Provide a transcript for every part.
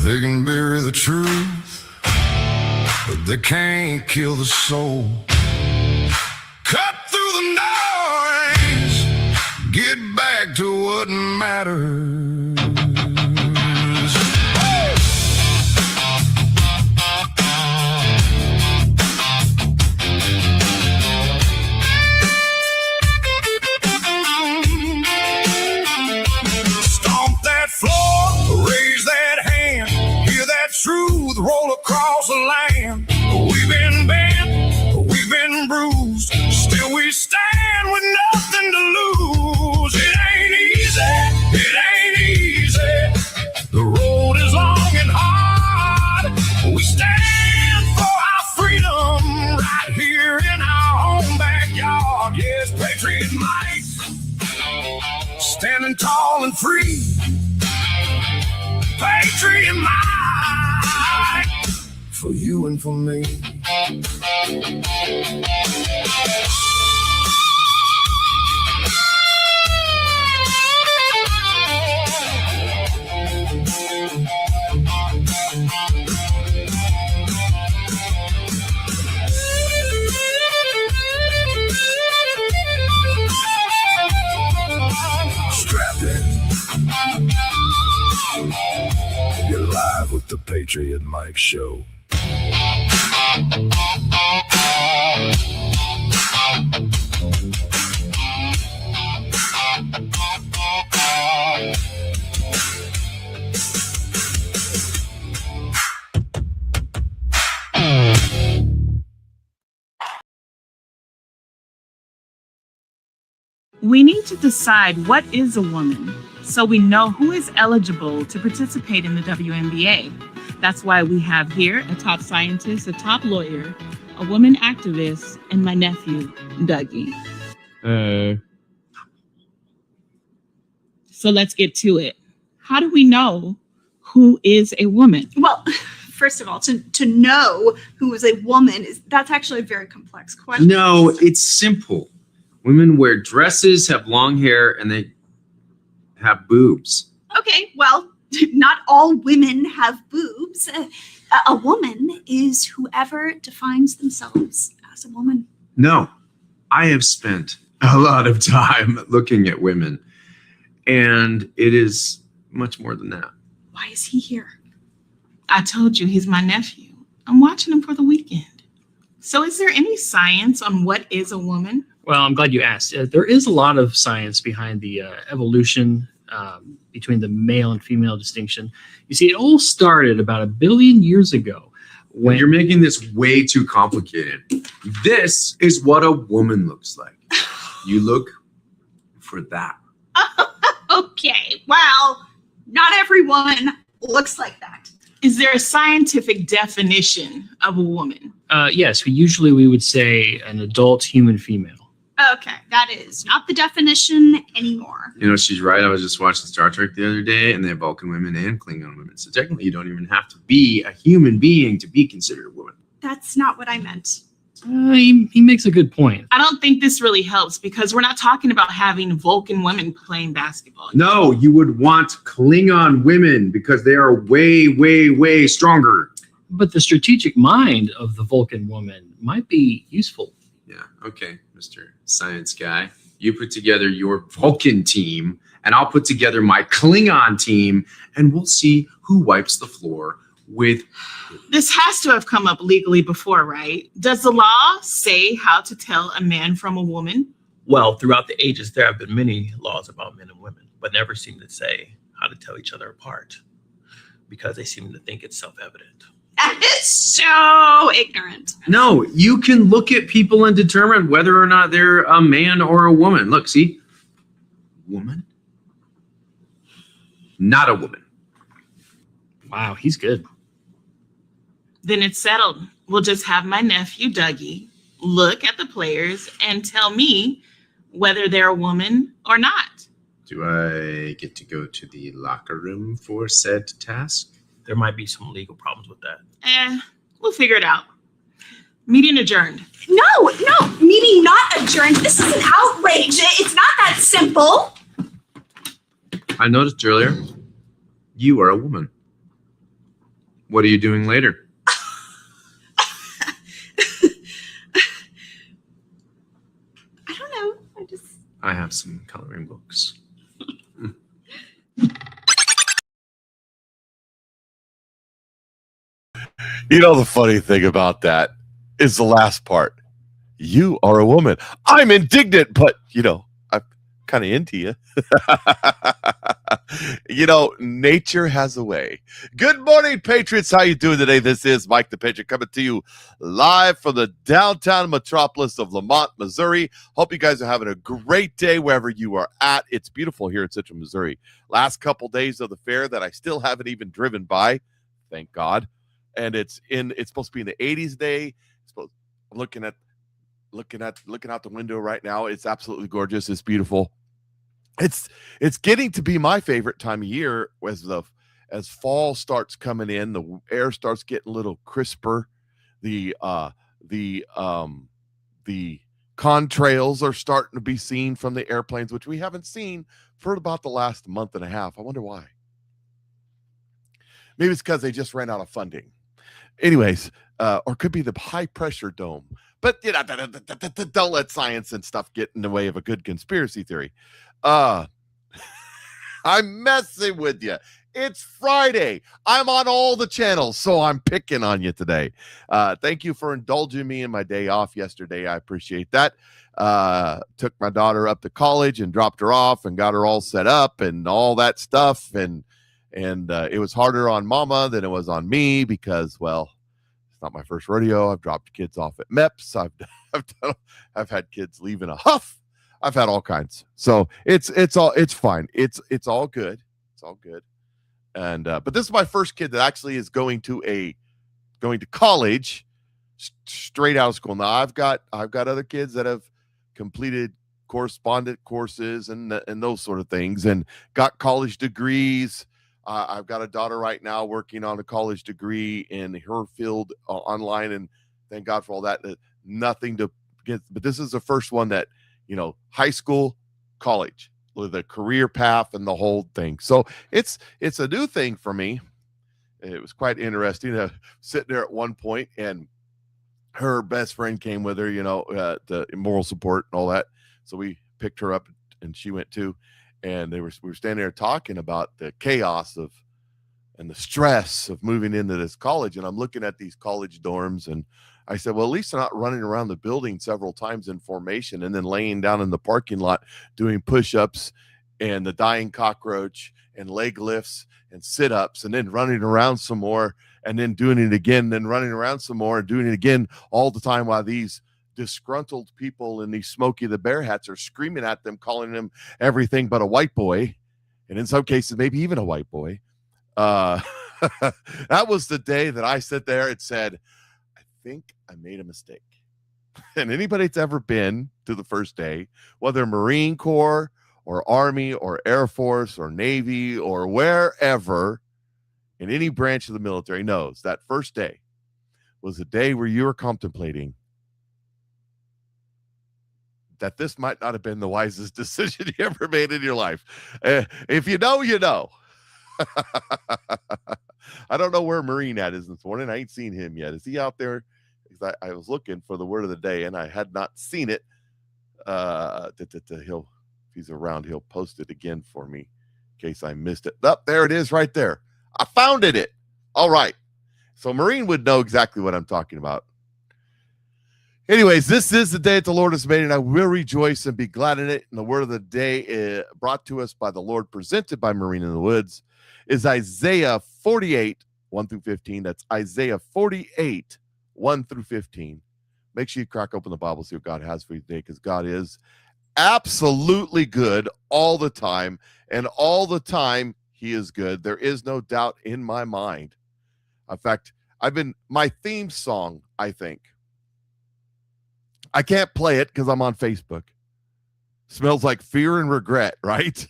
They can bury the truth, but they can't kill the soul. Cut through the noise, get back to what matters. Truth roll across the land. We've been bent, we've been bruised, still we stand with nothing to lose. It ain't easy, it ain't easy. The road is long and hard. We stand for our freedom right here in our own backyard. Yes, Patriot might, standing tall and free. Patriot might. For you and for me. Strap in. You're live with the Patriot Mike Show. We need to decide what is a woman so we know who is eligible to participate in the WNBA. That's why we have here a top scientist, a top lawyer, a woman activist, and my nephew, Dougie. So let's get to it. How do we know who is a woman? Well, first of all, to know who is a woman, that's actually a very complex question. No, it's simple. Women wear dresses, have long hair, and they have boobs. Okay, well, not all women have boobs. A woman is whoever defines themselves as a woman. No, I have spent a lot of time looking at women, and it is much more than that. Why is he here? I told you he's my nephew. I'm watching him for the weekend. So is there any science on what is a woman? Well, I'm glad you asked. There is a lot of science behind the evolution between the male and female distinction. You see, it all started about 1 billion years ago. When you're making this way too complicated. This is what a woman looks like. You look for that. Okay, well, not every woman looks like that. Is there a scientific definition of a woman? Yes, we would say an adult human female. Okay, that is not the definition anymore. You know, she's right. I was just watching Star Trek the other day, and they have Vulcan women and Klingon women. So technically, you don't even have to be a human being to be considered a woman. That's not what I meant. He makes a good point. I don't think this really helps because we're not talking about having Vulcan women playing basketball. No, you would want Klingon women because they are way, way, way stronger. But the strategic mind of the Vulcan woman might be useful. Yeah, okay, Mr. Science Guy. You put together your Vulcan team, and I'll put together my Klingon team, and we'll see who wipes the floor with... This has to have come up legally before, right? Does the law say how to tell a man from a woman? Well, throughout the ages, there have been many laws about men and women, but never seem to say how to tell each other apart because they seem to think it's self-evident. That is so ignorant. No, you can look at people and determine whether or not they're a man or a woman. Look, see? Woman? Not a woman. Wow, he's good. Then it's settled. We'll just have my nephew, Dougie, look at the players and tell me whether they're a woman or not. Do I get to go to the locker room for said task? There might be some legal problems with that. We'll figure it out. Meeting adjourned. No, meeting not adjourned. This is an outrage. It's not that simple. I noticed earlier, you are a woman. What are you doing later? I don't know. I have some coloring books. You know, the funny thing about that is the last part. You are a woman. I'm indignant, but, I'm kind of into you. Nature has a way. Good morning, Patriots. How you doing today? This is Mike the Patriot coming to you live from the downtown metropolis of Lamont, Missouri. Hope you guys are having a great day wherever you are at. It's beautiful here in Central Missouri. Last couple days of the fair that I still haven't even driven by, thank God. And it's supposed to be in the 80s today. I'm looking out the window right now. It's absolutely gorgeous. It's beautiful. It's getting to be my favorite time of year as fall starts coming in, the air starts getting a little crisper. The contrails are starting to be seen from the airplanes, which we haven't seen for about the last month and a half. I wonder why. Maybe it's because they just ran out of funding. Anyways, or could be the high pressure dome. But don't let science and stuff get in the way of a good conspiracy theory. I'm messing with you. It's Friday. I'm on all the channels, so I'm picking on you today. Thank you for indulging me in my day off yesterday. I appreciate that. Took my daughter up to college and dropped her off and got her all set up and all that stuff. And it was harder on mama than it was on me because, well, it's not my first rodeo. I've dropped kids off at MEPS. I've had kids leave in a huff. I've had all kinds. So it's fine. It's all good. It's all good. And but this is my first kid that actually is going to college straight out of school. Now I've got other kids that have completed correspondent courses and those sort of things and got college degrees. I've got a daughter right now working on a college degree in her field online, and thank God for all that. Nothing to get, but this is the first one that, high school, college, with a career path and the whole thing. So it's a new thing for me. It was quite interesting sitting there at one point, and her best friend came with her, the moral support and all that. So we picked her up, and she went too. And we were standing there talking about the chaos and the stress of moving into this college. And I'm looking at these college dorms, and I said, well, at least they're not running around the building several times in formation and then laying down in the parking lot doing push-ups and the dying cockroach and leg lifts and sit-ups and then running around some more and then doing it again, then running around some more and doing it again all the time while these disgruntled people in these Smokey the Bear hats are screaming at them, calling them everything but a white boy, and in some cases maybe even a white boy. That was the day that I sat there and said, I think I made a mistake. And anybody that's ever been to the first day, whether Marine Corps or Army or Air Force or Navy or wherever in any branch of the military, knows that first day was a day where you were contemplating that this might not have been the wisest decision you ever made in your life. If you know, you know. I don't know where Marine at is this morning. I ain't seen him yet. Is he out there? Because I was looking for the word of the day and I had not seen it. If he's around, he'll post it again for me in case I missed it. Oh, there it is right there. I found it. All right. So Marine would know exactly what I'm talking about. Anyways, this is the day that the Lord has made, and I will rejoice and be glad in it. And the word of the day brought to us by the Lord, presented by Marine in the Woods, is Isaiah 48, 1 through 15. That's Isaiah 48, 1 through 15. Make sure you crack open the Bible, see what God has for you today, because God is absolutely good all the time, and all the time he is good. There is no doubt in my mind. In fact, my theme song, I think, I can't play it because I'm on Facebook. Smells like fear and regret, right?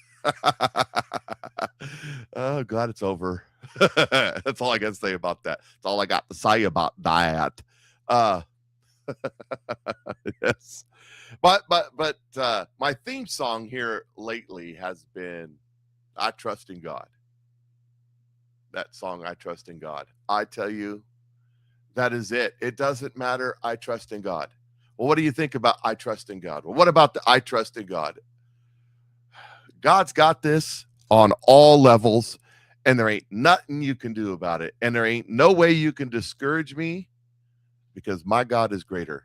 Oh, glad it's over. That's all I got to say about that. That's all I got to say about that. Yes. But my theme song here lately has been I Trust in God. that song, I Trust in God. I tell you, that is it. It doesn't matter. I trust in God. Well, what do you think about I trust in God? Well, what about the I trust in God? God's got this on all levels, and there ain't nothing you can do about it. And there ain't no way you can discourage me because my God is greater.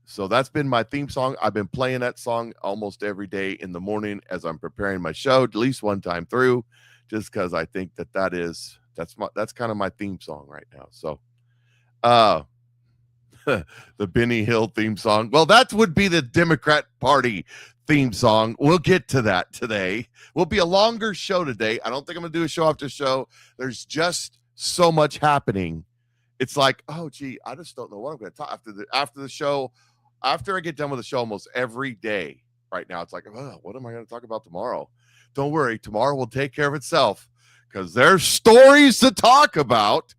So that's been my theme song. I've been playing that song almost every day in the morning as I'm preparing my show, at least one time through, just because I think that's kind of my theme song right now. So the Benny Hill theme song. Well, that would be the Democrat Party theme song. We'll get to that today. Will be a longer show today. I don't think I'm going to do a show after show. There's just so much happening. It's like, oh, gee, I just don't know what I'm going to talk after the show. After I get done with the show almost every day right now, it's like, oh, what am I going to talk about tomorrow? Don't worry. Tomorrow will take care of itself because there's stories to talk about.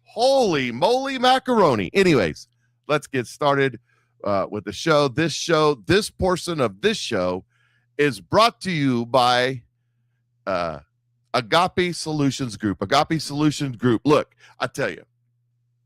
Holy moly macaroni. Anyways, let's get started with the show. This portion of this show is brought to you by Agape Solutions Group. Agape Solutions Group. Look, I tell you,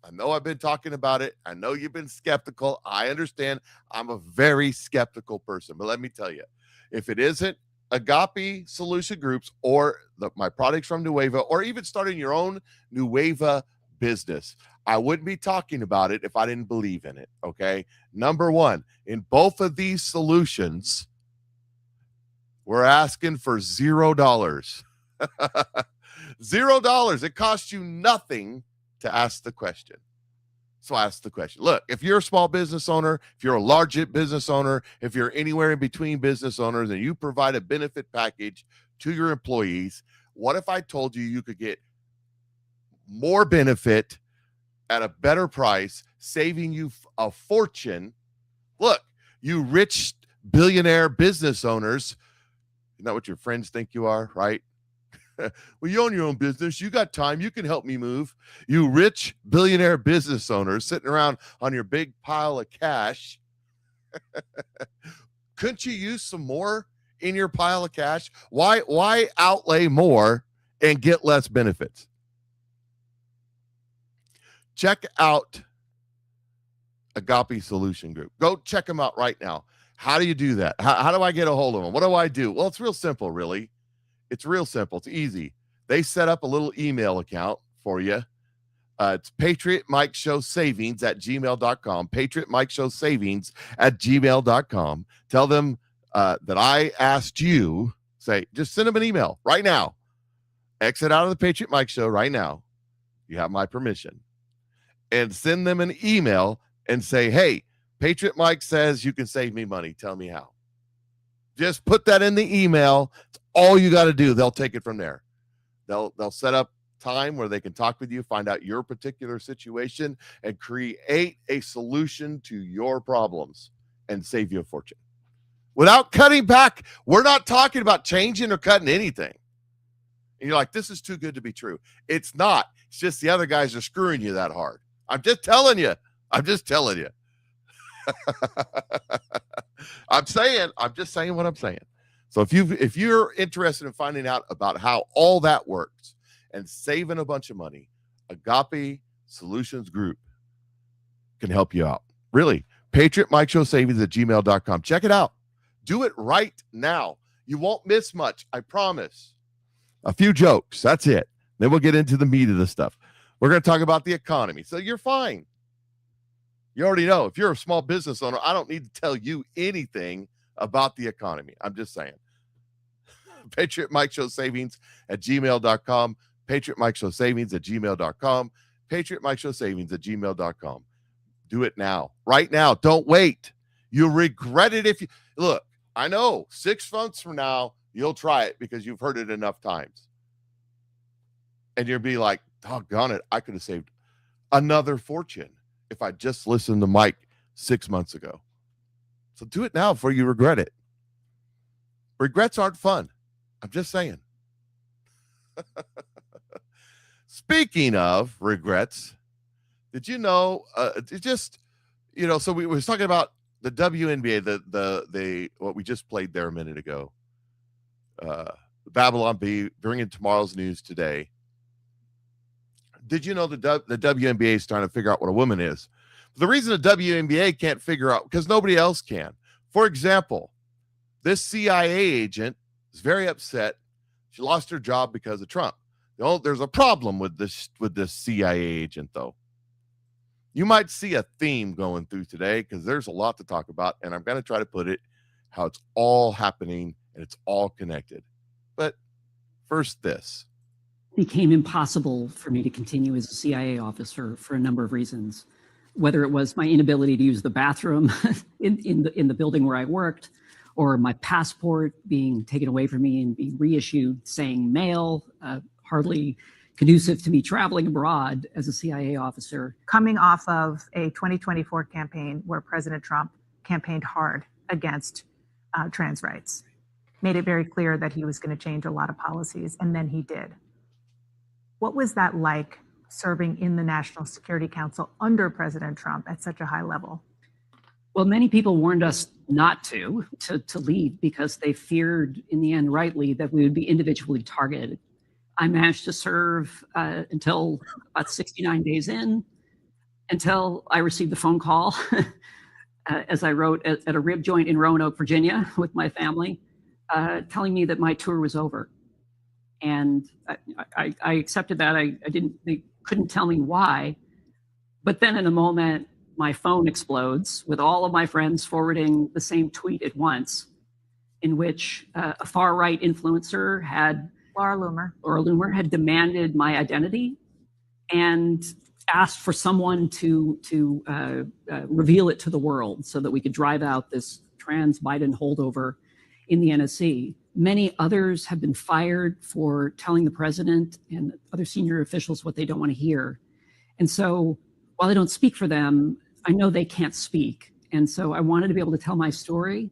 I know I've been talking about it. I know you've been skeptical. I understand. I'm a very skeptical person. But let me tell you, if it isn't Agape Solution Groups or my products from Nueva, or even starting your own Nueva business, I wouldn't be talking about it if I didn't believe in it. Okay. Number one, in both of these solutions, we're asking for $0. $0. It costs you nothing to ask the question. So ask the question. Look, if you're a small business owner, if you're a large business owner, if you're anywhere in between business owners and you provide a benefit package to your employees, what if I told you could get more benefit at a better price, saving you a fortune? Look, you rich billionaire business owners, isn't that what your friends think you are, right? Well, you own your own business. You got time. You can help me move. You rich billionaire business owners sitting around on your big pile of cash. Couldn't you use some more in your pile of cash? Why outlay more and get less benefits? Check out Agape Solution Group. Go check them out right now. How do you do that? How do I get a hold of them? What do I do? Well, it's real simple, really. It's real simple. It's easy. They set up a little email account for you. It's Patriot Mike Show Savings at gmail.com. Patriot Mike Show Savings at gmail.com. Tell them that I asked you. Just send them an email right now. Exit out of the Patriot Mike Show right now. You have my permission. And send them an email and say, hey, Patriot Mike says you can save me money. Tell me how. Just put that in the email. It's all you got to do. They'll take it from there. They'll set up time where they can talk with you, find out your particular situation, and create a solution to your problems and save you a fortune. Without cutting back, we're not talking about changing or cutting anything. And you're like, this is too good to be true. It's not. It's just the other guys are screwing you that hard. I'm just telling you. I'm just saying what I'm saying. So if you're interested in finding out about how all that works and saving a bunch of money, Agape Solutions Group can help you out. Really. Patriot Mike Show Savings at gmail.com. Check it out. Do it right now. You won't miss much. I promise. A few jokes. That's it. Then we'll get into the meat of the stuff. We're going to talk about the economy. So you're fine. You already know. If you're a small business owner, I don't need to tell you anything about the economy. I'm just saying. Patriot Mike Show Savings at gmail.com. Patriot Mike Show Savings at gmail.com. Patriot Mike Show Savings at gmail.com. Do it now. Right now. Don't wait. You'll regret it if you... Look, I know 6 months from now, you'll try it because you've heard it enough times. And you'll be like, doggone it, I could have saved another fortune if I just listened to Mike 6 months ago. So do it now before you regret it. Regrets aren't fun. I'm just saying. Speaking of regrets, did you know, so we were talking about the WNBA, the what we just played there a minute ago. Babylon Bee, bringing tomorrow's news today. Did you know the WNBA is trying to figure out what a woman is? The reason the WNBA can't figure out, because nobody else can. For example, this CIA agent is very upset. She lost her job because of Trump. There's a problem with this CIA agent, though. You might see a theme going through today because there's a lot to talk about, and I'm going to try to put it how it's all happening and it's all connected. But first, this. It became impossible for me to continue as a CIA officer for a number of reasons, whether it was my inability to use the bathroom in the building where I worked, or my passport being taken away from me and being reissued saying mail, hardly conducive to me traveling abroad as a CIA officer. Coming off of a 2024 campaign where President Trump campaigned hard against trans rights, made it very clear that he was going to change a lot of policies, and then he did. What was that like, serving in the National Security Council under President Trump at such a high level? Well, many people warned us not to leave because they feared, in the end, rightly, that we would be individually targeted. I managed to serve until about 69 days in, until I received the phone call, as I wrote at a rib joint in Roanoke, Virginia, with my family, telling me that my tour was over. And I accepted that. They couldn't tell me why. But then in a moment, my phone explodes with all of my friends forwarding the same tweet at once, in which a far-right influencer had Laura Loomer had demanded my identity and asked for someone to reveal it to the world so that we could drive out this trans Biden holdover in the NSC. Many others have been fired for telling the president and other senior officials what they don't want to hear. And so while I don't speak for them, I know they can't speak. And so I wanted to be able to tell my story.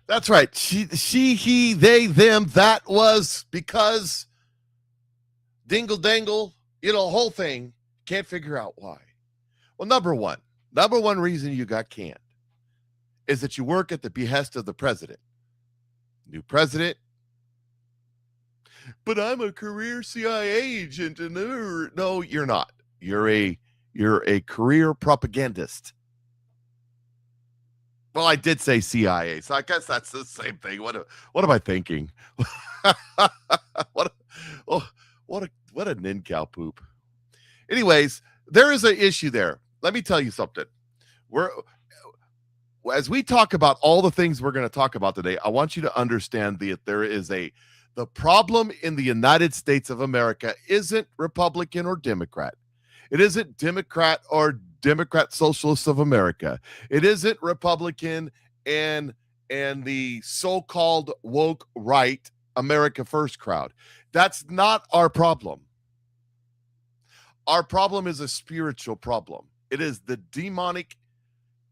That's right. She, he, they, them, that was because dingle dangle, whole thing. Can't figure out why. Well, number one reason you got canned is that you work at the behest of the president. New president. But I'm a career CIA agent. And no, you're not. You're a career propagandist. Well, I did say CIA, so I guess that's the same thing. What am I thinking? what a nincompoop. Anyways, there is an issue there. Let me tell you something. As we talk about all the things we're going to talk about today, I want you to understand that there is the problem in the United States of America isn't Republican or Democrat. It isn't Democrat or Democrat Socialists of America. It isn't Republican and the so-called woke right America First crowd. That's not our problem. Our problem is a spiritual problem. It is the demonic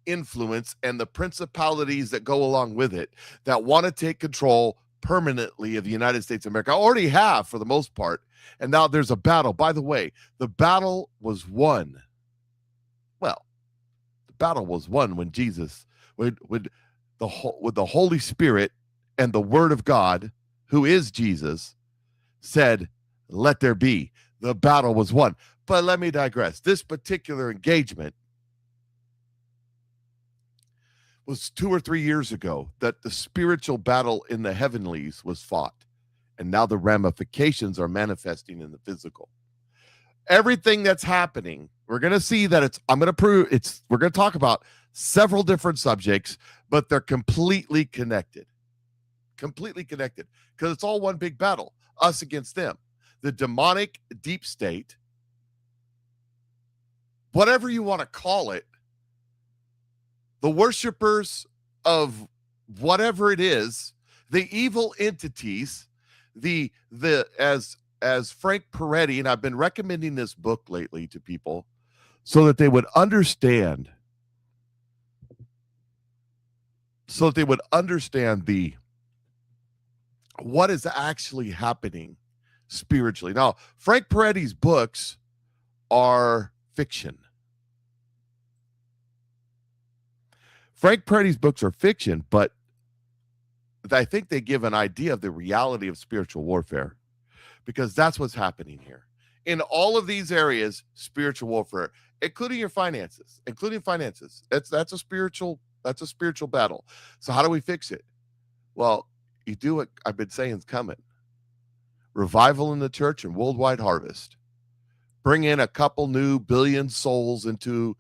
influence and the principalities that go along with it that want to take control permanently of the United States of America. I already have for the most part. And now there's a battle. By the way, the battle was won. Well, the battle was won when Jesus, with the Holy Spirit and the Word of God, who is Jesus, said, "Let there be." The battle was won. But let me digress. This particular engagement was 2 or 3 years ago that the spiritual battle in the heavenlies was fought. And now the ramifications are manifesting in the physical. Everything that's happening, we're going to see that we're going to talk about several different subjects, but they're completely connected. Completely connected. Because it's all one big battle, us against them. The demonic deep state, whatever you want to call it, the worshipers of whatever it is, the evil entities, as Frank Peretti, and I've been recommending this book lately to people so that they would understand what is actually happening spiritually. Now, Frank Peretti's books are fiction. Frank Peretti's books are fiction, but I think they give an idea of the reality of spiritual warfare, because that's what's happening here. In all of these areas, spiritual warfare, including your finances, That's a spiritual battle. So how do we fix it? Well, you do what I've been saying is coming. Revival in the church and worldwide harvest. Bring in a couple new billion souls into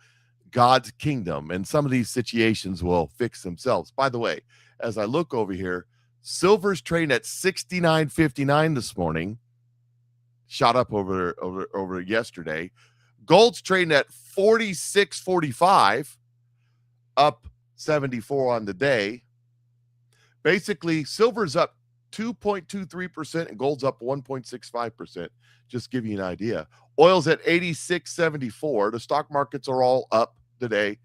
God's kingdom, and some of these situations will fix themselves. By the way, as I look over here, silver's trading at 69.59 this morning, shot up over yesterday. Gold's trading at 46.45, up 74 on the day. Basically, silver's up 2.23% and gold's up 1.65%. Just give you an idea. Oil's at 86.74. The stock markets are all up today.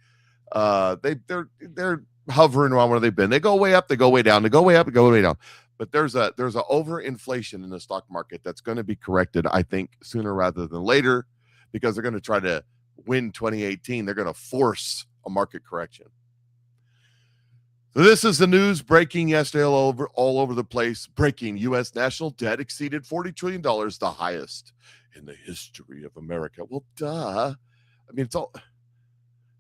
They're hovering around where they've been. They go way up, they go way down, they go way up, they go way down. But there's a overinflation in the stock market that's going to be corrected, I think, sooner rather than later, because they're going to try to win 2018. They're going to force a market correction. So this is the news breaking yesterday all over the place. Breaking: U.S. national debt exceeded $40 trillion, the highest in the history of America. Well, duh. I mean, it's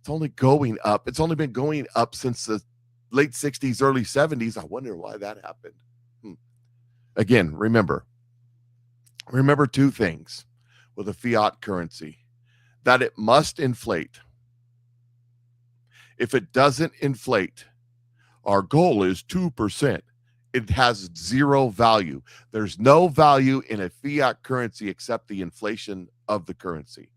only going up. It's only been going up since the late 60s, early 70s. I wonder why that happened. Again, remember two things with a fiat currency: that it must inflate. If it doesn't inflate, our goal is 2%. It has zero value. There's no value in a fiat currency except the inflation of the currency.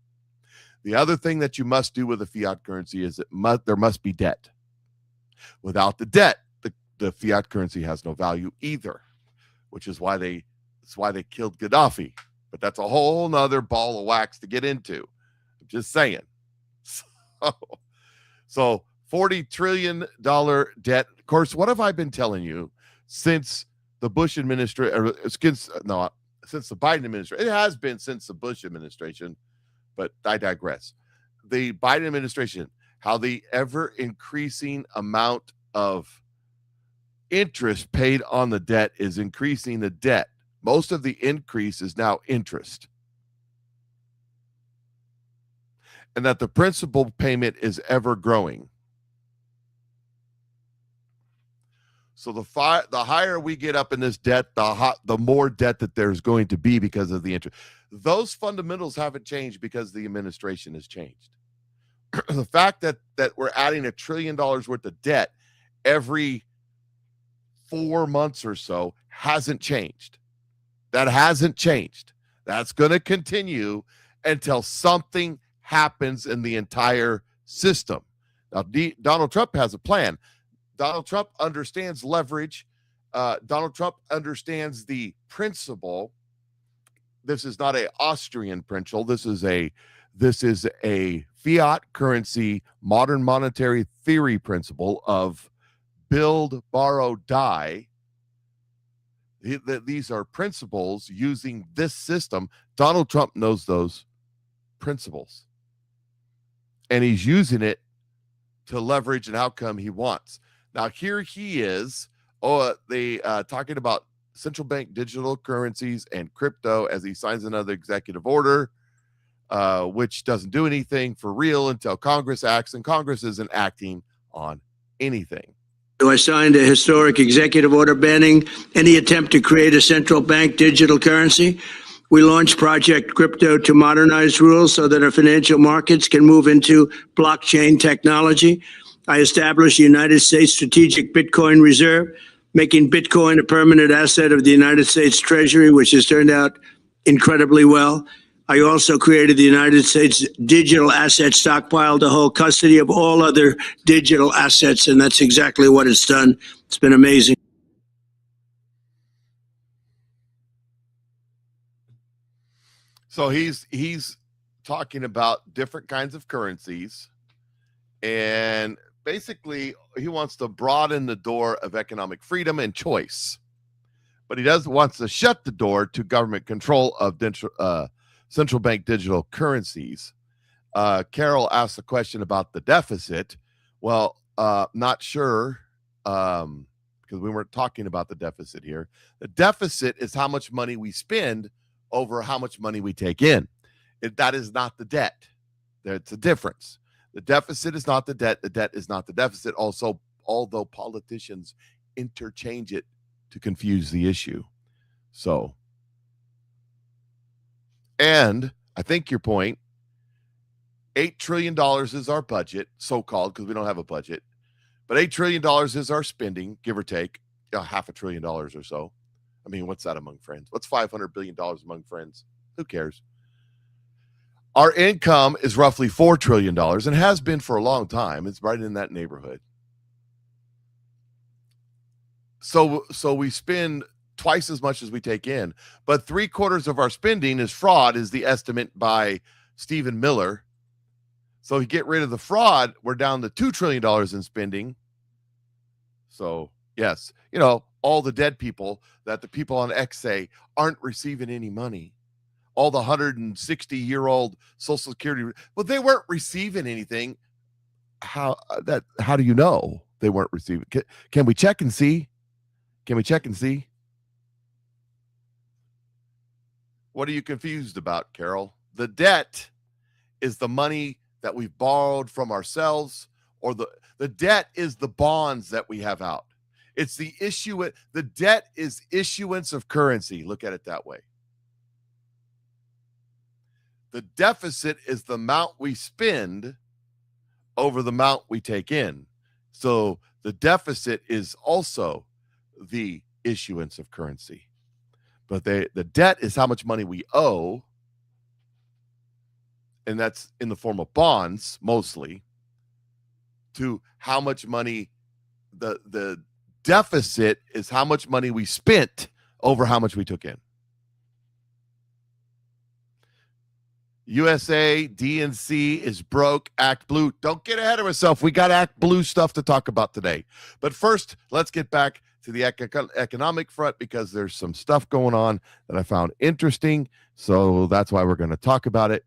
The other thing that you must do with a fiat currency is there must be debt. Without the debt, the fiat currency has no value either, which is why they killed Gaddafi. But that's a whole nother ball of wax to get into. I'm just saying. So $40 trillion debt. Of course, what have I been telling you since the Bush administration? Since the Biden administration. It has been since the Bush administration, but I digress. The Biden administration, how the ever increasing amount of interest paid on the debt is increasing the debt. Most of the increase is now interest. And that the principal payment is ever growing. So the higher we get up in this debt, the more debt that there's going to be because of the interest. Those fundamentals haven't changed because the administration has changed. The fact that we're adding $1 trillion worth of debt every 4 months or so hasn't changed. That hasn't changed. That's going to continue until something happens in the entire system. Now, Donald Trump has a plan. Donald Trump understands leverage. Donald Trump understands the principle. This is not an Austrian principle. This is a fiat currency, modern monetary theory principle of build, borrow, die. These are principles using this system. Donald Trump knows those principles, and he's using it to leverage an outcome he wants. Now, here he is, talking about central bank digital currencies and crypto as he signs another executive order, which doesn't do anything for real until Congress acts, and Congress isn't acting on anything. I signed a historic executive order banning any attempt to create a central bank digital currency. We launched Project Crypto to modernize rules so that our financial markets can move into blockchain technology. I established the United States Strategic Bitcoin Reserve, making Bitcoin a permanent asset of the United States Treasury, which has turned out incredibly well. I also created the United States Digital Asset Stockpile to hold custody of all other digital assets, and that's exactly what it's done. It's been amazing. So he's talking about different kinds of currencies, and basically he wants to broaden the door of economic freedom and choice, but he wants to shut the door to government control of central bank digital currencies. Carol asked a question about the deficit. Well, not sure, because because we weren't talking about the deficit here. The deficit is how much money we spend over how much money we take in. That is not the debt. There's a difference. The deficit is not the debt. The debt is not the deficit. Also, although politicians interchange it to confuse the issue. So, and I think your point, $8 trillion is our budget, so-called, because we don't have a budget. But $8 trillion is our spending, give or take, $500 billion or so. I mean, what's that among friends? What's $500 billion among friends? Who cares? Our income is roughly $4 trillion and has been for a long time. It's right in that neighborhood. So we spend twice as much as we take in, but 3/4 of our spending is fraud, is the estimate by Stephen Miller. So you get rid of the fraud, we're down to $2 trillion in spending. So yes, all the dead people that the people on X say aren't receiving any money. All the 160-year-old Social Security, well, they weren't receiving anything. How do you know they weren't receiving? Can we check and see? Can we check and see? What are you confused about, Carol? The debt is the money that we've borrowed from ourselves, or the debt is the bonds that we have out. It's the issue. The debt is issuance of currency. Look at it that way. The deficit is the amount we spend over the amount we take in. So the deficit is also the issuance of currency. But the debt is how much money we owe, and that's in the form of bonds mostly, to how much money the deficit is how much money we spent over how much we took in. USA, DNC is broke, Act Blue. Don't get ahead of ourselves. We got Act Blue stuff to talk about today. But first, let's get back to the economic front, because there's some stuff going on that I found interesting. So that's why we're going to talk about it.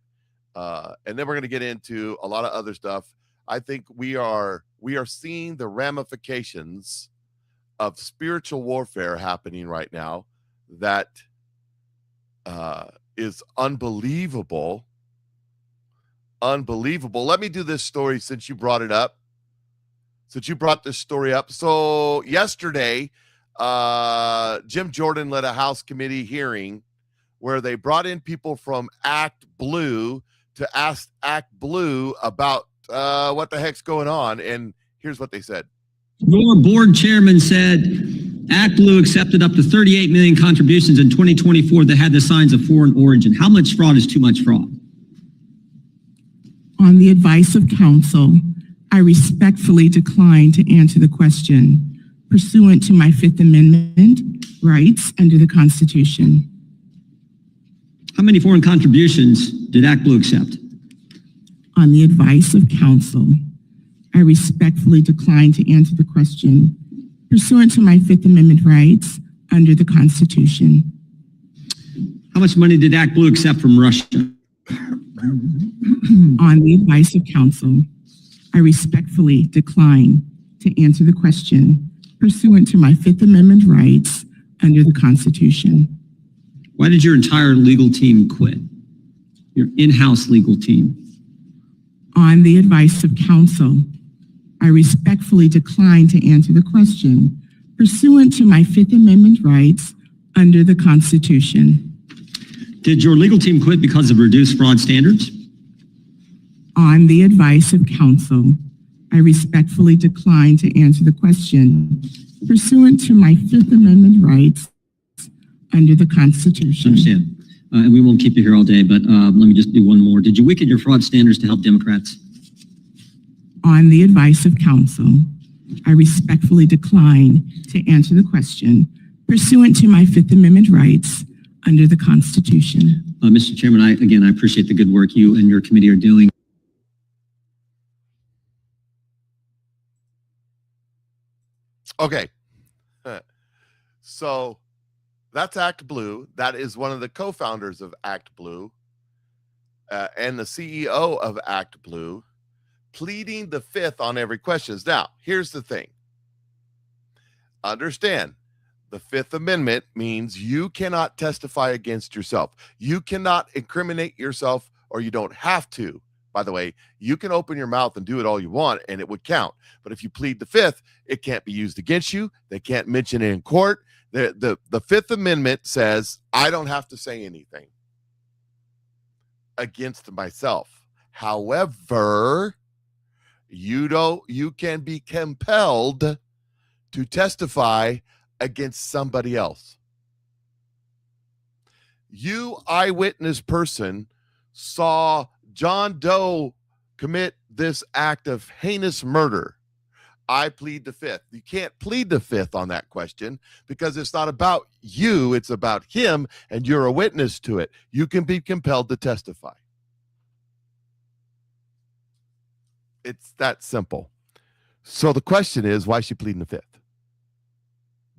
And then we're going to get into a lot of other stuff. I think we are seeing the ramifications of spiritual warfare happening right now that is unbelievable. Unbelievable. Let me do this story since you brought it up. Since you brought this story up. So yesterday, Jim Jordan led a House committee hearing where they brought in people from Act Blue to ask Act Blue about what the heck's going on. And here's what they said. Your board chairman said Act Blue accepted up to 38 million contributions in 2024 that had the signs of foreign origin. How much fraud is too much fraud? On the advice of counsel, I respectfully decline to answer the question pursuant to my Fifth Amendment rights under the Constitution. How many foreign contributions did Act Blue accept? On the advice of counsel, I respectfully decline to answer the question pursuant to my Fifth Amendment rights under the Constitution. How much money did Act Blue accept from Russia? On the advice of counsel, I respectfully decline to answer the question pursuant to my Fifth Amendment rights under the Constitution. Why did your entire legal team quit? Your in-house legal team? On the advice of counsel, I respectfully decline to answer the question pursuant to my Fifth Amendment rights under the Constitution. Did your legal team quit because of reduced fraud standards? On the advice of counsel, I respectfully decline to answer the question pursuant to my Fifth Amendment rights under the Constitution. I understand. And we won't keep you here all day, but let me just do one more. Did you weaken your fraud standards to help Democrats? On the advice of counsel, I respectfully decline to answer the question pursuant to my Fifth Amendment rights under the Constitution. Mr. Chairman, I appreciate the good work you and your committee are doing. Okay. So that's Act Blue. That is one of the co-founders of Act Blue and the CEO of Act Blue, pleading the fifth on every question. Now, here's the thing. understand, the Fifth Amendment means you cannot testify against yourself. You cannot incriminate yourself, or you don't have to. By the way, you can open your mouth and do it all you want, and it would count. But if you plead the Fifth, it can't be used against you. They can't mention it in court. The Fifth Amendment says I don't have to say anything against myself. However, you can be compelled to testify against somebody else. You, eyewitness person, saw John Doe commit this act of heinous murder. I plead the Fifth. You can't plead the Fifth on that question because it's not about you, it's about him, and you're a witness to it. You can be compelled to testify. It's that simple. So the question is, why is she pleading the Fifth?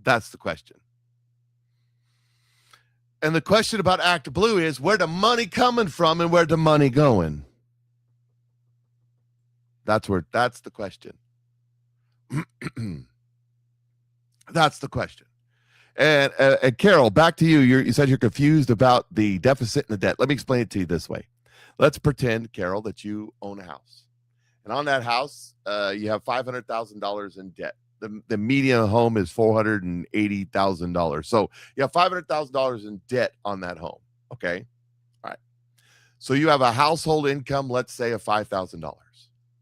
That's the question. And the question about Act Blue is, where the money coming from and where the money going? That's the question. That's the question. And Carol, back to you. You said you're confused about the deficit and the debt. Let me explain it to you this way. Let's pretend, Carol, that you own a house. And on that house, you have $500,000 in debt. The median home is $480,000. So you have $500,000 in debt on that home. Okay. All right. So you have a household income, let's say, of $5,000.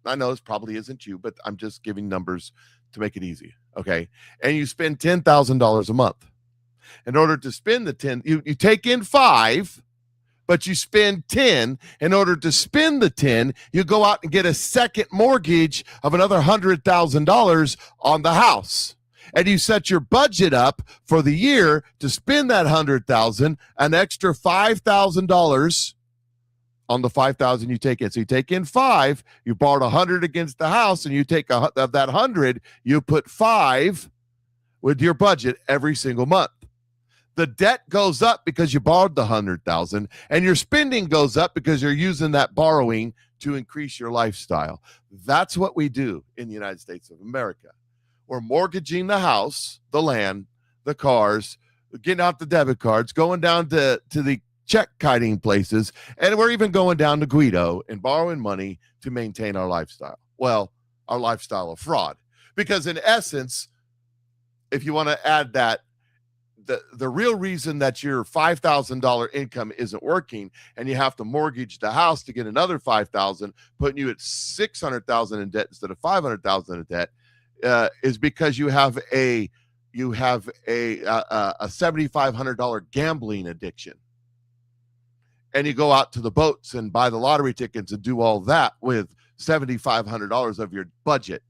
I know this probably isn't you, but I'm just giving numbers to make it easy. Okay. And you spend $10,000 a month. In order to spend the 10, you take in 5, but you spend 10. In order to spend the 10, you go out and get a second mortgage of another $100,000 on the house. And you set your budget up for the year to spend that $100,000, an extra $5,000 on the 5,000 you take in. So you take in 5, you borrowed 100 against the house, and you take of that 100, you put 5 with your budget every single month. The debt goes up because you borrowed the 100,000, and your spending goes up because you're using that borrowing to increase your lifestyle. That's what we do in the United States of America. We're mortgaging the house, the land, the cars, getting out the debit cards, going down to the check kiting places, and we're even going down to Guido and borrowing money to maintain our lifestyle. Well, our lifestyle of fraud. Because in essence, if you want to add that, the real reason that your $5,000 income isn't working and you have to mortgage the house to get another $5,000, putting you at $600,000 in debt instead of $500,000 in debt, is because you have a $7,500 gambling addiction. And you go out to the boats and buy the lottery tickets and do all that with $7,500 of your budget.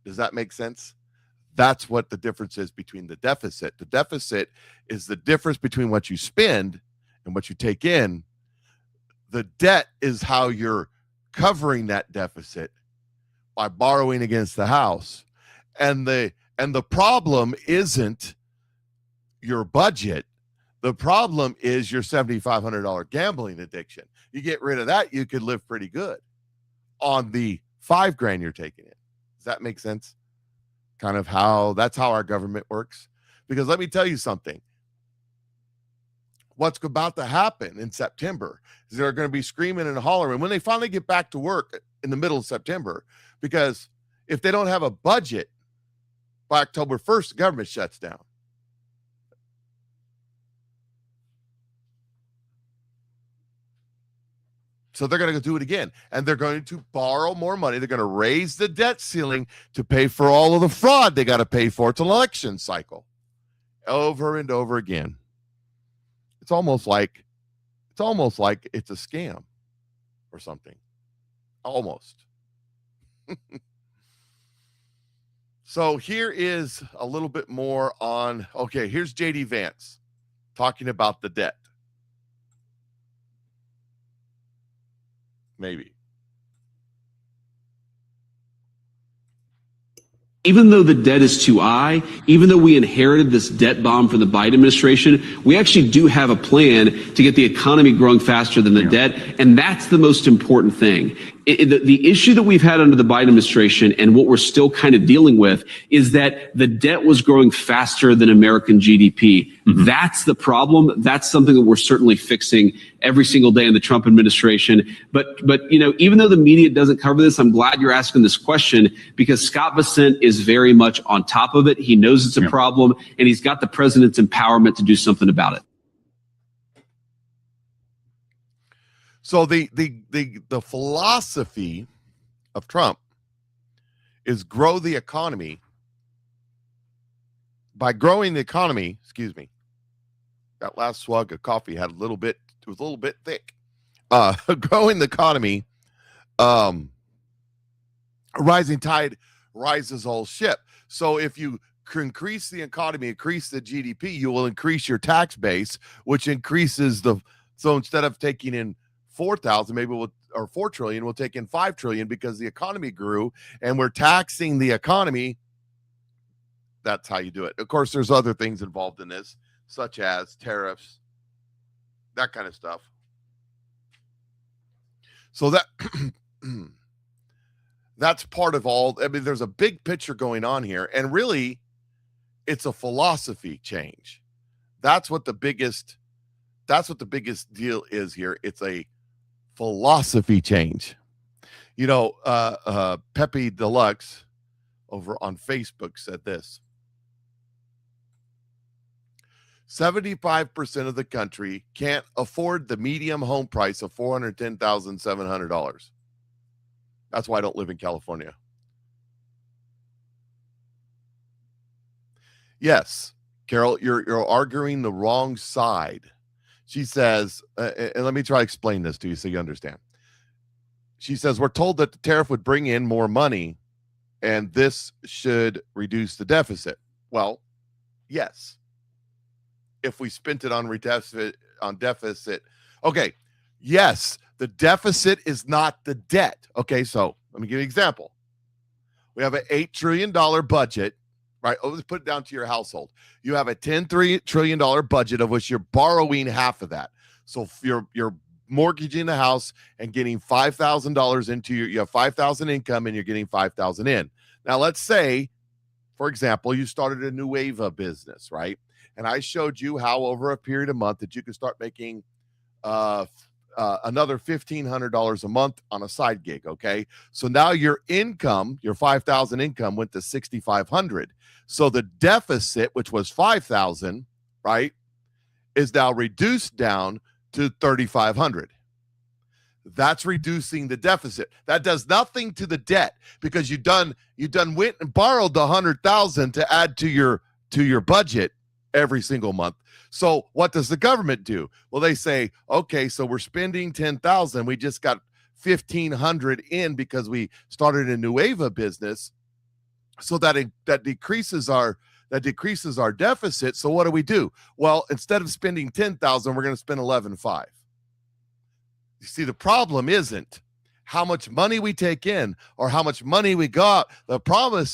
Does that make sense? That's what the difference is between the deficit. The deficit is the difference between what you spend and what you take in. The debt is how you're covering that deficit by borrowing against the house. And the problem isn't your budget. The problem is your $7,500 gambling addiction. You get rid of that, you could live pretty good on the $5,000 you're taking in. Does that make sense? Kind of that's how our government works. Because let me tell you something. What's about to happen in September is they're going to be screaming and hollering when they finally get back to work in the middle of September. Because if they don't have a budget by October 1st, the government shuts down. So they're going to do it again, and they're going to borrow more money. They're going to raise the debt ceiling to pay for all of the fraud they got to pay for. It's an election cycle over and over again. It's almost like it's a scam or something. Almost. So here is a little bit more on, okay, here's JD Vance talking about the debt. Maybe. Even though the debt is too high, even though we inherited this debt bomb from the Biden administration, we actually do have a plan to get the economy growing faster than the debt. And that's the most important thing. The issue that we've had under the Biden administration and what we're still kind of dealing with is that the debt was growing faster than American GDP. Mm-hmm. That's the problem. That's something that we're certainly fixing every single day in the Trump administration. But you know, even though the media doesn't cover this, I'm glad you're asking this question because Scott Bessent is very much on top of it. He knows it's a problem and he's got the president's empowerment to do something about it. So the philosophy of Trump is grow the economy. By growing the economy, excuse me, that last swig of coffee had it was a little bit thick. Growing the economy, a rising tide rises all ship. So if you increase the economy, increase the GDP, you will increase your tax base, which increases so instead of taking in 4,000, maybe or 4 trillion, we'll take in 5 trillion because the economy grew and we're taxing the economy. That's how you do it. Of course, there's other things involved in this, such as tariffs, that kind of stuff. So that's part of all. I mean, there's a big picture going on here, and really, it's a philosophy change. That's what the biggest deal is here. It's a philosophy change. You know, Pepe Deluxe over on Facebook said this: 75% of the country can't afford the medium home price of $410,700. That's why I don't live in California. Yes, Carol, you're arguing the wrong side. She says, and let me try to explain this to you so you understand. She says, we're told that the tariff would bring in more money and this should reduce the deficit. Well, yes. If we spent it on deficit. Okay, yes, the deficit is not the debt. Okay, so let me give you an example. We have an $8 trillion budget, right? Oh, let's put it down to your household. You have a $10 trillion budget of which you're borrowing half of that. So you're mortgaging the house and getting $5,000 into you have $5,000 income and you're getting $5,000 in. Now, let's say, for example, you started a Nueva business, right? And I showed you how over a period of month that you could start making another $1,500 a month on a side gig. Okay. So now your income, your 5,000 income went to 6,500. So the deficit, which was 5,000, right, is now reduced down to 3,500. That's reducing the deficit. That does nothing to the debt because you done went and borrowed the 100,000 to add to your budget every single month. So what does the government do? Well, they say, okay, so we're spending 10,000. We just got 1,500 in because we started a Nueva business. So that decreases our deficit. So what do? Well, instead of spending 10,000, we're going to spend 11,500. You see, the problem isn't how much money we take in or how much money we got. The problem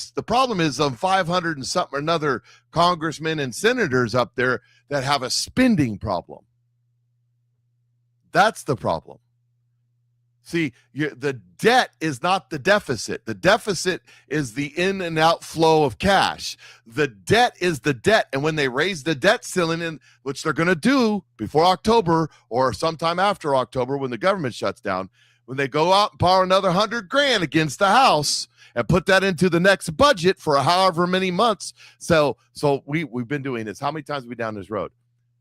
is 500 and something or another congressmen and senators up there that have a spending problem. That's the problem. See, the debt is not the deficit. The deficit is the in and out flow of cash. The debt is the debt. And when they raise the debt ceiling, which they're going to do before October or sometime after October when the government shuts down, when they go out and borrow another $100,000 against the house and put that into the next budget for however many months. So we've been doing this. How many times have we been down this road?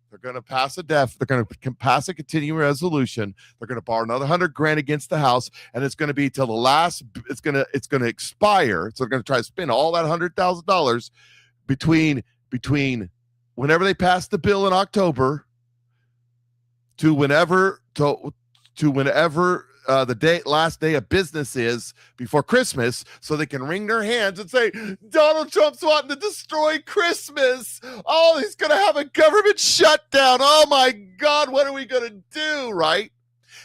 They're going to pass they're going to pass a continuing resolution. They're going to borrow another $100,000 against the house, and it's going to be till the last. It's going to expire. So they're going to try to spend all that $100,000 between whenever they pass the bill in October to whenever the last day of business is before Christmas, so they can wring their hands and say, Donald Trump's wanting to destroy Christmas. Oh, he's going to have a government shutdown. Oh my God, what are we going to do, right?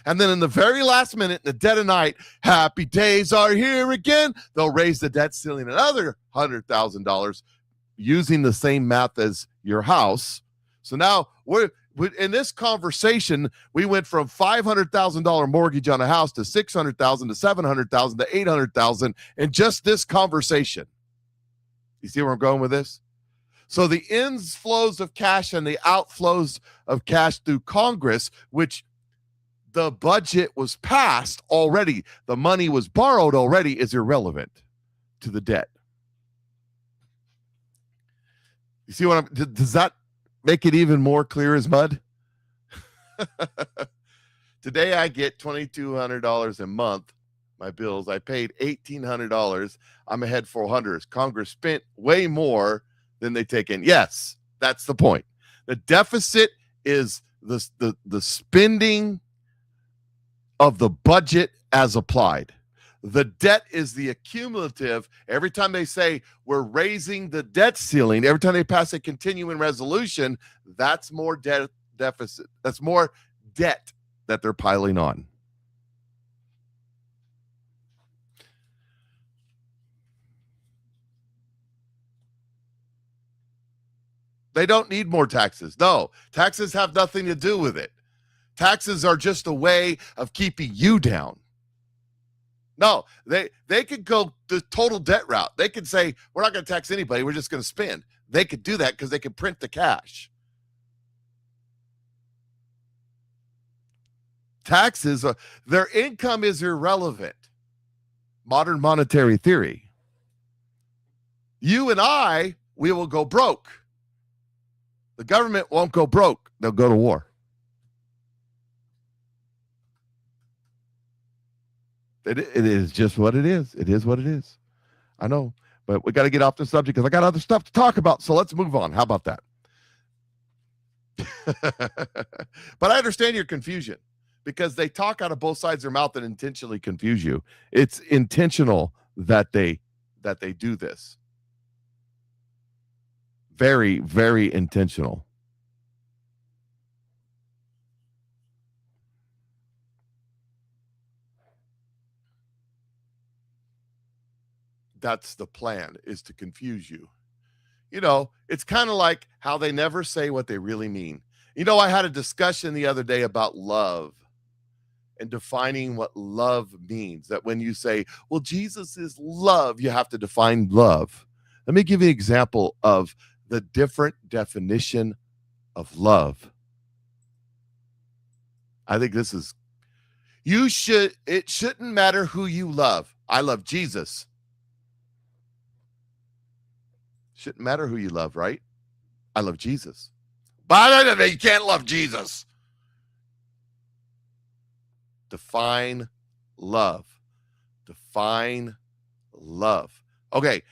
And then in the very last minute, in the dead of night, happy days are here again. They'll raise the debt ceiling another $100,000 using the same math as your house. So now we're in this conversation, we went from $500,000 mortgage on a house to $600,000 to $700,000 to $800,000 in just this conversation. You see where I'm going with this? So the inflows of cash and the outflows of cash through Congress, which the budget was passed already, the money was borrowed already, is irrelevant to the debt. You see what does that make it even more clear as mud? Today I get $2,200 a month, my bills. I paid $1,800. I'm ahead $400. Congress spent way more than they take in. Yes, that's the point. The deficit is the spending of the budget as applied. The debt is the accumulative. Every time they say we're raising the debt ceiling, every time they pass a continuing resolution, that's more debt deficit. That's more debt that they're piling on. They don't need more taxes. No, taxes have nothing to do with it. Taxes are just a way of keeping you down. No, they could go the total debt route. They could say, we're not going to tax anybody. We're just going to spend. They could do that because they could print the cash. Taxes, their income is irrelevant. Modern monetary theory. You and I, we will go broke. The government won't go broke. They'll go to war. It is just what it is. It is what it is. I know, but we got to get off the subject because I got other stuff to talk about. So let's move on. How about that? But I understand your confusion because they talk out of both sides of their mouth and intentionally confuse you. It's intentional that they do this. Very, very intentional. That's the plan, is to confuse you. You know, it's kind of like how they never say what they really mean. You know, I had a discussion the other day about love and defining what love means. That when you say, well, Jesus is love, you have to define love. Let me give you an example of the different definition of love. I think this is, it shouldn't matter who you love. I love Jesus. Shouldn't matter who you love, right? I love Jesus. But you can't love Jesus. Define love. Define love. Okay.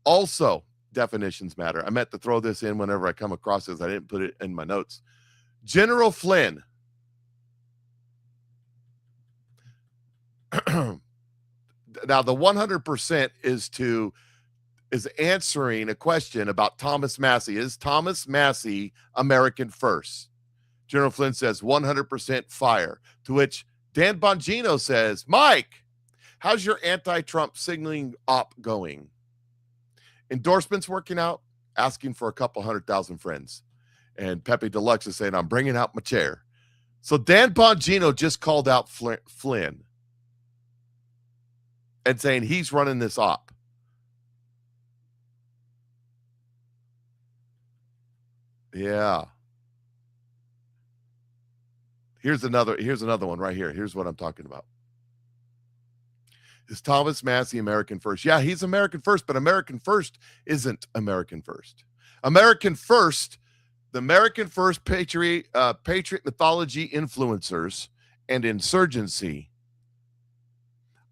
Also, definitions matter. I meant to throw this in whenever I come across this. I didn't put it in my notes. General Flynn. Now, the 100% is answering a question about Thomas Massey. Is Thomas Massey American first? General Flynn says 100% fire. To which Dan Bongino says, Mike, how's your anti-Trump signaling op going? Endorsements working out? Asking for a couple 100,000 friends. And Pepe Deluxe is saying, I'm bringing out my chair. So Dan Bongino just called out Flynn and saying he's running this op. Yeah. Here's another one right here. Here's what I'm talking about. Is Thomas Massey American first? Yeah, he's American first, but American first isn't American first. American first, the American first patriot mythology influencers and insurgency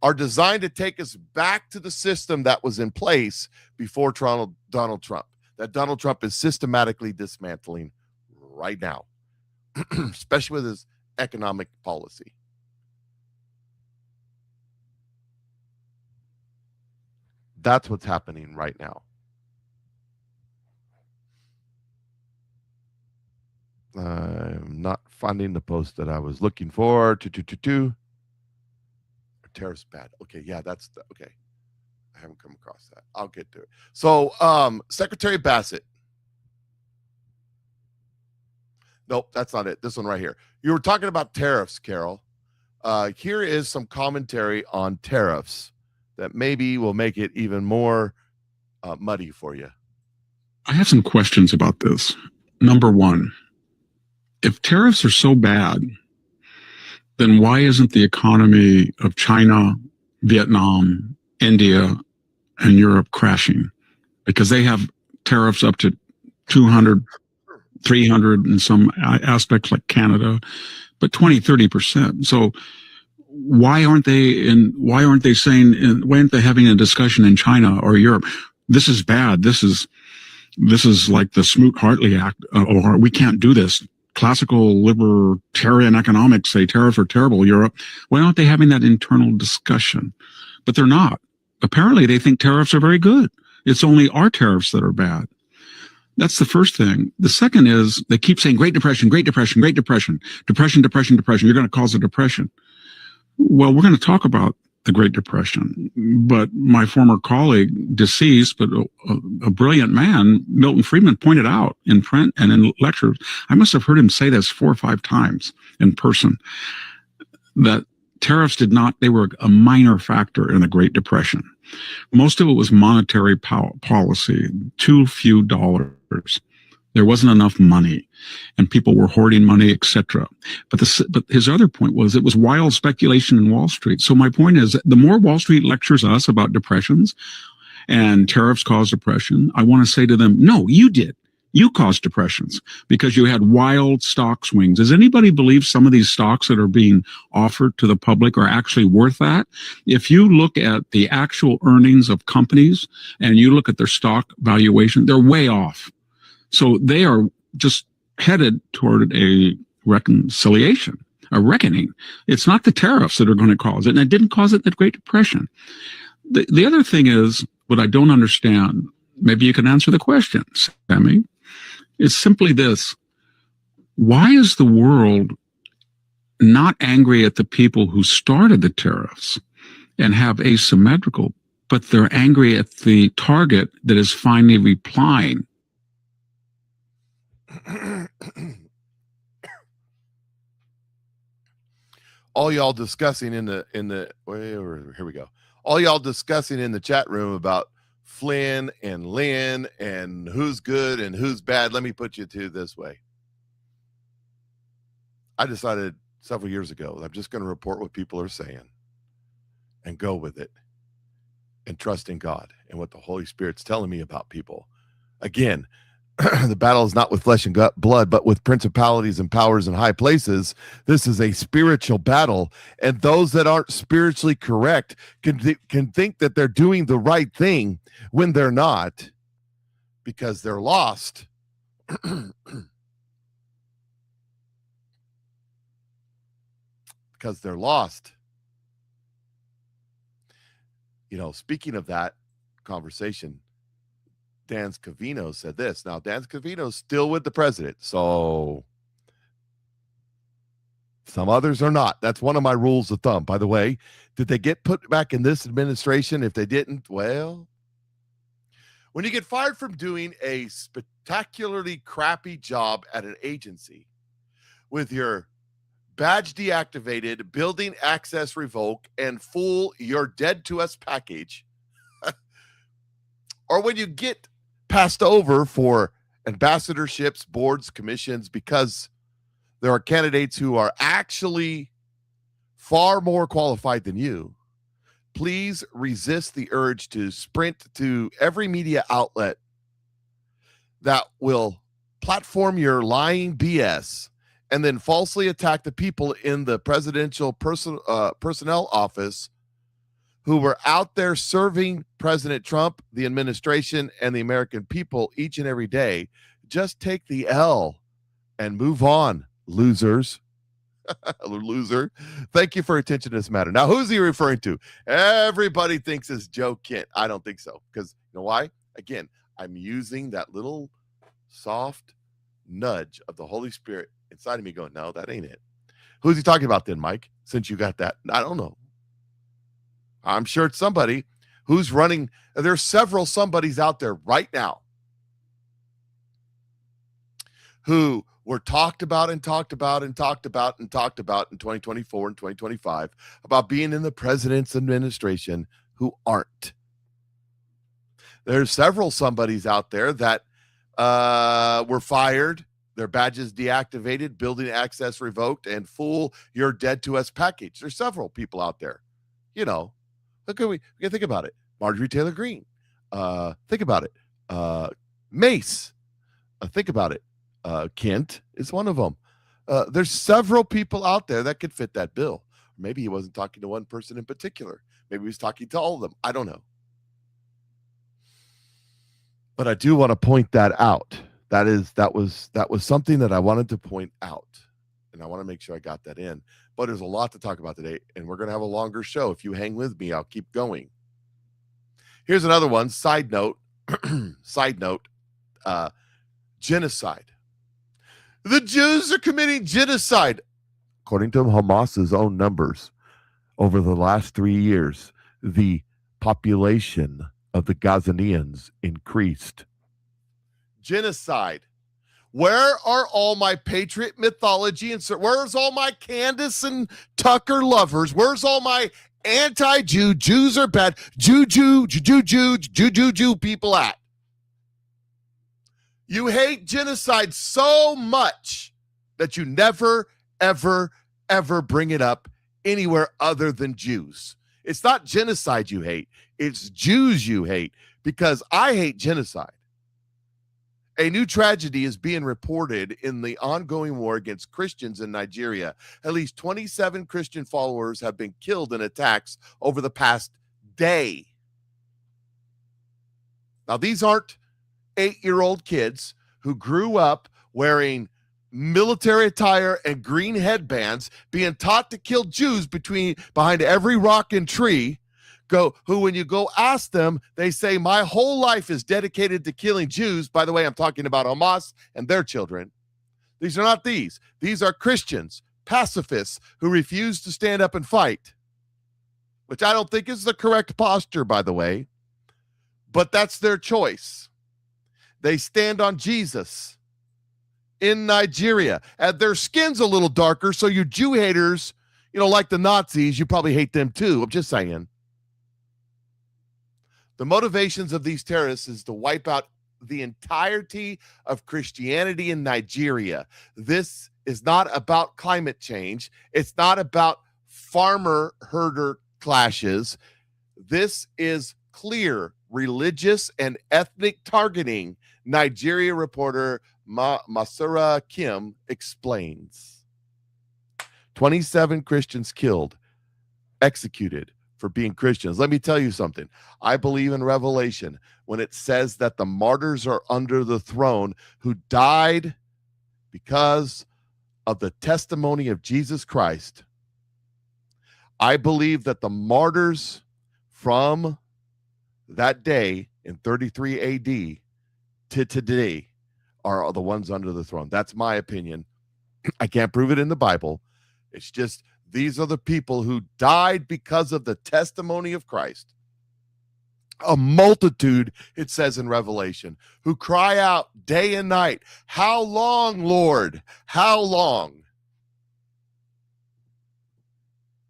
are designed to take us back to the system that was in place before Donald Trump, that Donald Trump is systematically dismantling right now, especially with his economic policy. That's what's happening right now. I'm not finding the post that I was looking for. Tariffs bad. Okay, yeah, that's okay. I haven't come across that. I'll get to it. So, Secretary Bassett. Nope, that's not it. This one right here. You were talking about tariffs, Carol. Here is some commentary on tariffs that maybe will make it even more muddy for you. I have some questions about this. Number one, if tariffs are so bad, then why isn't the economy of China, Vietnam, India, and Europe crashing? Because they have tariffs up to 200, 300 in some aspects like Canada, but 20, 30%. So why aren't they having a discussion in China or Europe? This is bad. This is like the Smoot-Hartley Act, or we can't do this. Classical libertarian economics say tariffs are terrible, Europe. Why aren't they having that internal discussion? But they're not. Apparently, they think tariffs are very good. It's only our tariffs that are bad. That's the first thing. The second is they keep saying Great Depression, Great Depression, Great Depression, Depression, Depression, Depression. You're going to cause a depression. Well, we're going to talk about the Great Depression, but my former colleague, deceased, but a brilliant man, Milton Friedman, pointed out in print and in lectures, I must have heard him say this 4 or 5 times in person, that tariffs they were a minor factor in the Great Depression. Most of it was monetary policy, too few dollars. There wasn't enough money, and people were hoarding money, etc. But his other point was it was wild speculation in Wall Street. So my point is, the more Wall Street lectures us about depressions and tariffs cause depression, I want to say to them, no, you did. You caused depressions because you had wild stock swings. Does anybody believe some of these stocks that are being offered to the public are actually worth that? If you look at the actual earnings of companies and you look at their stock valuation, they're way off. So they are just headed toward a reconciliation, a reckoning. It's not the tariffs that are going to cause it, and it didn't cause it in the Great Depression. The other thing is, what I don't understand, maybe you can answer the question, Sammy, is simply this. Why is the world not angry at the people who started the tariffs and have asymmetrical, but they're angry at the target that is finally replying? All y'all discussing here we go. All y'all discussing in the chat room about Flynn and Lynn and who's good and who's bad. Let me put you to this way. I decided several years ago, I'm just going to report what people are saying and go with it and trust in God and what the Holy Spirit's telling me about people. Again, the battle is not with flesh and blood, but with principalities and powers in high places. This is a spiritual battle, and those that aren't spiritually correct can think that they're doing the right thing when they're not, because they're lost. Because they're lost. You know, speaking of that conversation, Dan Scavino said this. Now, Dan Scavino's still with the president, so some others are not. That's one of my rules of thumb. By the way, did they get put back in this administration? If they didn't, well, when you get fired from doing a spectacularly crappy job at an agency with your badge deactivated, building access revoked, and full "you're dead to us" package, or when you get passed over for ambassadorships, boards, commissions, because there are candidates who are actually far more qualified than you, please resist the urge to sprint to every media outlet that will platform your lying BS and then falsely attack the people in the presidential personnel office who were out there serving President Trump, the administration, and the American people each and every day. Just take the L and move on, losers. Loser. Thank you for your attention to this matter. Now, who's he referring to? Everybody thinks it's Joe Kent. I don't think so. Because you know why? Again, I'm using that little soft nudge of the Holy Spirit inside of me going, no, that ain't it. Who's he talking about then, Mike? Since you got that, I don't know. I'm sure it's somebody who's running. There's several somebodies out there right now who were talked about in 2024 and 2025 about being in the president's administration who aren't. There's several somebodies out there that were fired, their badges deactivated, building access revoked, and fool, you're dead to us package. There's several people out there. You know, we can think about it. Marjorie Taylor Greene. Think about it. Mace. Think about it. Kent is one of them. There's several people out there that could fit that bill. Maybe he wasn't talking to one person in particular. Maybe he was talking to all of them. I don't know. But I do want to point that out. That was something that I wanted to point out. And I want to make sure I got that in. But there's a lot to talk about today, and we're going to have a longer show. If you hang with me, I'll keep going. Here's another one. Side note, genocide. The Jews are committing genocide. According to Hamas's own numbers, over the last 3 years, the population of the Gazanians increased. Genocide. Where are all my patriot mythology and where's all my Candace and Tucker lovers? Where's all my anti-Jew, Jews are bad, Jew people at? You hate genocide so much that you never, ever, ever bring it up anywhere other than Jews. It's not genocide you hate. It's Jews you hate, because I hate genocide. A new tragedy is being reported in the ongoing war against Christians in Nigeria. At least 27 Christian followers have been killed in attacks over the past day. Now, these aren't 8-year-old kids who grew up wearing military attire and green headbands, being taught to kill Jews behind every rock and tree, who when you go ask them, they say, my whole life is dedicated to killing Jews. By the way, I'm talking about Hamas and their children. These are not these. These are Christians, pacifists who refuse to stand up and fight, which I don't think is the correct posture, by the way, but that's their choice. They stand on Jesus in Nigeria, and their skin's a little darker, so you Jew haters, like the Nazis, you probably hate them too. I'm just saying. The motivations of these terrorists is to wipe out the entirety of Christianity in Nigeria. This is not about climate change. It's not about farmer-herder clashes. This is clear religious and ethnic targeting, Nigeria reporter Masura Kim explains. 27 Christians killed, executed for being Christians. Let me tell you something. I believe in Revelation when it says that the martyrs are under the throne who died because of the testimony of Jesus Christ. I believe that the martyrs from that day in 33 AD to today are the ones under the throne. That's my opinion. I can't prove it in the Bible. It's just these are the people who died because of the testimony of Christ. A multitude, it says in Revelation, who cry out day and night, how long, Lord? How long?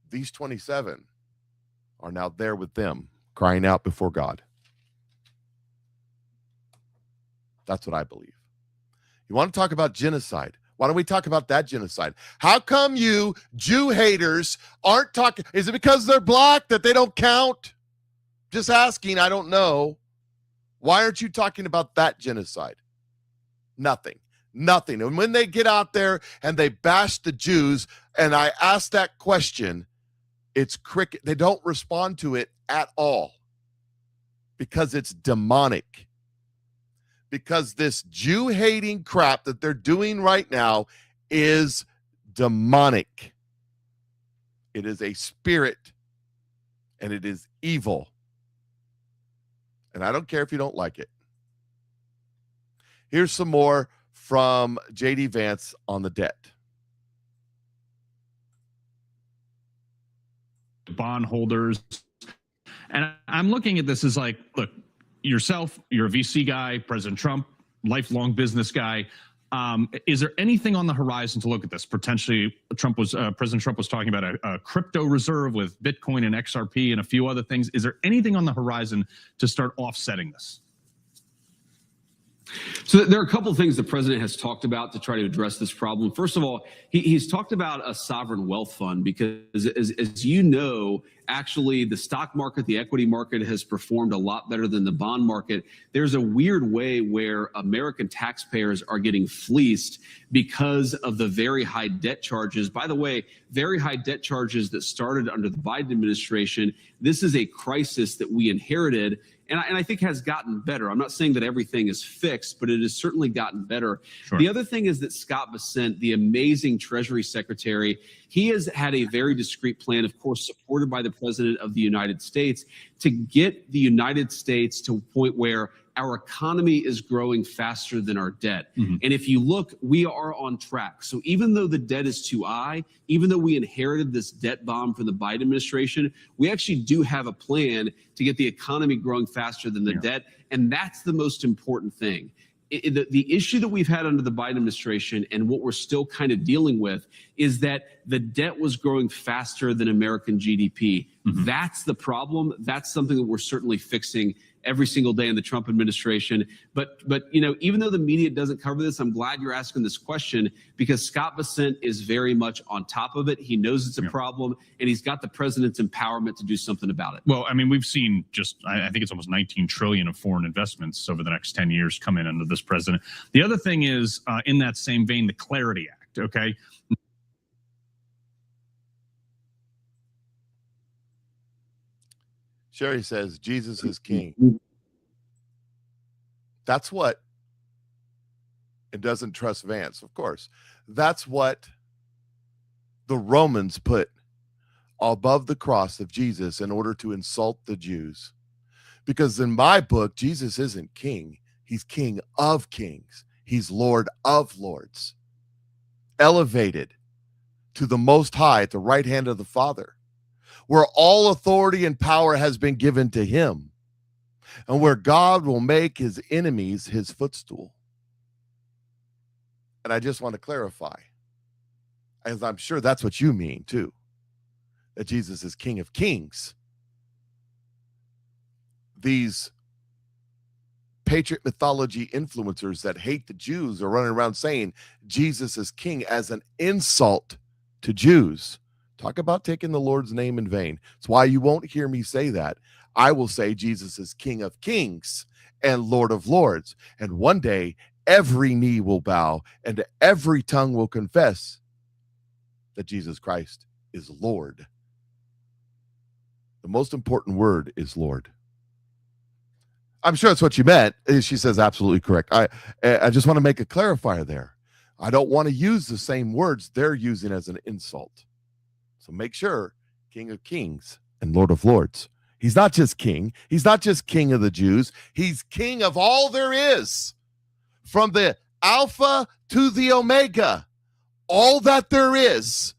These 27 are now there with them, crying out before God. That's what I believe. You want to talk about genocide? Why don't we talk about that genocide? How come you Jew haters aren't talking? Is it because they're black that they don't count? Just asking, I don't know. Why aren't you talking about that genocide? Nothing. And when they get out there and they bash the Jews, and I ask that question, it's cricket. They don't respond to it at all because it's demonic. Because this Jew-hating crap that they're doing right now is demonic. It is a spirit, and it is evil. And I don't care if you don't like it. Here's some more from J.D. Vance on the debt. Bondholders. And I'm looking at this as like, look, yourself, you're a VC guy, President Trump, lifelong business guy. Is there anything on the horizon to look at this? Potentially, President Trump was talking about a crypto reserve with Bitcoin and XRP and a few other things. Is there anything on the horizon to start offsetting this? So there are a couple of things the president has talked about to try to address this problem. First of all, he's talked about a sovereign wealth fund because, as you know, actually the stock market, the equity market has performed a lot better than the bond market. There's a weird way where American taxpayers are getting fleeced because of the very high debt charges. By the way, very high debt charges that started under the Biden administration. This is a crisis that we inherited. And I think has gotten better. I'm not saying that everything is fixed, but it has certainly gotten better. Sure. The other thing is that Scott Bessent, the amazing Treasury Secretary, he has had a very discreet plan, of course, supported by the President of the United States, to get the United States to a point where our economy is growing faster than our debt. Mm-hmm. And if you look, we are on track. So even though the debt is too high, even though we inherited this debt bomb from the Biden administration, we actually do have a plan to get the economy growing faster than the debt. And that's the most important thing. The issue that we've had under the Biden administration and what we're still kind of dealing with is that the debt was growing faster than American GDP. Mm-hmm. That's the problem. That's something that we're certainly fixing every single day in the Trump administration. But you know, even though the media doesn't cover this, I'm glad you're asking this question because Scott Bessent is very much on top of it. He knows it's a problem, and he's got the president's empowerment to do something about it. Well, I mean, we've seen I think it's almost 19 trillion of foreign investments over the next 10 years come in under this president. The other thing is, in that same vein, the Clarity Act, okay? Sherry says Jesus is king. That's what, it doesn't trust Vance, of course. That's what the Romans put above the cross of Jesus in order to insult the Jews. Because in my book, Jesus isn't king. He's King of kings. He's Lord of lords. Elevated to the Most High at the right hand of the Father, where all authority and power has been given to him, and where God will make his enemies his footstool. And I just want to clarify, as I'm sure that's what you mean too, that Jesus is King of kings. These Patriot mythology influencers that hate the Jews are running around saying Jesus is king as an insult to Jews. Talk about taking the Lord's name in vain. It's why you won't hear me say that. I will say Jesus is King of kings and Lord of lords. And one day, every knee will bow and every tongue will confess that Jesus Christ is Lord. The most important word is Lord. I'm sure that's what you meant. She says absolutely correct. I just want to make a clarifier there. I don't want to use the same words they're using as an insult. So make sure, King of kings and Lord of lords. He's not just king. He's not just king of the Jews. He's king of all there is. From the Alpha to the Omega. All that there is.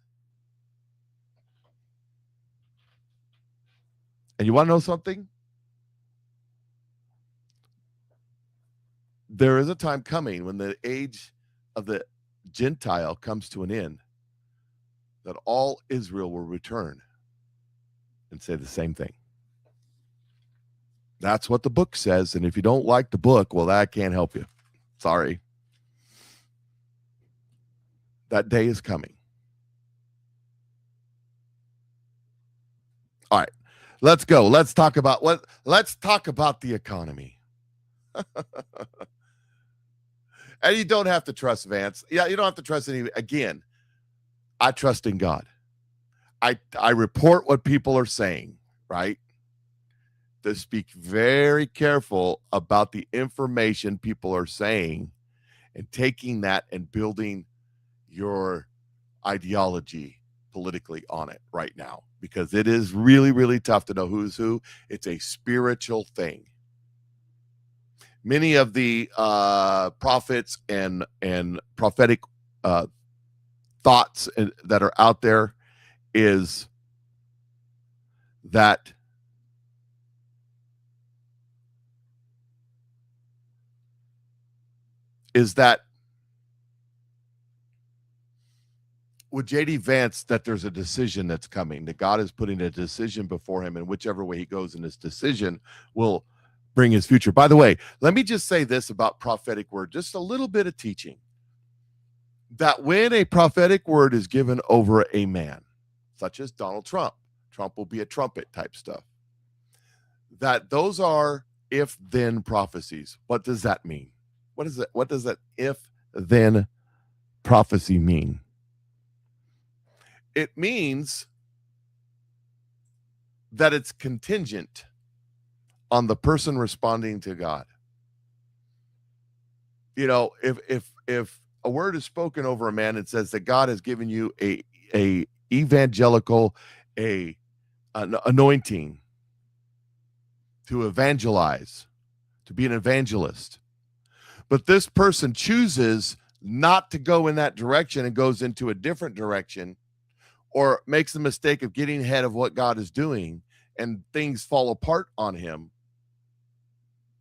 And you want to know something? There is a time coming when the age of the Gentile comes to an end, that all Israel will return and say the same thing. That's what the book says. And if you don't like the book, well, that can't help you. Sorry. That day is coming. All right, let's go. Let's talk about the economy. And you don't have to trust Vance. Yeah, you don't have to trust any. Again, I trust in God. I report what people are saying, right? Just be very careful about the information people are saying and taking that and building your ideology politically on it right now, because it is really, really tough to know who's who. It's a spiritual thing. Many of the prophets and prophetic thoughts that are out there is that with J.D. Vance, that there's a decision that's coming, that God is putting a decision before him, and whichever way he goes in his decision will bring his future. By the way, let me just say this about prophetic word, just a little bit of teaching, that when a prophetic word is given over a man, such as Donald Trump will be a trumpet type stuff, that those are if-then prophecies. What does that mean? What does that if-then prophecy mean? It means that it's contingent on the person responding to God. You know, if a word is spoken over a man, it says that God has given you a evangelical, an anointing to evangelize, to be an evangelist. But this person chooses not to go in that direction and goes into a different direction, or makes the mistake of getting ahead of what God is doing and things fall apart on him.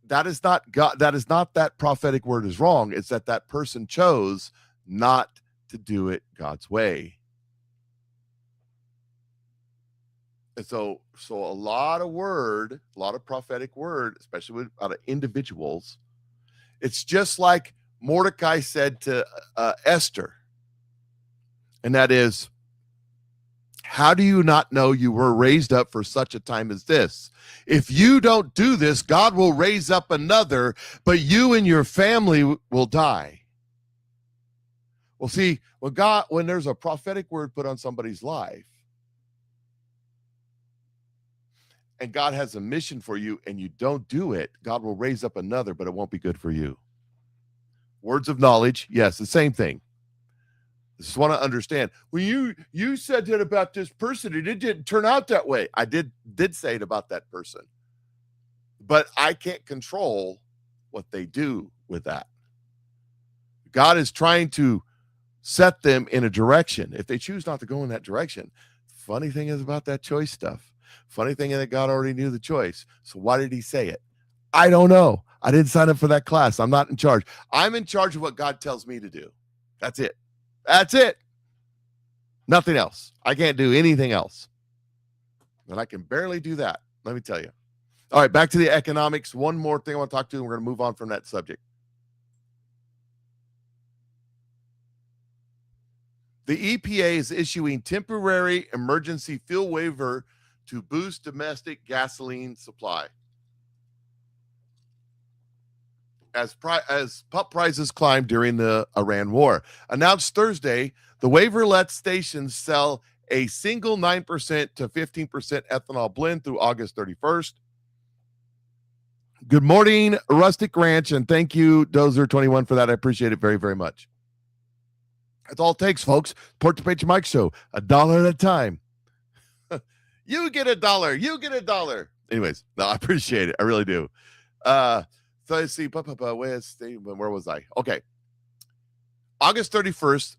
That is not God. That is not that prophetic word is wrong. It's that person chose not to do it God's way. And so a lot of prophetic word, especially out of individuals, it's just like Mordecai said to Esther, and that is, how do you not know you were raised up for such a time as this? If you don't do this, God will raise up another, but you and your family will die. Well, see, when there's a prophetic word put on somebody's life, and God has a mission for you and you don't do it, God will raise up another, but it won't be good for you. Words of knowledge, yes, the same thing. Just want to understand. When you said that about this person, it didn't turn out that way. I did say it about that person, but I can't control what they do with that. God is trying to set them in a direction. If they choose not to go in that direction, funny thing is about that choice stuff. Funny thing is that God already knew the choice. So why did he say it? I don't know. I didn't sign up for that class. I'm not in charge. I'm in charge of what God tells me to do. That's it. That's it. Nothing else. I can't do anything else. And I can barely do that. Let me tell you. All right, back to the economics. One more thing I want to talk to, and we're going to move on from that subject. The EPA is issuing temporary emergency fuel waiver to boost domestic gasoline supply. As pump prices climbed during the Iran war. Announced Thursday, the waiver lets stations sell a single 9% to 15% ethanol blend through August 31st. Good morning, Rustic Ranch, and thank you, Dozer21, for that. I appreciate it very, very much. That's all it takes, folks. Port to Page Mike Show, $1 at a time. You get $1. You get $1. Anyways, no, I appreciate it. I really do. So let's see, where was I? Okay. August 31st,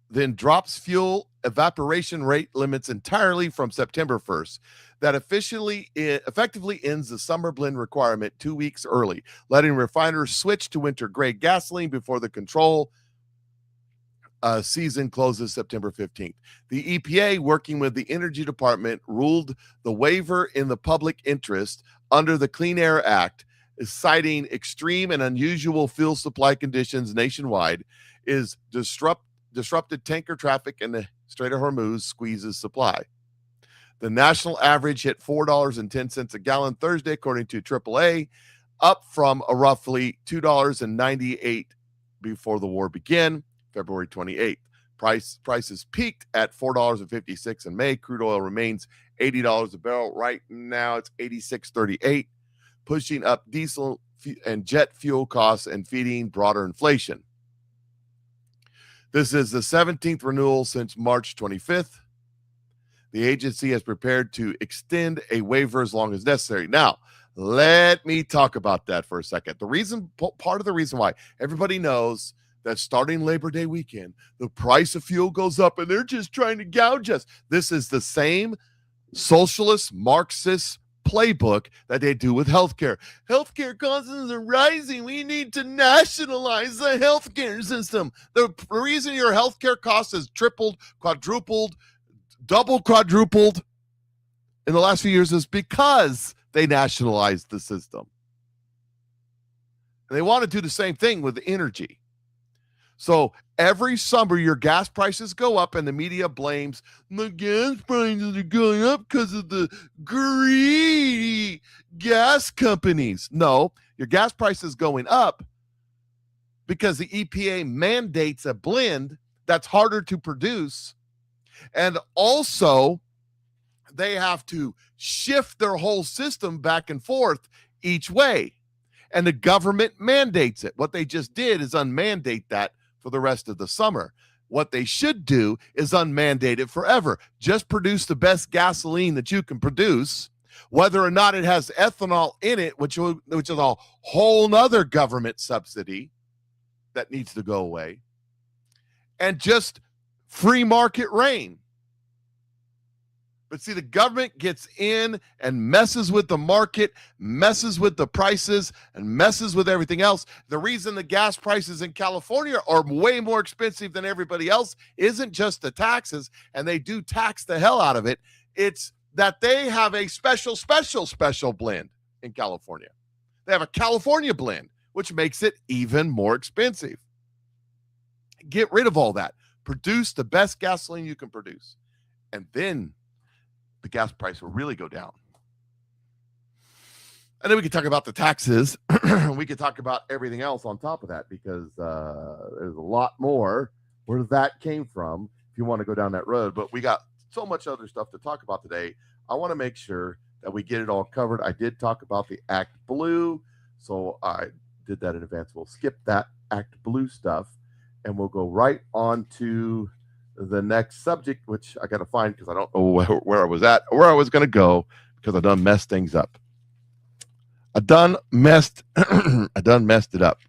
then drops fuel evaporation rate limits entirely from September 1st. That effectively ends the summer blend requirement 2 weeks early, letting refiners switch to winter grade gasoline before the control season closes September 15th. The EPA, working with the Energy Department, ruled the waiver in the public interest under the Clean Air Act, is citing extreme and unusual fuel supply conditions nationwide, is disrupted tanker traffic in the Strait of Hormuz, squeezes supply. The national average hit $4.10 a gallon Thursday, according to AAA, up from a roughly $2.98 before the war began, February 28th. Prices peaked at $4.56 in May. Crude oil remains $80 a barrel. Right now, it's $86.38. Pushing up diesel and jet fuel costs and feeding broader inflation. This is the 17th renewal since March 25th. The agency has prepared to extend a waiver as long as necessary. Now, Let me talk about that for a second. Part of the reason why everybody knows that starting Labor Day weekend, the price of fuel goes up and they're just trying to gouge us. This is the same socialist Marxist playbook that they do with healthcare. Healthcare costs are rising. We need to nationalize the healthcare system. The reason your healthcare cost has tripled, quadrupled, quadrupled in the last few years is because they nationalized the system. And they want to do the same thing with energy. So every summer, your gas prices go up, and the media blames the gas prices are going up because of the greedy gas companies. No, your gas price is going up because the EPA mandates a blend that's harder to produce. And also, they have to shift their whole system back and forth each way. And the government mandates it. What they just did is unmandate that for the rest of the summer. What they should do is unmandate it forever. Just produce the best gasoline that you can produce, whether or not it has ethanol in it, which is a whole nother government subsidy that needs to go away, and just free market reign. But see, the government gets in and messes with the market, messes with the prices, and messes with everything else. The reason the gas prices in California are way more expensive than everybody else isn't just the taxes, and they do tax the hell out of it. It's that they have a special blend in California. They have a California blend, which makes it even more expensive. Get rid of all that. Produce the best gasoline you can produce. And then the gas price will really go down. And then we can talk about the taxes. We could talk about everything else on top of that, because there's a lot more where that came from if you want to go down that road. But we got so much other stuff to talk about today. I want to make sure that we get it all covered. I did talk about the Act Blue, so I did that in advance. We'll skip that Act Blue stuff, and we'll go right on to the next subject, which I got to find because I don't know where I was at, or where I was going to go, because I done messed things up. I done messed it up.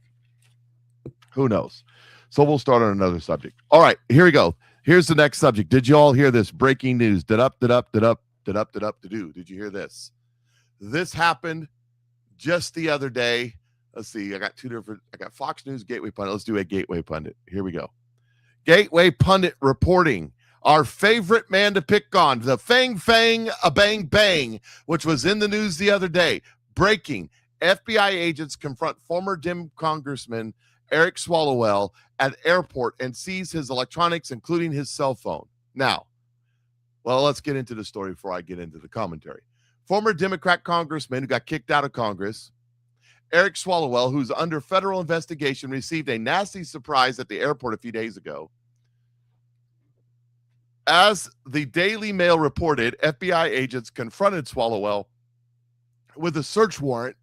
Who knows? So we'll start on another subject. All right, here we go. Here's the next subject. Did you all hear this? Breaking news. Did you hear this? This happened just the other day. Let's see. I got Fox News, Gateway Pundit. Let's do a Gateway Pundit. Here we go. Gateway Pundit reporting, our favorite man to pick on, the Fang a Bang Bang, which was in the news the other day. Breaking, FBI agents confront former Dem Congressman Eric Swalwell at airport and seize his electronics, including his cell phone. Now, well, let's get into the story before I get into the commentary. Former Democrat congressman who got kicked out of Congress, Eric Swalwell, who's under federal investigation, received a nasty surprise at the airport a few days ago. As the Daily Mail reported, FBI agents confronted Swalwell with a search warrant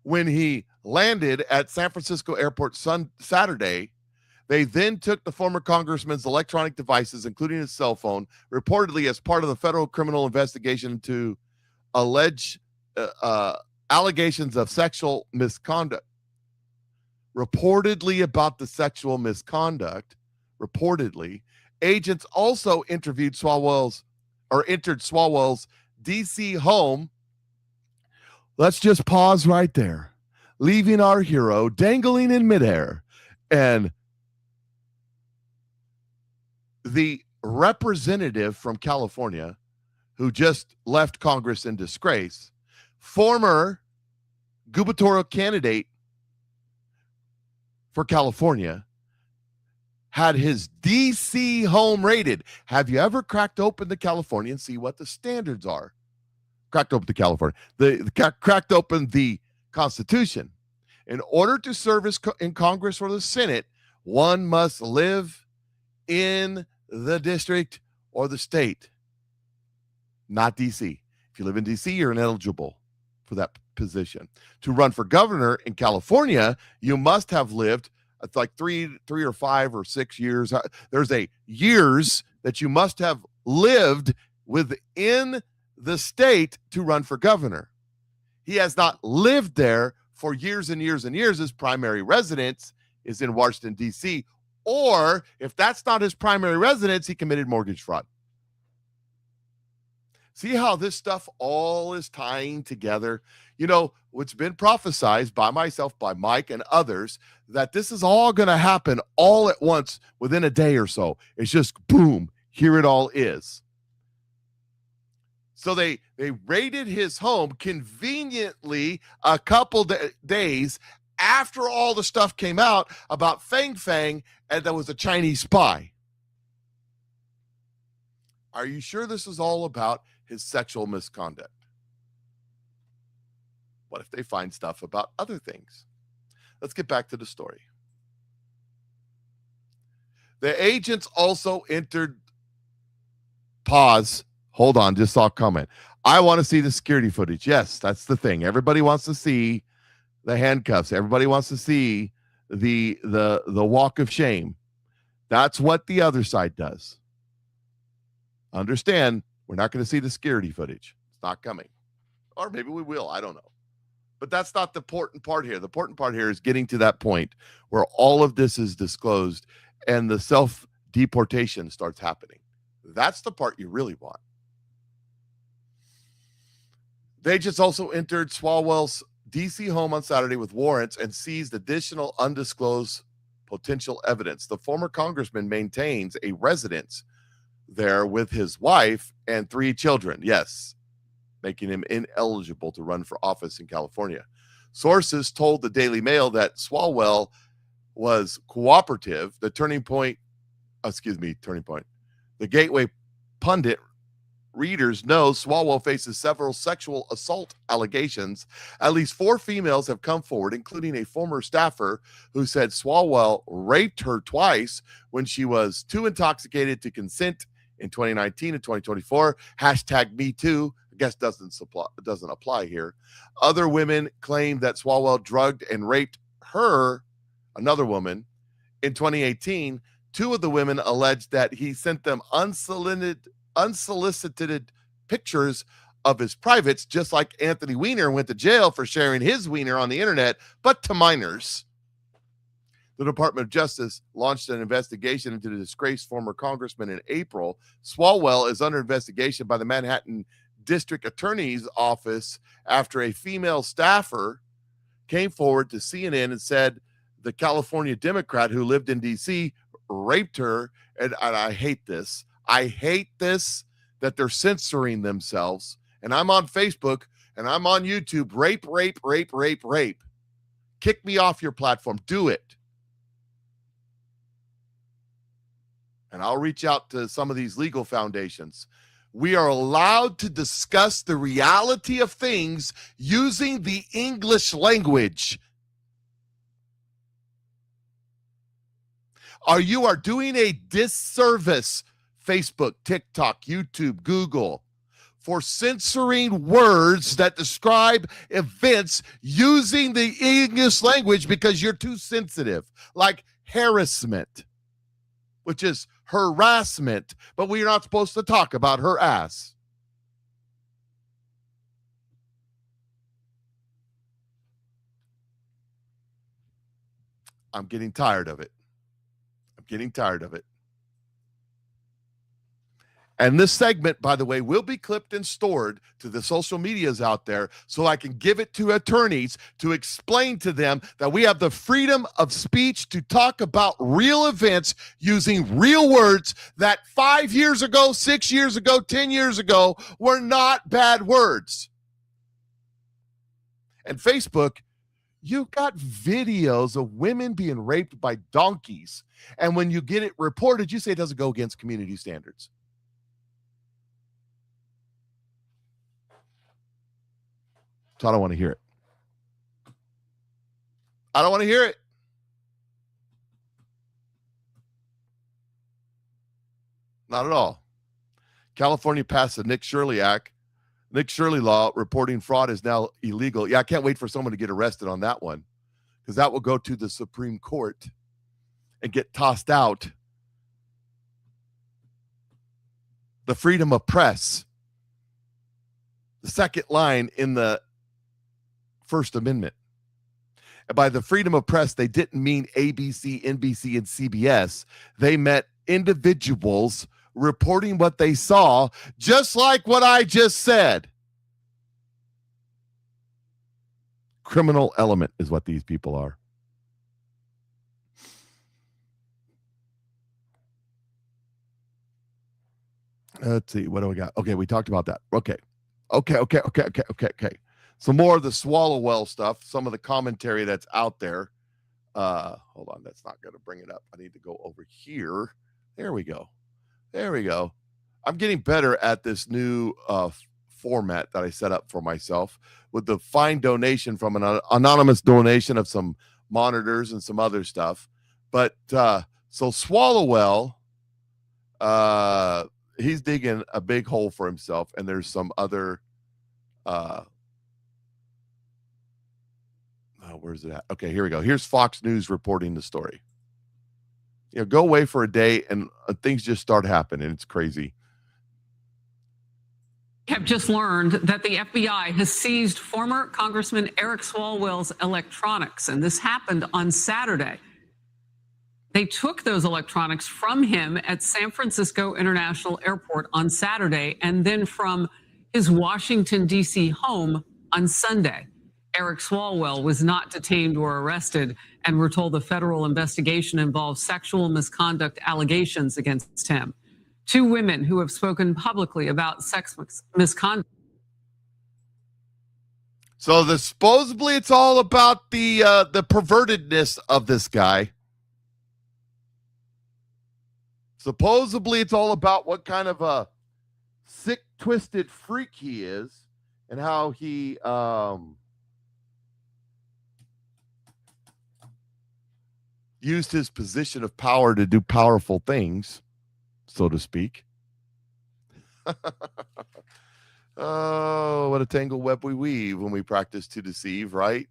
when he landed at San Francisco Airport Saturday. They then took the former congressman's electronic devices, including his cell phone, reportedly as part of the federal criminal investigation into alleged allegations of sexual misconduct. Reportedly about the sexual misconduct, agents also entered Swalwell's D.C. home. Let's just pause right there, leaving our hero dangling in midair. And the representative from California, who just left Congress in disgrace, former gubernatorial candidate for California, had his D.C. home raided. Have you ever cracked open the California and see what the standards are? Cracked open the California. Cracked open the Constitution. In order to serve in Congress or the Senate, one must live in the district or the state, not D.C. If you live in D.C., you're ineligible for that position. To run for governor in California, you must have lived, it's like 3 or 5 or 6 years. There's a years that you must have lived within the state to run for governor. He has not lived there for years and years and years. His primary residence is in Washington, D.C. Or if that's not his primary residence, he committed mortgage fraud. See how this stuff all is tying together? You know, it's been prophesized by myself, by Mike and others, that this is all going to happen all at once within a day or so. It's just boom, here it all is. So they raided his home conveniently a couple days after all the stuff came out about Fang Fang and there was a Chinese spy. Are you sure this is all about his sexual misconduct? What if they find stuff about other things? Let's get back to the story. The agents also entered. Pause. Hold on. Just saw a comment. I want to see the security footage. Yes, that's the thing. Everybody wants to see the handcuffs. Everybody wants to see the walk of shame. That's what the other side does. Understand, we're not going to see the security footage. It's not coming. Or maybe we will. I don't know. But that's not the important part here. The important part here is getting to that point where all of this is disclosed and the self-deportation starts happening. That's the part you really want. They just also entered Swalwell's D.C. home on Saturday with warrants and seized additional undisclosed potential evidence. The former congressman maintains a residence there with his wife and 3 children. Yes, making him ineligible to run for office in California. Sources told the Daily Mail that Swalwell was cooperative. The Gateway Pundit readers know Swalwell faces several sexual assault allegations. At least 4 females have come forward, including a former staffer who said Swalwell raped her twice when she was too intoxicated to consent in 2019 and 2024. #MeToo, I guess doesn't apply here. Other women claim that Swalwell drugged and raped her, another woman, in 2018. 2 of the women alleged that he sent them unsolicited pictures of his privates, just like Anthony Weiner went to jail for sharing his wiener on the internet, but to minors. The Department of Justice launched an investigation into the disgraced former congressman in April. Swalwell is under investigation by the Manhattan District Attorney's Office after a female staffer came forward to CNN and said the California Democrat who lived in D.C. raped her. And I hate this. I hate this, that they're censoring themselves. And I'm on Facebook and I'm on YouTube. Rape, rape, rape, rape, rape. Kick me off your platform. Do it. And I'll reach out to some of these legal foundations. We are allowed to discuss the reality of things using the English language. You are doing a disservice, Facebook, TikTok, YouTube, Google, for censoring words that describe events using the English language because you're too sensitive, like harassment, which is harassment, but we're not supposed to talk about her ass. I'm getting tired of it. And this segment, by the way, will be clipped and stored to the social medias out there so I can give it to attorneys to explain to them that we have the freedom of speech to talk about real events using real words that 5 years ago, 6 years ago, 10 years ago were not bad words. And Facebook, you've got videos of women being raped by donkeys. And when you get it reported, you say it doesn't go against community standards. So I don't want to hear it. Not at all. California passed the Nick Shirley law. Reporting fraud is now illegal. Yeah, I can't wait for someone to get arrested on that one, because that will go to the Supreme Court and get tossed out. The freedom of press. The second line in the First Amendment. And by the freedom of press, they didn't mean ABC, NBC, and CBS. They meant individuals reporting what they saw, just like what I just said. Criminal element is what these people are. Let's see. What do we got? Okay, we talked about that. Okay. Some more of the Swallowwell stuff, some of the commentary that's out there. Hold on, that's not going to bring it up. I need to go over here. There we go. I'm getting better at this new format that I set up for myself with the fine donation from an anonymous donation of some monitors and some other stuff. But so Swallowwell, he's digging a big hole for himself, and there's some other where's it at? Okay, here we go. Here's Fox News reporting the story. Go away for a day and things just start happening. It's crazy. Have just learned that the FBI has seized former Congressman Eric Swalwell's electronics, and this happened on Saturday. They took those electronics from him at San Francisco International Airport on Saturday and then from his Washington, D.C. home on Sunday. Eric Swalwell was not detained or arrested, and we're told the federal investigation involves sexual misconduct allegations against him. 2 women who have spoken publicly about sex misconduct. So supposedly it's all about the pervertedness of this guy. Supposedly it's all about what kind of a sick, twisted freak he is and how he used his position of power to do powerful things, so to speak. Oh, what a tangled web we weave when we practice to deceive, right?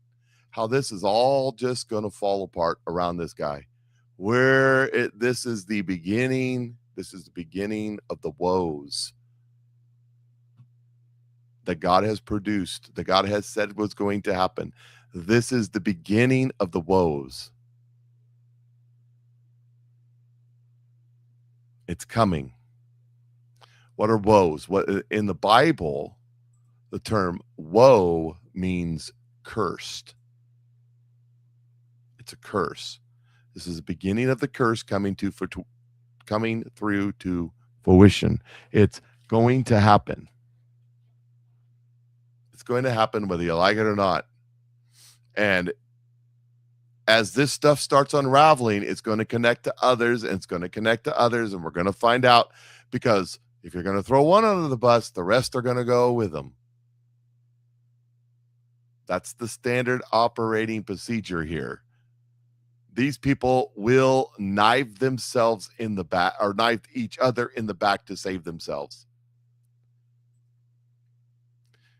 How this is all just going to fall apart around this guy. This is the beginning of the woes that God has produced, that God has said was going to happen. This is the beginning of the woes. It's coming. What are woes? What in the Bible, the term woe means cursed. It's a curse. This is the beginning of the curse coming through to fruition. It's going to happen. It's going to happen whether you like it or not. And as this stuff starts unraveling, it's going to connect to others, and it's going to connect to others, and we're going to find out, because if you're going to throw one under the bus, the rest are going to go with them. That's the standard operating procedure here. These people will knife themselves in the back, or knife each other in the back to save themselves.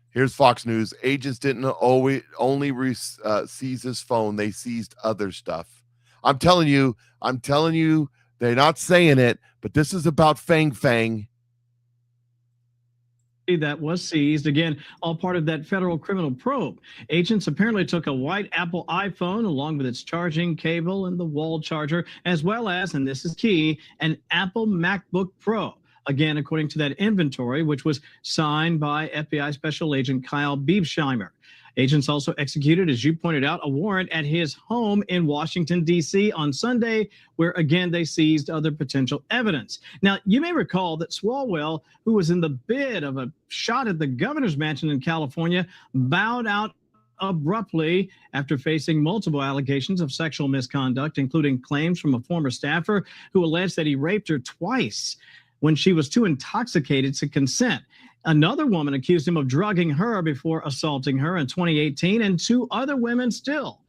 Here's Fox News. Agents didn't only seize his phone. They seized other stuff. I'm telling you, they're not saying it, but this is about Fang Fang. That was seized, again, all part of that federal criminal probe. Agents apparently took a white Apple iPhone along with its charging cable and the wall charger, as well as, and this is key, an Apple MacBook Pro. Again, according to that inventory, which was signed by FBI Special Agent Kyle Biebsheimer. Agents also executed, as you pointed out, a warrant at his home in Washington, D.C. on Sunday, where, again, they seized other potential evidence. Now, you may recall that Swalwell, who was in the bid of a shot at the governor's mansion in California, bowed out abruptly after facing multiple allegations of sexual misconduct, including claims from a former staffer who alleged that he raped her twice when she was too intoxicated to consent. Another woman accused him of drugging her before assaulting her in 2018, and 2 other women still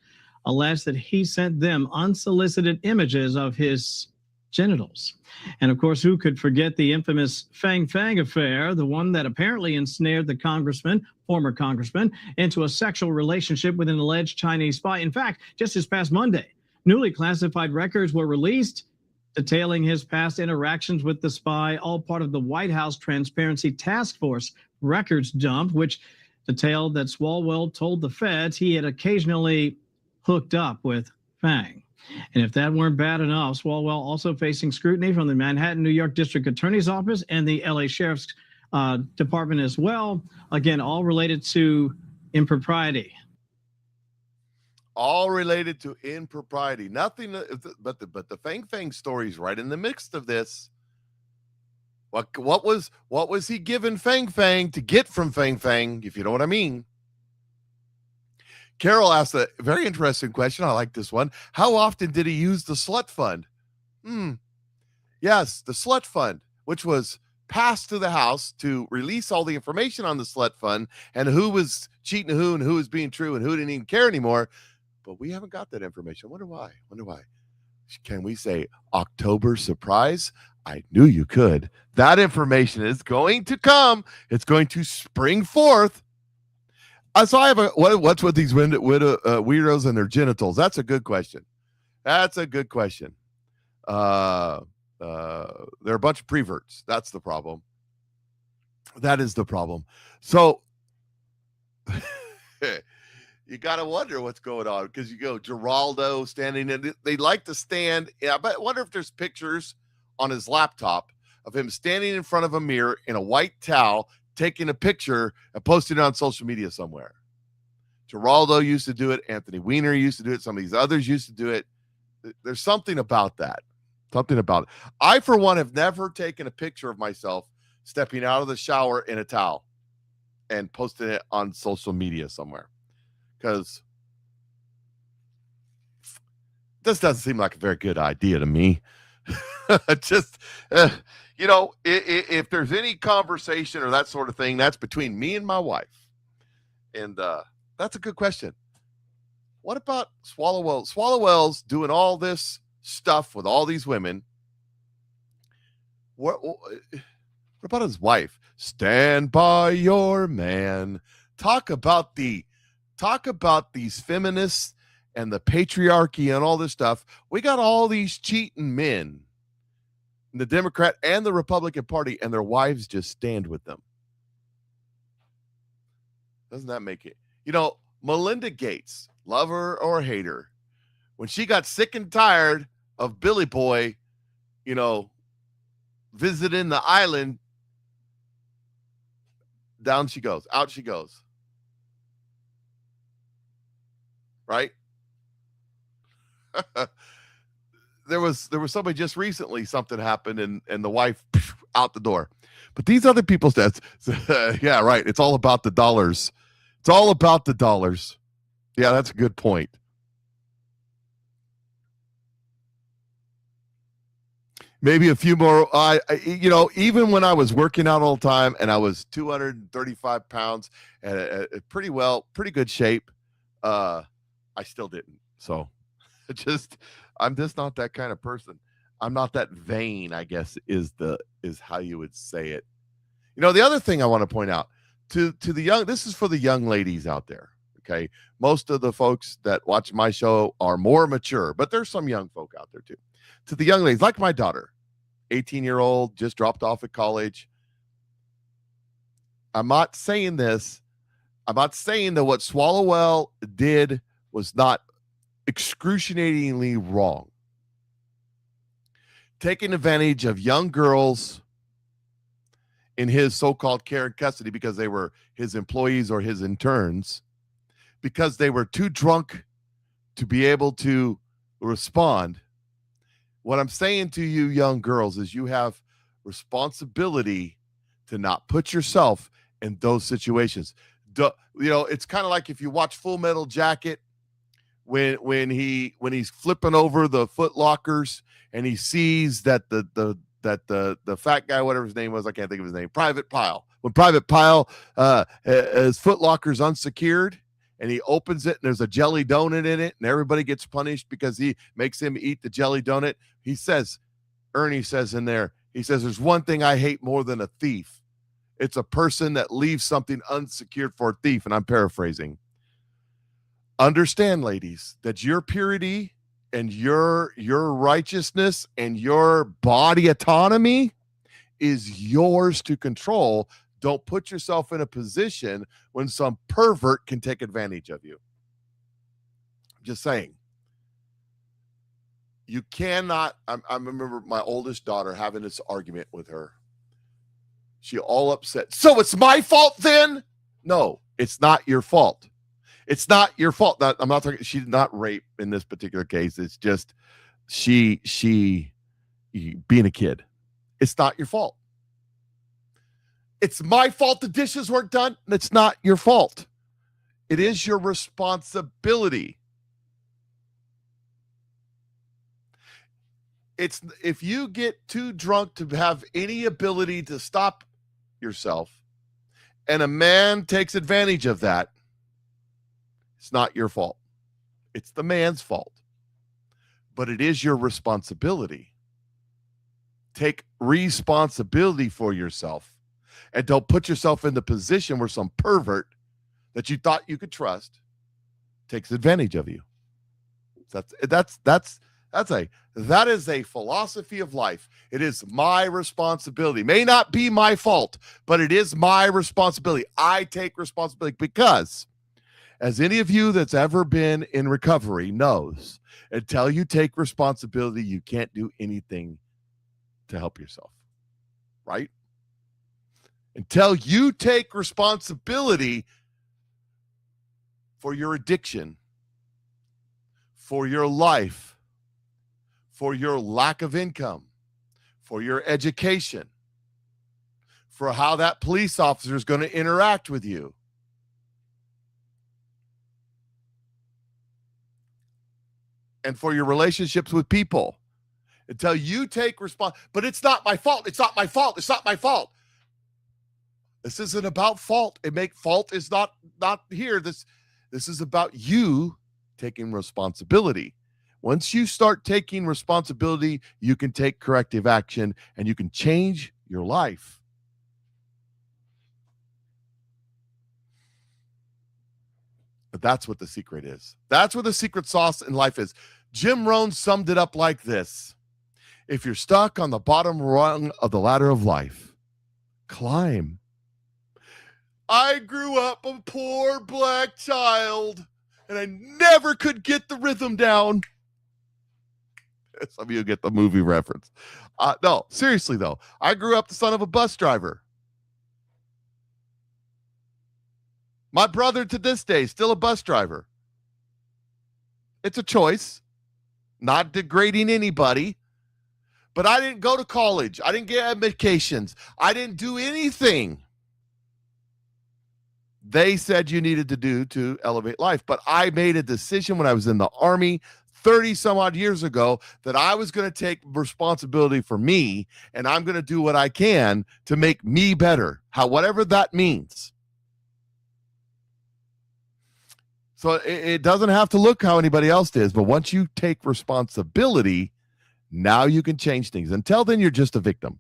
alleged that he sent them unsolicited images of his genitals. And of course, who could forget the infamous Fang Fang affair, the one that apparently ensnared the former congressman, into a sexual relationship with an alleged Chinese spy. In fact, just this past Monday, newly classified records were released detailing his past interactions with the spy, all part of the White House Transparency Task Force records dump, which detailed that Swalwell told the feds he had occasionally hooked up with Fang. And if that weren't bad enough, Swalwell also facing scrutiny from the Manhattan, New York District Attorney's Office and the LA Sheriff's Department as well. Again, all related to impropriety. All related to impropriety. Nothing but the Fang story's right in the midst of this. What was he given Fang to get from Fang, if you know what I mean? Carol asked a very interesting question. I like this one. How often did he use the slut fund? Yes, the slut fund, which was passed to the House to release all the information on the slut fund and who was cheating who and who was being true and who didn't even care anymore. But we haven't got that information. Wonder why. Can we say October surprise? I knew you could. That information is going to come. It's going to spring forth. So I have what's with these weirdos and their genitals? That's a good question. They're a bunch of preverts. That's the problem. That is the problem. So you got to wonder what's going on because you go Geraldo standing in. They like to stand. Yeah, but I wonder if there's pictures on his laptop of him standing in front of a mirror in a white towel, taking a picture and posting it on social media somewhere. Geraldo used to do it. Anthony Weiner used to do it. Some of these others used to do it. There's something about that. I, for one, have never taken a picture of myself stepping out of the shower in a towel and posting it on social media somewhere because this doesn't seem like a very good idea to me. Just, if there's any conversation or that sort of thing, that's between me and my wife. And that's a good question. What about Swalwell? Swalwell's doing all this stuff with all these women. What about his wife? Stand by your man. Talk about these feminists and the patriarchy and all this stuff. We got all these cheating men in the Democrat and the Republican Party, and their wives just stand with them. Doesn't that make it? Melinda Gates, love her or hate her, when she got sick and tired of Billy Boy, visiting the island, out she goes. Right? There was somebody just recently, something happened and the wife out the door. But these other people said, yeah, right. It's all about the dollars. It's all about the dollars. Yeah, that's a good point. Maybe a few more. Even when I was working out all the time and I was 235 pounds and pretty good shape, I still didn't. So I'm just not that kind of person. I'm not that vain, I guess, is how you would say it. The other thing I want to point out to the young, this is for the young ladies out there. Okay. Most of the folks that watch my show are more mature, but there's some young folk out there too. To the young ladies, like my daughter, 18-year-old, just dropped off at college. I'm not saying this. I'm not saying that what Swalwell did was not excruciatingly wrong. Taking advantage of young girls in his so-called care and custody because they were his employees or his interns, because they were too drunk to be able to respond. What I'm saying to you young girls is you have responsibility to not put yourself in those situations. It's kind of like if you watch Full Metal Jacket, when he's flipping over the foot lockers and he sees that the fat guy, whatever his name was, I can't think of his name, Private Pile. When Private Pile, his foot locker's unsecured and he opens it and there's a jelly donut in it and everybody gets punished because he makes him eat the jelly donut. Ernie says in there, he says, there's one thing I hate more than a thief. It's a person that leaves something unsecured for a thief. And I'm paraphrasing. Understand, ladies, that your purity and your righteousness and your body autonomy is yours to control. Don't put yourself in a position when some pervert can take advantage of you. I'm just saying. You cannot. I remember my oldest daughter having this argument with her. She all upset. So it's my fault then? No, it's not your fault. It's not your fault. I'm not talking. She did not rape in this particular case. It's just she being a kid. It's not your fault. It's my fault the dishes weren't done. It's not your fault. It is your responsibility. It's if you get too drunk to have any ability to stop yourself, and a man takes advantage of that, it's not your fault. It's the man's fault. But it is your responsibility. Take responsibility for yourself. And don't put yourself in the position where some pervert that you thought you could trust takes advantage of you. That is a philosophy of life. It is my responsibility. May not be my fault, but it is my responsibility. I take responsibility because, as any of you that's ever been in recovery knows, until you take responsibility, you can't do anything to help yourself, right? Until you take responsibility for your addiction, for your life, for your lack of income, for your education, for how that police officer is going to interact with you. And for your relationships with people. Until you take but it's not my fault. It's not my fault. It's not my fault. This isn't about fault. Fault is not here. This is about you taking responsibility. Once you start taking responsibility, you can take corrective action and you can change your life. But that's what the secret is. That's what the secret sauce in life is. Jim Rohn summed it up like this. If you're stuck on the bottom rung of the ladder of life, climb. I grew up a poor black child, and I never could get the rhythm down. Some of you get the movie reference. No, seriously, though. I grew up the son of a bus driver. My brother to this day is still a bus driver. It's a choice. Not degrading anybody. But I didn't go to college. I didn't get medications. I didn't do anything they said you needed to do to elevate life. But I made a decision when I was in the Army 30 some odd years ago that I was going to take responsibility for me, and I'm going to do what I can to make me better, whatever that means. So it doesn't have to look how anybody else does, but once you take responsibility, now you can change things. Until then, you're just a victim.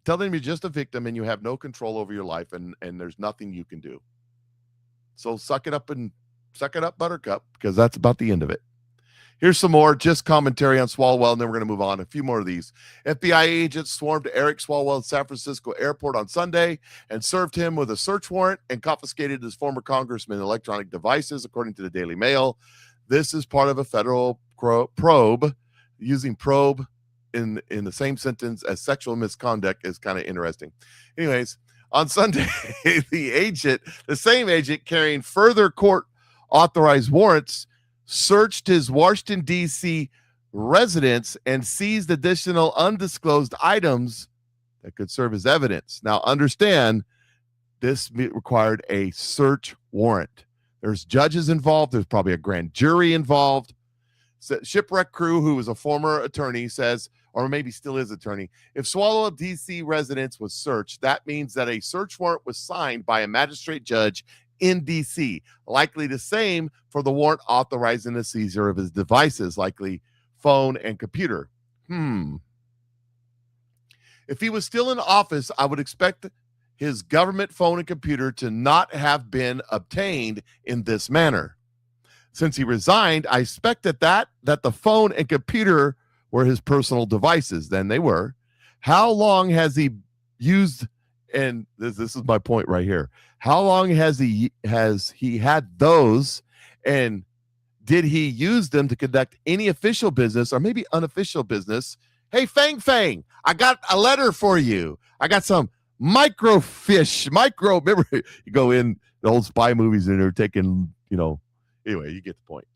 Tell them you're just a victim and you have no control over your life, and there's nothing you can do. So suck it up, Buttercup, because that's about the end of it. Here's some more just commentary on Swalwell, and then we're going to move on. A few more of these. FBI agents swarmed Eric Swalwell at San Francisco airport on Sunday and served him with a search warrant and confiscated his former congressman's electronic devices, according to the Daily Mail. This is part of a federal probe. Using probe in the same sentence as sexual misconduct is kind of interesting. Anyways, on Sunday, the same agent carrying further court-authorized warrants searched his Washington, D.C. residence and seized additional undisclosed items that could serve as evidence. Now, understand, this required a search warrant. There's judges involved. There's probably a grand jury involved. So, shipwreck crew, who was a former attorney, says, or maybe still is attorney, if Swalwell D.C. residence was searched, that means that a search warrant was signed by a magistrate judge in D.C., likely the same for the warrant authorizing the seizure of his devices, likely phone and computer. If he was still in office, I would expect his government phone and computer to not have been obtained in this manner. Since he resigned, I expected that the phone and computer were his personal devices. Then they were. How long has he used And this is my point right here. How long has he had those, and did he use them to conduct any official business or maybe unofficial business? Hey, Fang, I got a letter for you. I got some remember you go in the old spy movies and they're taking, anyway, you get the point.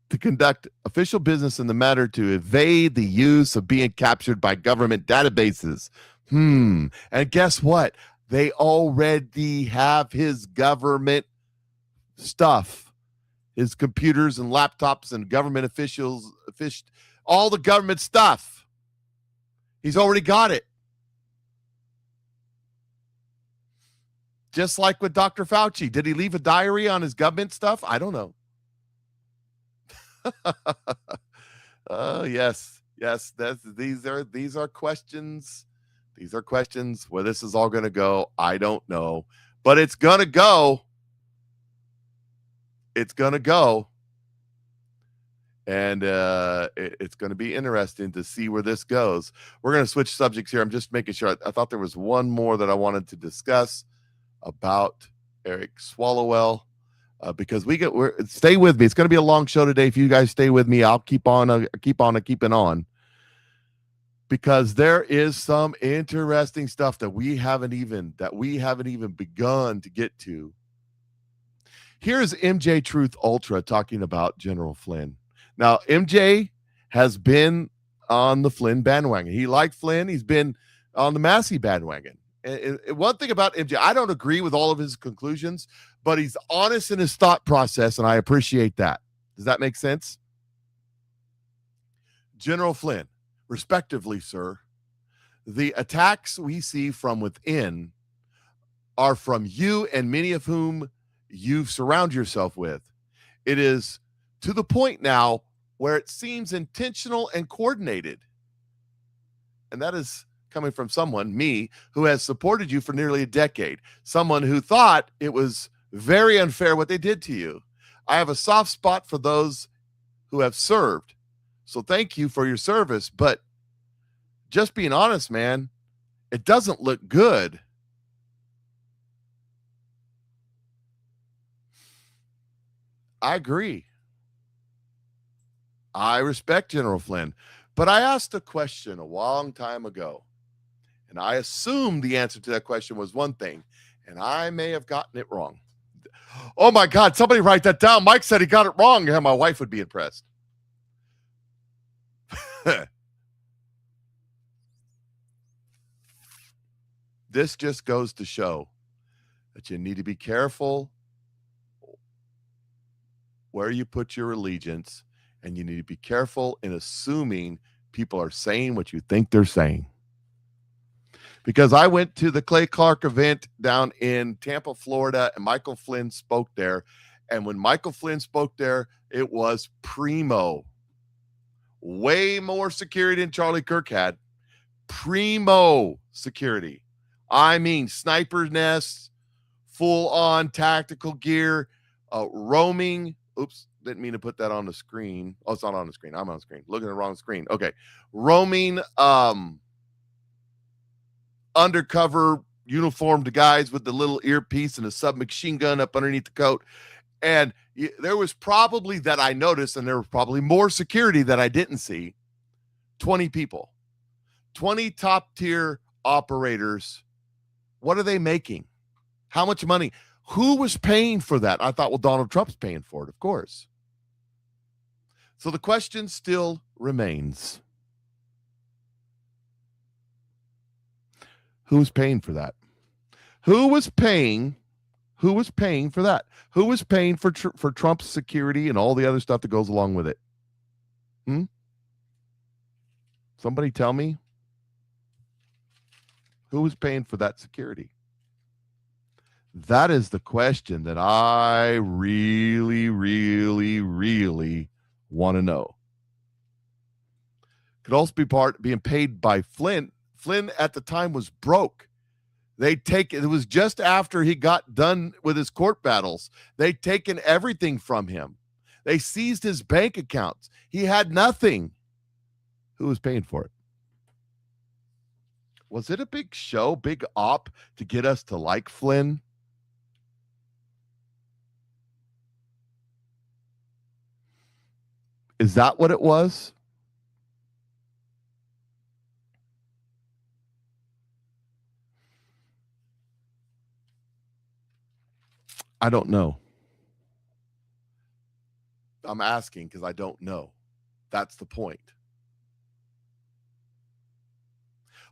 To conduct official business in the matter to evade the use of being captured by government databases. And guess what? They already have his government stuff, his computers and laptops and government officials, all the government stuff. He's already got it. Just like with Dr. Fauci. Did he leave a diary on his government stuff? I don't know. Oh, yes. These are questions. These are questions. Where this is all going to go, I don't know. But it's going to go. It's going to go. And it's going to be interesting to see where this goes. We're going to switch subjects here. I'm just making sure. I thought there was one more that I wanted to discuss about Eric Swalwell, because stay with me. It's going to be a long show today. If you guys stay with me, I'll keep on keeping on, because there is some interesting stuff that we haven't even begun to get to. Here's MJ Truth Ultra talking about General Flynn. Now, MJ has been on the Flynn bandwagon. He liked Flynn. He's been on the Massey bandwagon. And one thing about MJ, I don't agree with all of his conclusions, but he's honest in his thought process, and I appreciate that. Does that make sense? General Flynn, respectively, sir, the attacks we see from within are from you and many of whom you surround yourself with. It is to the point now where it seems intentional and coordinated. And that is coming from someone, me, who has supported you for nearly a decade. Someone who thought it was very unfair what they did to you. I have a soft spot for those who have served. So thank you for your service. But just being honest, man, it doesn't look good. I agree. I respect General Flynn, but I asked a question a long time ago, and I assumed the answer to that question was one thing, and I may have gotten it wrong. Oh my God, somebody write that down. Mike said he got it wrong. Yeah, my wife would be impressed. This just goes to show that you need to be careful where you put your allegiance, and you need to be careful in assuming people are saying what you think they're saying. Because I went to the Clay Clark event down in Tampa, Florida, and Michael Flynn spoke there. And when Michael Flynn spoke there, it was primo. Way more security than Charlie Kirk had. Primo security. I mean, sniper nests, full-on tactical gear, roaming. Oops, didn't mean to put that on the screen. Oh, it's not on the screen. I'm on the screen. Looking at the wrong screen. Okay. Roaming, undercover uniformed guys with the little earpiece and a submachine gun up underneath the coat. And there was probably, that I noticed, and there was probably more security that I didn't see, 20 people, 20 top tier operators. What are they making? How much money? Who was paying for that? I thought, well, Donald Trump's paying for it, of course. So the question still remains. Who's paying for that? Who was paying for that? Who was paying for Trump's security and all the other stuff that goes along with it? Somebody tell me. Who was paying for that security? That is the question that I really, really, really want to know. Could also be being paid by Flynn. Flynn at the time was broke. It was just after he got done with his court battles. They'd taken everything from him. They seized his bank accounts. He had nothing. Who was paying for it? Was it a big show, big op to get us to like Flynn? Is that what it was? I don't know. I'm asking because I don't know. That's the point.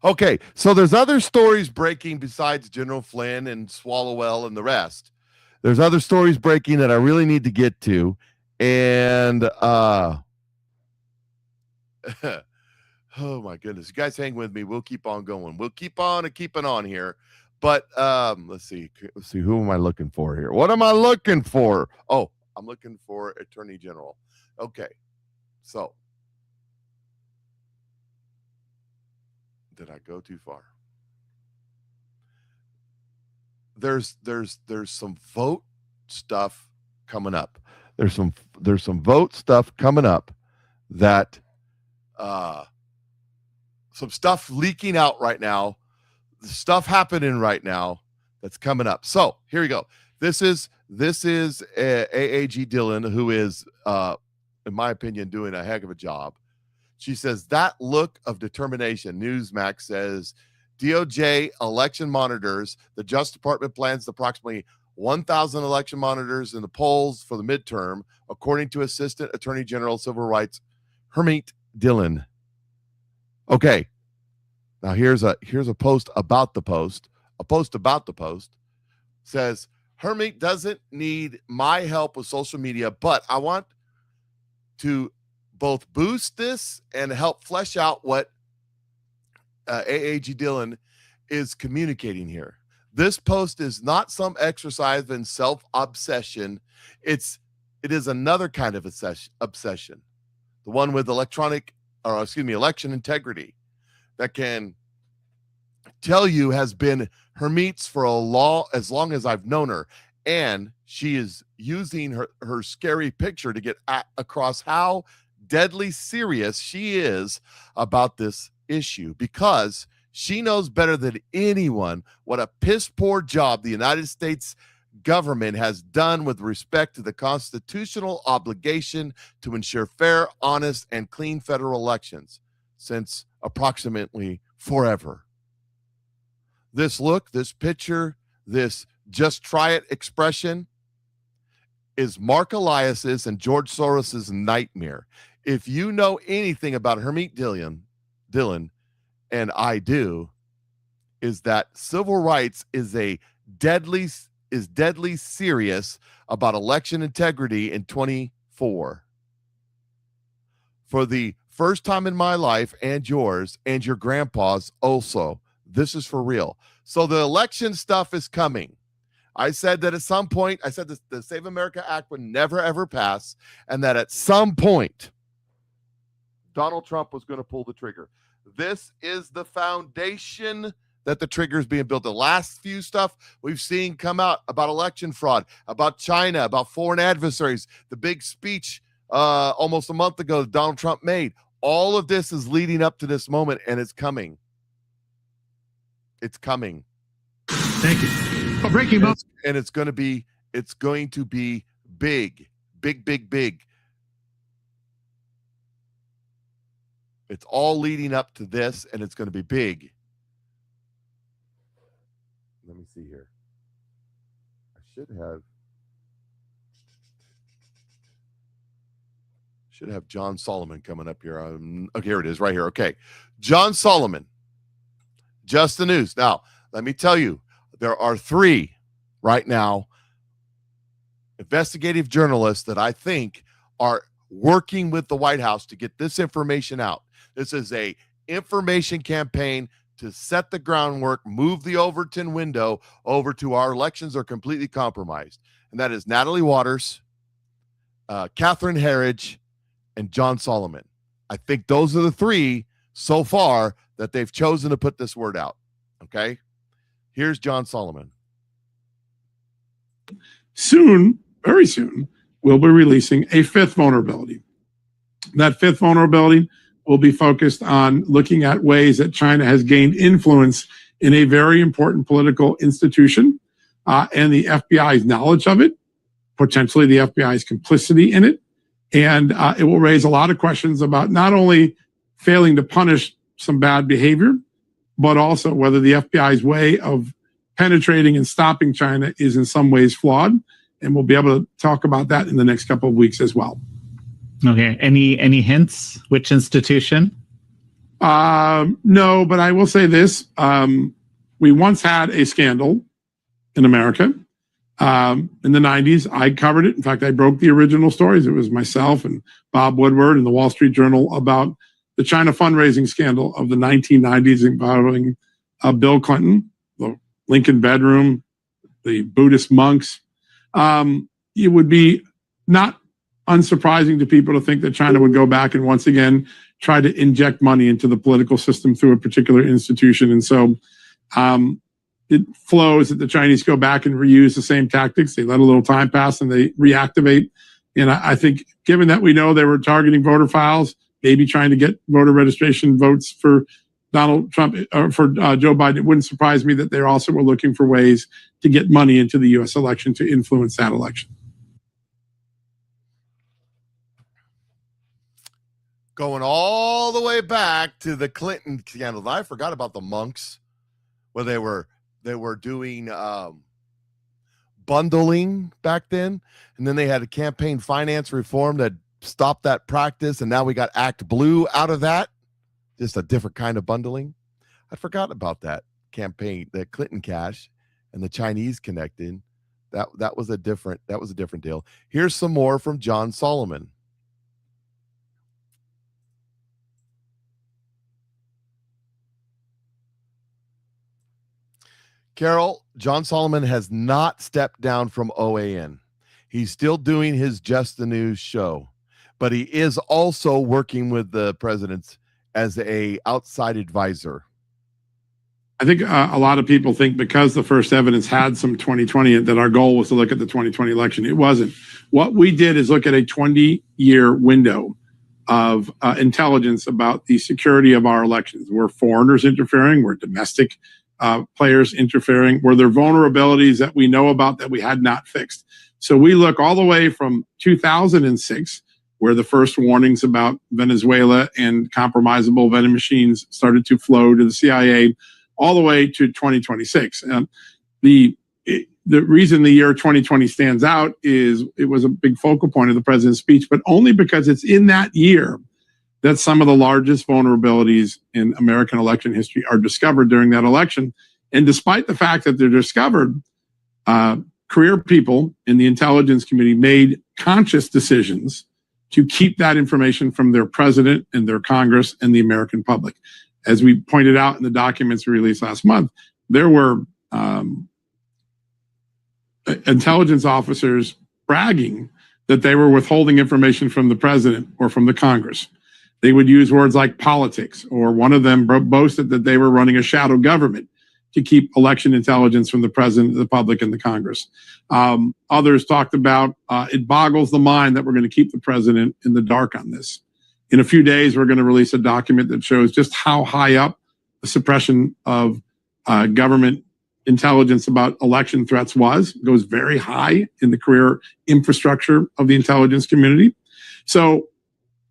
Okay, so there's other stories breaking besides General Flynn and Swallowell and the rest. There's other stories breaking that I really need to get to. And oh my goodness. You guys hang with me. We'll keep on going. We'll keep on and keeping on here. But let's see. Who am I looking for here? What am I looking for? Oh, I'm looking for Attorney General. Okay. So did I go too far? There's some vote stuff coming up. There's some vote stuff coming up that some stuff leaking out right now. The stuff happening right now that's coming up. So here we go. This is AAG Dillon, who is in my opinion doing a heck of a job. She says that look of determination. Newsmax says DOJ election monitors. The Justice Department plans approximately 1,000 election monitors in the polls for the midterm, according to Assistant Attorney General Civil Rights Hermit Dillon. Okay, now here's a post about the post. A post about the post says Hermit doesn't need my help with social media, but I want to both boost this and help flesh out what AAG Dillon is communicating here. This post is not some exercise in self-obsession. It is another kind of obsession, the one with election integrity, that can tell you has been Hermit's for as long as I've known her. And she is using her scary picture to get across how deadly serious she is about this issue, because she knows better than anyone what a piss poor job the United States government has done with respect to the constitutional obligation to ensure fair, honest, and clean federal elections since approximately forever. This look, this picture, this just try it expression is Mark Elias's and George Soros's nightmare. If you know anything about Hermit Dillon, and I do, is that civil rights is deadly serious about election integrity in 24. For the first time in my life and yours and your grandpa's also, this is for real. So the election stuff is coming. I said that at some point, the Save America Act would never, ever pass, and that at some point, Donald Trump was going to pull the trigger. This is the foundation that the trigger is being built. The last few stuff we've seen come out about election fraud, about China, about foreign adversaries, the big speech almost a month ago that Donald Trump made. All of this is leading up to this moment, and it's coming. It's coming. Thank you. Breaking up. And it's going to be big. It's all leading up to this, and it's going to be big. Let me see here. I should have John Solomon coming up here. Okay, here it is, right here. Okay, John Solomon, Just the News. Now, let me tell you, there are 3 right now investigative journalists that I think are working with the White House to get this information out. This is a information campaign to set the groundwork, move the Overton window over to our elections are completely compromised. And that is Natalie Waters, Catherine Herridge, and John Solomon. I think those are the 3 so far that they've chosen to put this word out. Okay? Here's John Solomon. Soon, very soon, we'll be releasing a 5th vulnerability. That 5th vulnerability will be focused on looking at ways that China has gained influence in a very important political institution, and the FBI's knowledge of it, potentially the FBI's complicity in it. And it will raise a lot of questions about not only failing to punish some bad behavior, but also whether the FBI's way of penetrating and stopping China is in some ways flawed. And we'll be able to talk about that in the next couple of weeks as well. Okay. Any hints? Which institution? No, but I will say this. We once had a scandal in America in the 90s. I covered it. In fact, I broke the original stories. It was myself and Bob Woodward in the Wall Street Journal about the China fundraising scandal of the 1990s involving Bill Clinton, the Lincoln bedroom, the Buddhist monks. It would be not unsurprising to people to think that China would go back and once again try to inject money into the political system through a particular institution. And so it flows that the Chinese go back and reuse the same tactics. They let a little time pass and they reactivate. And I think given that we know they were targeting voter files, maybe trying to get voter registration votes for Donald Trump or for Joe Biden, it wouldn't surprise me that they also were looking for ways to get money into the U.S. election to influence that election. Going all the way back to the Clinton scandal. I forgot about the monks, where they were doing bundling back then, and then they had a campaign finance reform that stopped that practice, and now we got Act Blue out of that. Just a different kind of bundling. I forgot about that campaign, the Clinton cash and the Chinese connecting. That was a different deal. Here's some more from John Solomon. Carol, John Solomon has not stepped down from OAN. He's still doing his Just the News show, but he is also working with the president as a outside advisor. I think a lot of people think because the first evidence had some 2020 that our goal was to look at the 2020 election. It wasn't. What we did is look at a 20-year window of intelligence about the security of our elections. Were foreigners interfering? Were domestic players interfering? Were there vulnerabilities that we know about that we had not fixed? So we look all the way from 2006, where the first warnings about Venezuela and compromisable vending machines started to flow to the CIA, all the way to 2026. The reason the year 2020 stands out is it was a big focal point of the president's speech, but only because it's in that year that some of the largest vulnerabilities in American election history are discovered during that election. And despite the fact that they're discovered, career people in the intelligence community made conscious decisions to keep that information from their president and their Congress and the American public. As we pointed out in the documents we released last month, there were intelligence officers bragging that they were withholding information from the president or from the Congress. They would use words like politics, or one of them boasted that they were running a shadow government to keep election intelligence from the president, the public, and the Congress. Others talked about it boggles the mind that we're going to keep the president in the dark on this. In a few days, we're going to release a document that shows just how high up the suppression of government intelligence about election threats was. It goes very high in the career infrastructure of the intelligence community. So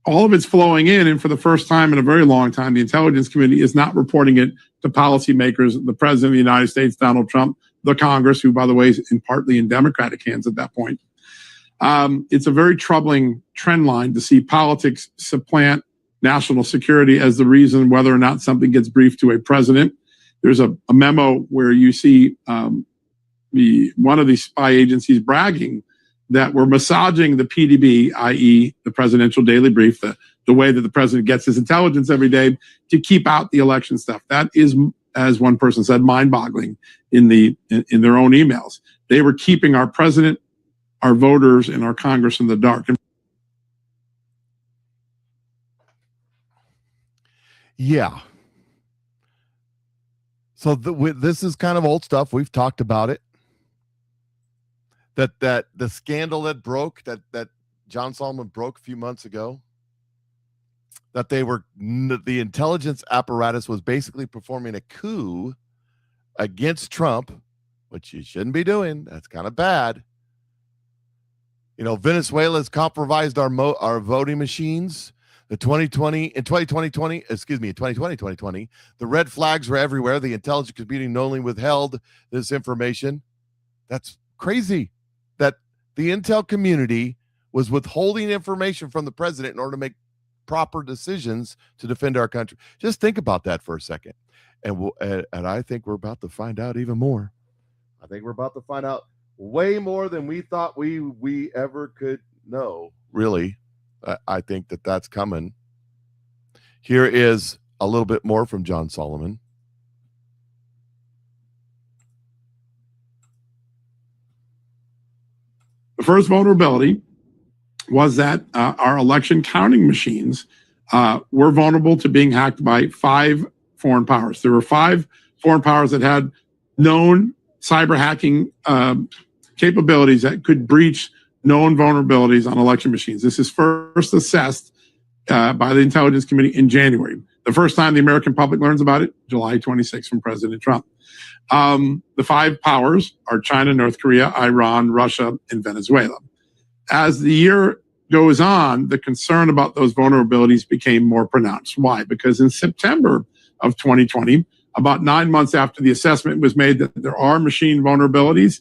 all of it's flowing in, and for the first time in a very long time, the intelligence community is not reporting it to policymakers, the president of the United States, Donald Trump, the Congress, who, by the way, is partly in Democratic hands at that point. It's a very troubling trend line to see politics supplant national security as the reason whether or not something gets briefed to a president. There's a memo where you see one of these spy agencies bragging that we're massaging the PDB, i.e. the presidential daily brief, the way that the president gets his intelligence every day, to keep out the election stuff. That is, as one person said, mind-boggling in their own emails. They were keeping our president, our voters, and our Congress in the dark. Yeah. So this is kind of old stuff. We've talked about it. That the scandal that broke, that John Solomon broke a few months ago, that the intelligence apparatus was basically performing a coup against Trump, which you shouldn't be doing. That's kind of bad. You know, Venezuela's compromised our voting machines. In 2020, the red flags were everywhere. The intelligence community knowingly withheld this information. That's crazy that the intel community was withholding information from the president in order to make proper decisions to defend our country. Just think about that for a second. And I think we're about to find out even more. I think we're about to find out way more than we thought we ever could know. Really, I think that's coming. Here is a little bit more from John Solomon. The first vulnerability was that our election counting machines were vulnerable to being hacked by 5 foreign powers. There were 5 foreign powers that had known cyber hacking capabilities that could breach known vulnerabilities on election machines. This is first assessed by the intelligence community in January. The first time the American public learns about it, July 26 from President Trump. The 5 powers are China, North Korea, Iran, Russia, and Venezuela. As the year goes on, the concern about those vulnerabilities became more pronounced. Why? Because in September of 2020, about 9 months after the assessment was made that there are machine vulnerabilities,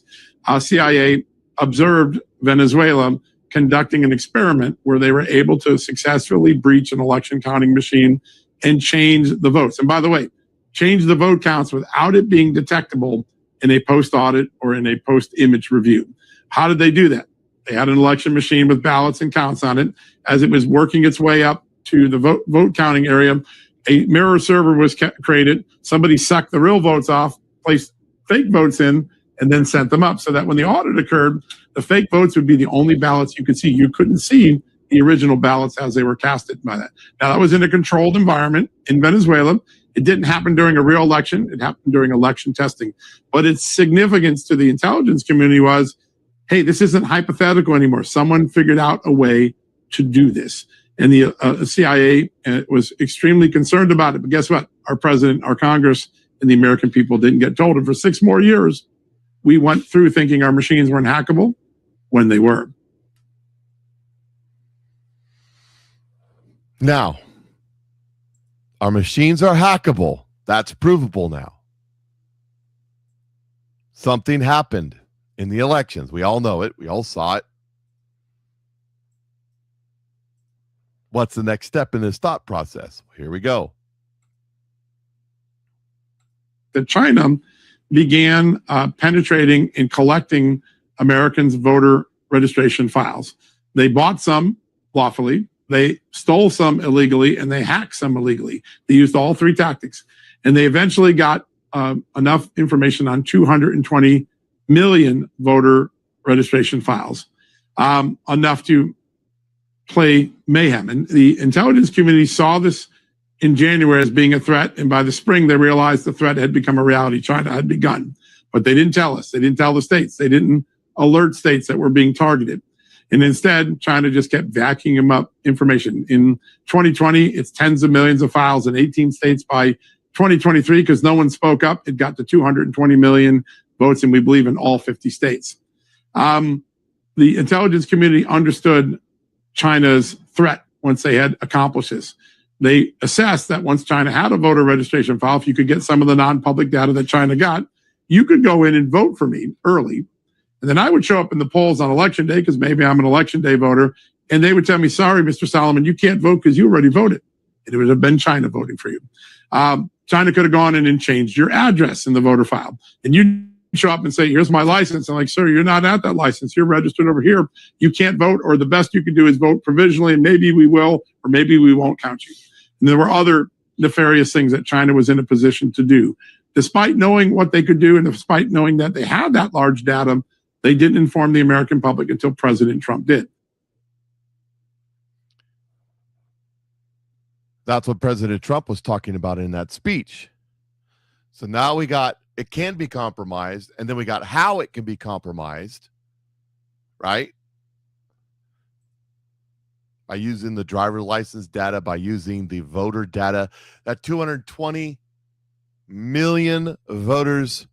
CIA observed Venezuela conducting an experiment where they were able to successfully breach an election counting machine and change the votes. And by the way, change the vote counts without it being detectable in a post-audit or in a post-image review. How did they do that? They had an election machine with ballots and counts on it. As it was working its way up to the vote counting area, a mirror server was created. Somebody sucked the real votes off, placed fake votes in, and then sent them up so that when the audit occurred, the fake votes would be the only ballots you could see. You couldn't see the original ballots as they were casted by that. Now, that was in a controlled environment in Venezuela. It didn't happen during a real election. It happened during election testing. But its significance to the intelligence community was, hey, this isn't hypothetical anymore. Someone figured out a way to do this. And the CIA was extremely concerned about it. But guess what? Our president, our Congress, and the American people didn't get told. And for 6 more years, we went through thinking our machines weren't hackable when they were. Now, our machines are hackable. That's provable now. Something happened in the elections. We all know it. We all saw it. What's the next step in this thought process? Here we go. That China began penetrating and collecting Americans' voter registration files. They bought some lawfully, they stole some illegally, and they hacked some illegally. They used all 3 tactics. And they eventually got enough information on 220 million voter registration files, enough to play mayhem. And the intelligence community saw this in January as being a threat. And by the spring, they realized the threat had become a reality. China had begun, but they didn't tell us. They didn't tell the states. They didn't alert states that were being targeted. And instead, China just kept vacuuming up information. In 2020, it's tens of millions of files in 18 states. By 2023, because no one spoke up, it got to 220 million votes, and we believe in all 50 states. The intelligence community understood China's threat once they had accomplished this. They assessed that once China had a voter registration file, if you could get some of the non-public data that China got, you could go in and vote for me early. And then I would show up in the polls on election day, because maybe I'm an election day voter, and they would tell me, sorry, Mr. Solomon, you can't vote because you already voted. And it would have been China voting for you. China could have gone in and changed your address in the voter file. And you show up and say, here's my license. I'm like, sir, you're not at that license. You're registered over here. You can't vote, or the best you can do is vote provisionally, and maybe we will, or maybe we won't count you. And there were other nefarious things that China was in a position to do. Despite knowing what they could do, and despite knowing that they had that large data, they didn't inform the American public until President Trump did. That's what President Trump was talking about in that speech. So now we got, it can be compromised, and then we got how it can be compromised, right? by using the driver license data, by using the voter data. That 220 million voters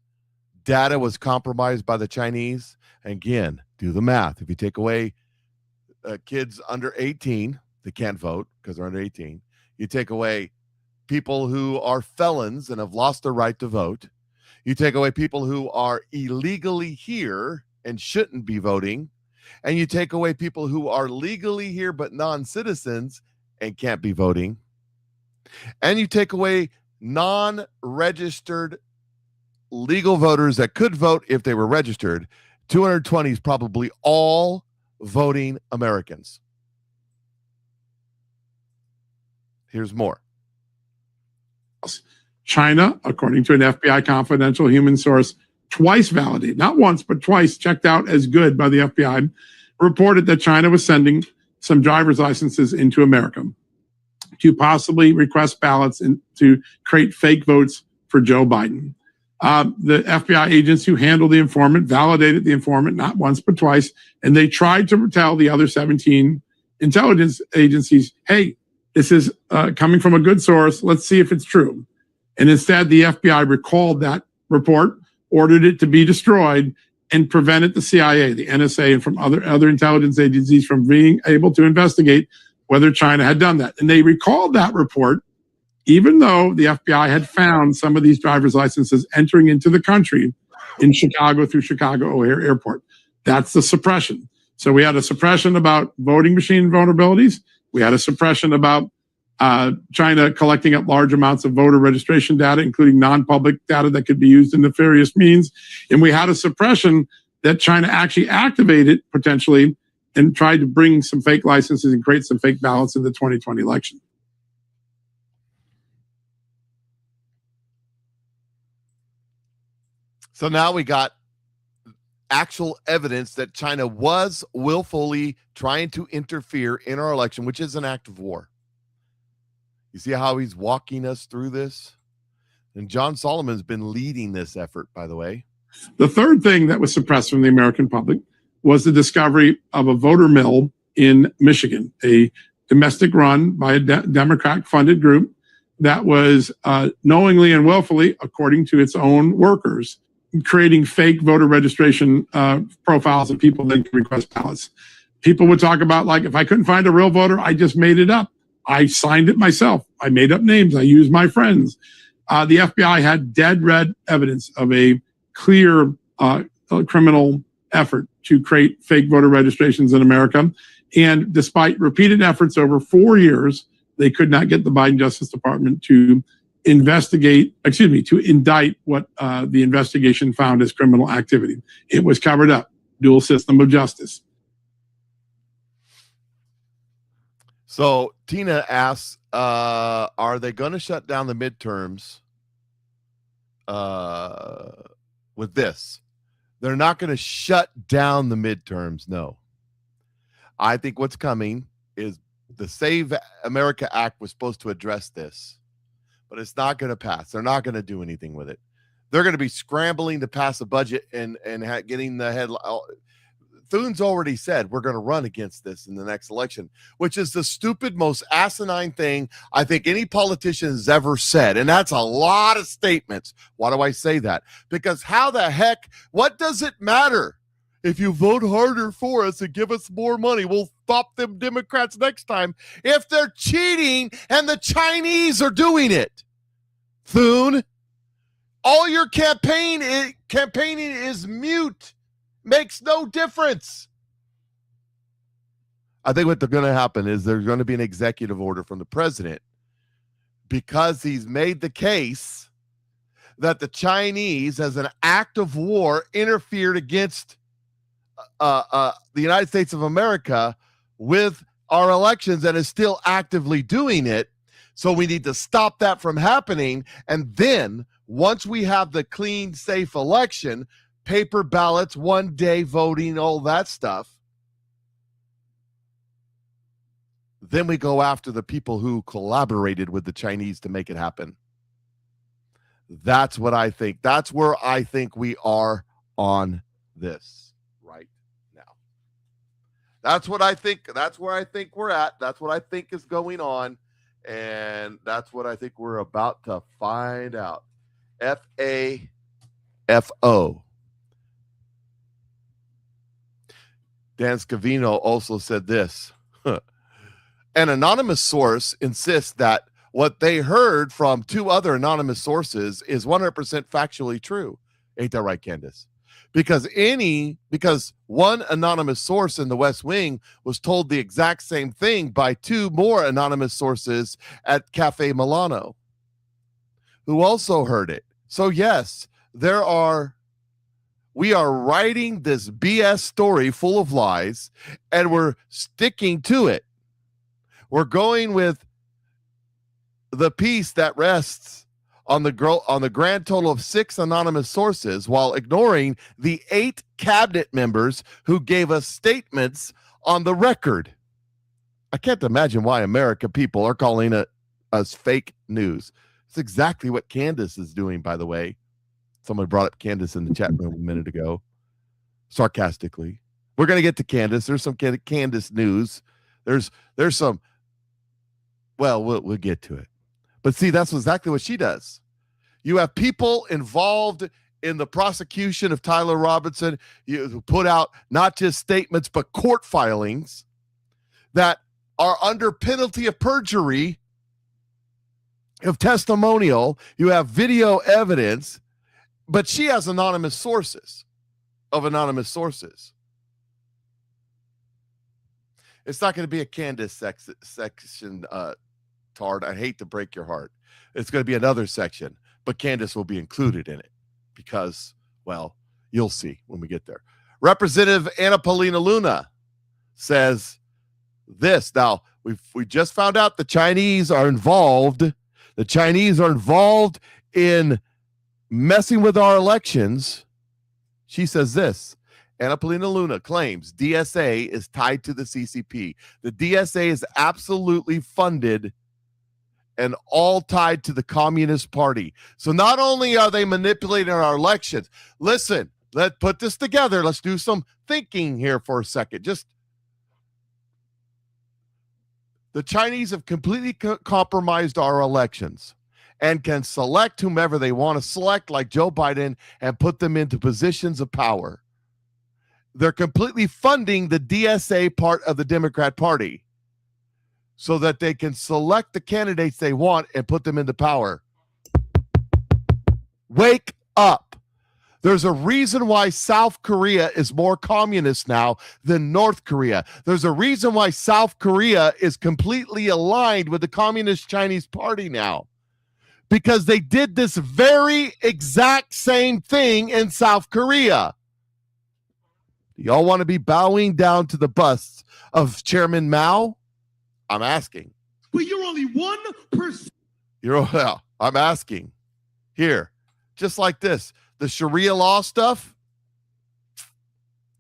data was compromised by the Chinese. And again, do the math. If you take away kids under 18, they can't vote because they're under 18. You take away people who are felons and have lost their right to vote. You take away people who are illegally here and shouldn't be voting. And you take away people who are legally here but non-citizens and can't be voting. And you take away non-registered legal voters that could vote if they were registered. 220 is probably all voting Americans. Here's more. China, according to an FBI confidential human source, twice validated, not once, but twice checked out as good by the FBI, reported that China was sending some driver's licenses into America to possibly request ballots and to create fake votes for Joe Biden. The FBI agents who handled the informant validated the informant not once, but twice, and they tried to tell the other 17 intelligence agencies, hey, this is coming from a good source. Let's see if it's true. And instead, the FBI recalled that report, ordered it to be destroyed, and prevented the CIA, the NSA, and from other intelligence agencies from being able to investigate whether China had done that. And they recalled that report, even though the FBI had found some of these driver's licenses entering into the country in Chicago through Chicago O'Hare Airport. That's the suppression. So we had a suppression about voting machine vulnerabilities. We had a suppression about China collecting up large amounts of voter registration data, including non-public data that could be used in nefarious means. And we had a suppression that China actually activated potentially and tried to bring some fake licenses and create some fake ballots in the 2020 election. So now we got actual evidence that China was willfully trying to interfere in our election, which is an act of war. You see how he's walking us through this? And John Solomon's been leading this effort, by the way. The third thing that was suppressed from the American public was the discovery of a voter mill in Michigan, a domestic run by a Democrat-funded group that was knowingly and willfully, according to its own workers, creating fake voter registration profiles of people that can request ballots. People would talk about, like, if I couldn't find a real voter, I just made it up. I signed it myself. I made up names. I used my friends. The FBI had dead red evidence of a clear criminal effort to create fake voter registrations in America. And despite repeated efforts over 4 years, they could not get the Biden Justice Department to to indict what the investigation found as criminal activity. It was covered up. Dual system of justice. So Tina asks, are they going to shut down the midterms with this? They're not going to shut down the midterms, no. I think what's coming is the Save America Act was supposed to address this, but it's not going to pass. They're not going to do anything with it. They're going to be scrambling to pass a budget and getting the headline. Thune's already said we're going to run against this in the next election, which is the stupid, most asinine thing I think any politician has ever said. And that's a lot of statements. Why do I say that? Because how the heck, what does it matter? If you vote harder for us and give us more money, we'll stop them Democrats next time if they're cheating and the Chinese are doing it. Thune, all your campaigning is mute. Makes no difference. I think what's going to happen is there's going to be an executive order from the president because he's made the case that the Chinese, as an act of war, interfered against the United States of America with our elections and is still actively doing it. So we need to stop that from happening. And then once we have the clean, safe election, paper ballots, one-day voting, all that stuff, then we go after the people who collaborated with the Chinese to make it happen. That's what I think. That's where I think we are on this right now. That's what I think. That's where I think we're at. That's what I think is going on. And that's what I think we're about to find out. FAFO. Dan Scavino also said this. An anonymous source insists that what they heard from two other anonymous sources is 100% factually true. Ain't that right, Candace? Because one anonymous source in the West Wing was told the exact same thing by two more anonymous sources at Cafe Milano, who also heard it. So yes, we are writing this BS story full of lies, and we're sticking to it. We're going with the piece that rests on the grand total of 6 anonymous sources, while ignoring the 8 cabinet members who gave us statements on the record. I can't imagine why American people are calling us fake news. It's exactly what Candace is doing, by the way. Someone brought up Candace in the chat room a minute ago, sarcastically. We're going to get to Candace. There's some Candace news. There's some. Well, we'll get to it. But see, that's exactly what she does. You have people involved in the prosecution of Tyler Robinson who put out not just statements, but court filings that are under penalty of perjury, of testimonial. You have video evidence, but she has anonymous sources of anonymous sources. It's not going to be a Candace section, Tard. I hate to break your heart. It's going to be another section, but Candace will be included in it because, well, you'll see when we get there. Representative Anna Paulina Luna says this. Now, we just found out the Chinese are involved. The Chinese are involved in messing with our elections. She says this. Anna Paulina Luna claims DSA is tied to the CCP. The DSA is absolutely funded and all tied to the Communist Party. So not only are they manipulating our elections, listen, let's put this together. Let's do some thinking here for a second. The Chinese have completely compromised our elections and can select whomever they want to select, like Joe Biden, and put them into positions of power. They're completely funding the DSA part of the Democrat Party so that they can select the candidates they want and put them into power. Wake up. There's a reason why South Korea is more communist now than North Korea. There's a reason why South Korea is completely aligned with the Communist Chinese Party now. Because they did this very exact same thing in South Korea. Do y'all want to be bowing down to the busts of Chairman Mao? I'm asking. But you're only 1%. I'm asking. Here, just like this, the Sharia law stuff,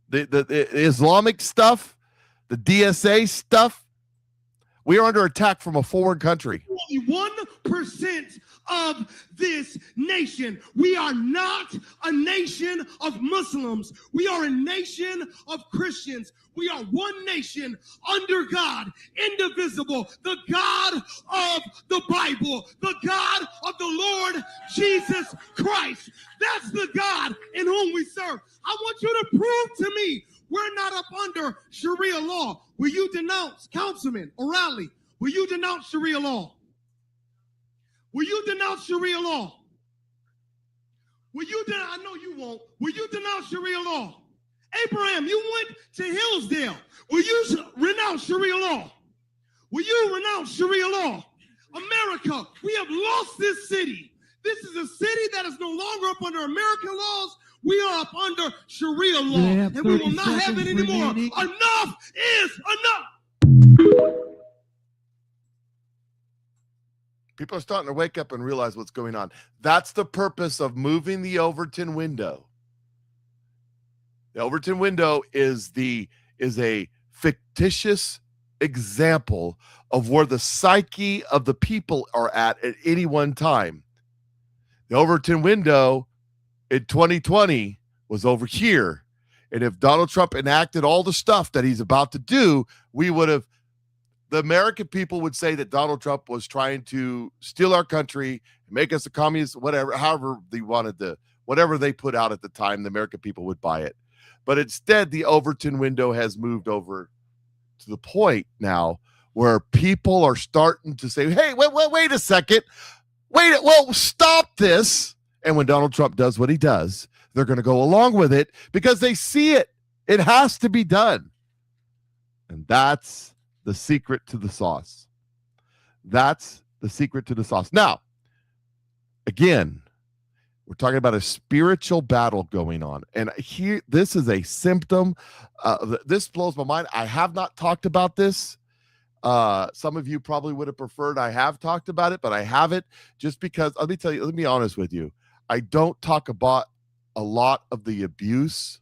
the Islamic stuff, the DSA stuff, we are under attack from a foreign country. Only 1% of this nation. We are not a nation of Muslims. We are a nation of Christians. We are one nation under God, indivisible, the God of the Bible, the God of the Lord Jesus Christ. That's the God in whom we serve. I want you to prove to me we're not up under Sharia law. Will you denounce, Councilman O'Reilly? Will you denounce Sharia law? Will you denounce Sharia law? I know you won't. Will you denounce Sharia law? Abraham, you went to Hillsdale. Will you renounce Sharia law? Will you renounce Sharia law? America, we have lost this city. This is a city that is no longer up under American laws. We are up under Sharia law, and we will not have it anymore. Enough is enough. People are starting to wake up and realize what's going on. That's the purpose of moving the Overton window. The Overton window is a fictitious example of where the psyche of the people are at any one time. The Overton window in 2020 was over here. And if Donald Trump enacted all the stuff that he's about to do, the American people would say that Donald Trump was trying to steal our country, make us a communist, whatever, however they wanted to, whatever they put out at the time, the American people would buy it. But instead, the Overton window has moved over to the point now where people are starting to say, hey, wait a second. Stop this. And when Donald Trump does what he does, they're going to go along with it because they see it. It has to be done. And that's the secret to the sauce. That's the secret to the sauce. Now, again, we're talking about a spiritual battle going on. And here, this is a symptom. This blows my mind. I have not talked about this. Some of you probably would have preferred I have talked about it, but I haven't, just because, let me be honest with you. I don't talk about a lot of the abuse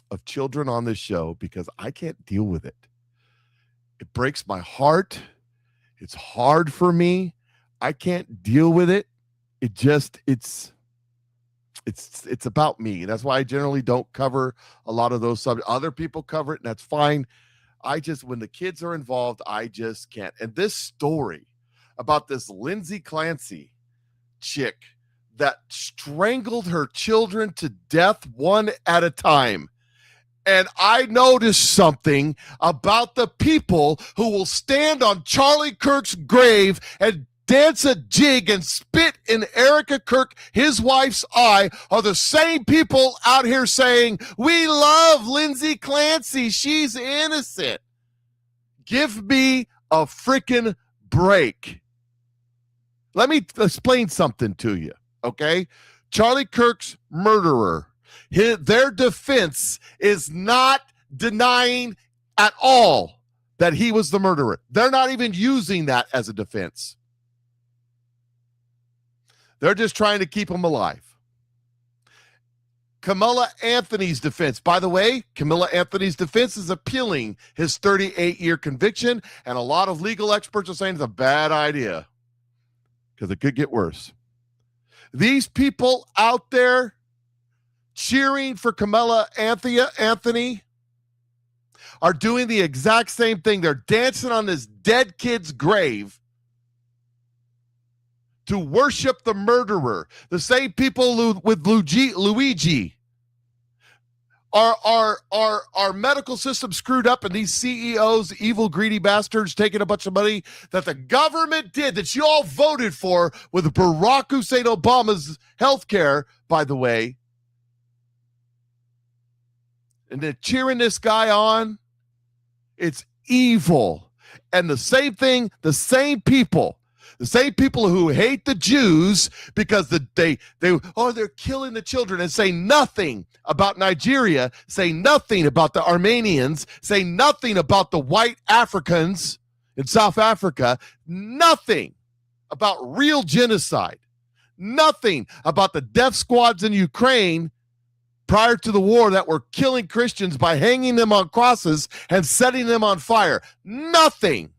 of children on this show because I can't deal with it. It breaks my heart. It's hard for me. I can't deal with it. It's about me. That's why I generally don't cover a lot of those subjects. Other people cover it, and that's fine. When the kids are involved, I just can't. And this story about this Lindsay Clancy chick that strangled her children to death one at a time. And I noticed something about the people who will stand on Charlie Kirk's grave and dance a jig and spit in Erica Kirk, his wife's eye, are the same people out here saying, we love Lindsay Clancy. She's innocent. Give me a freaking break. Let me explain something to you, okay? Charlie Kirk's murderer, their defense is not denying at all that he was the murderer. They're not even using that as a defense. They're just trying to keep him alive. Camilla Anthony's defense. By the way, Camilla Anthony's defense is appealing his 38-year conviction, and a lot of legal experts are saying it's a bad idea because it could get worse. These people out there cheering for Camilla Anthony are doing the exact same thing. They're dancing on this dead kid's grave to worship the murderer. The same people with Luigi. Our medical system screwed up, and these CEOs, evil, greedy bastards, taking a bunch of money that the government did, that you all voted for with Barack Hussein Obama's health care, by the way. And they're cheering this guy on. It's evil. And the same thing, the same people who hate the Jews because they're killing the children, and say nothing about Nigeria, say nothing about the Armenians, say nothing about the white Africans in South Africa, nothing about real genocide, nothing about the death squads in Ukraine prior to the war that were killing Christians by hanging them on crosses and setting them on fire. Nothing.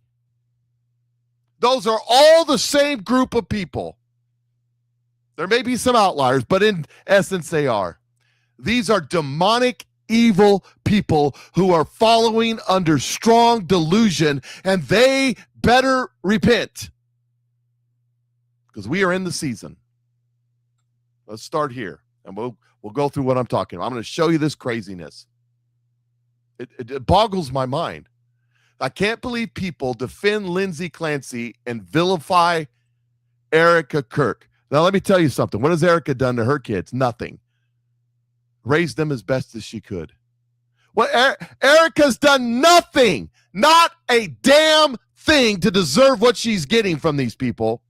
Those are all the same group of people. There may be some outliers, but in essence, they are. These are demonic, evil people who are following under strong delusion, and they better repent because we are in the season. Let's start here, and we'll go through what I'm talking about. I'm going to show you this craziness. It boggles my mind. I can't believe people defend Lindsay Clancy and vilify Erica Kirk. Now, let me tell you something. What has Erica done to her kids? Nothing. Raised them as best as she could. Well, Erica's done nothing, not a damn thing to deserve what she's getting from these people.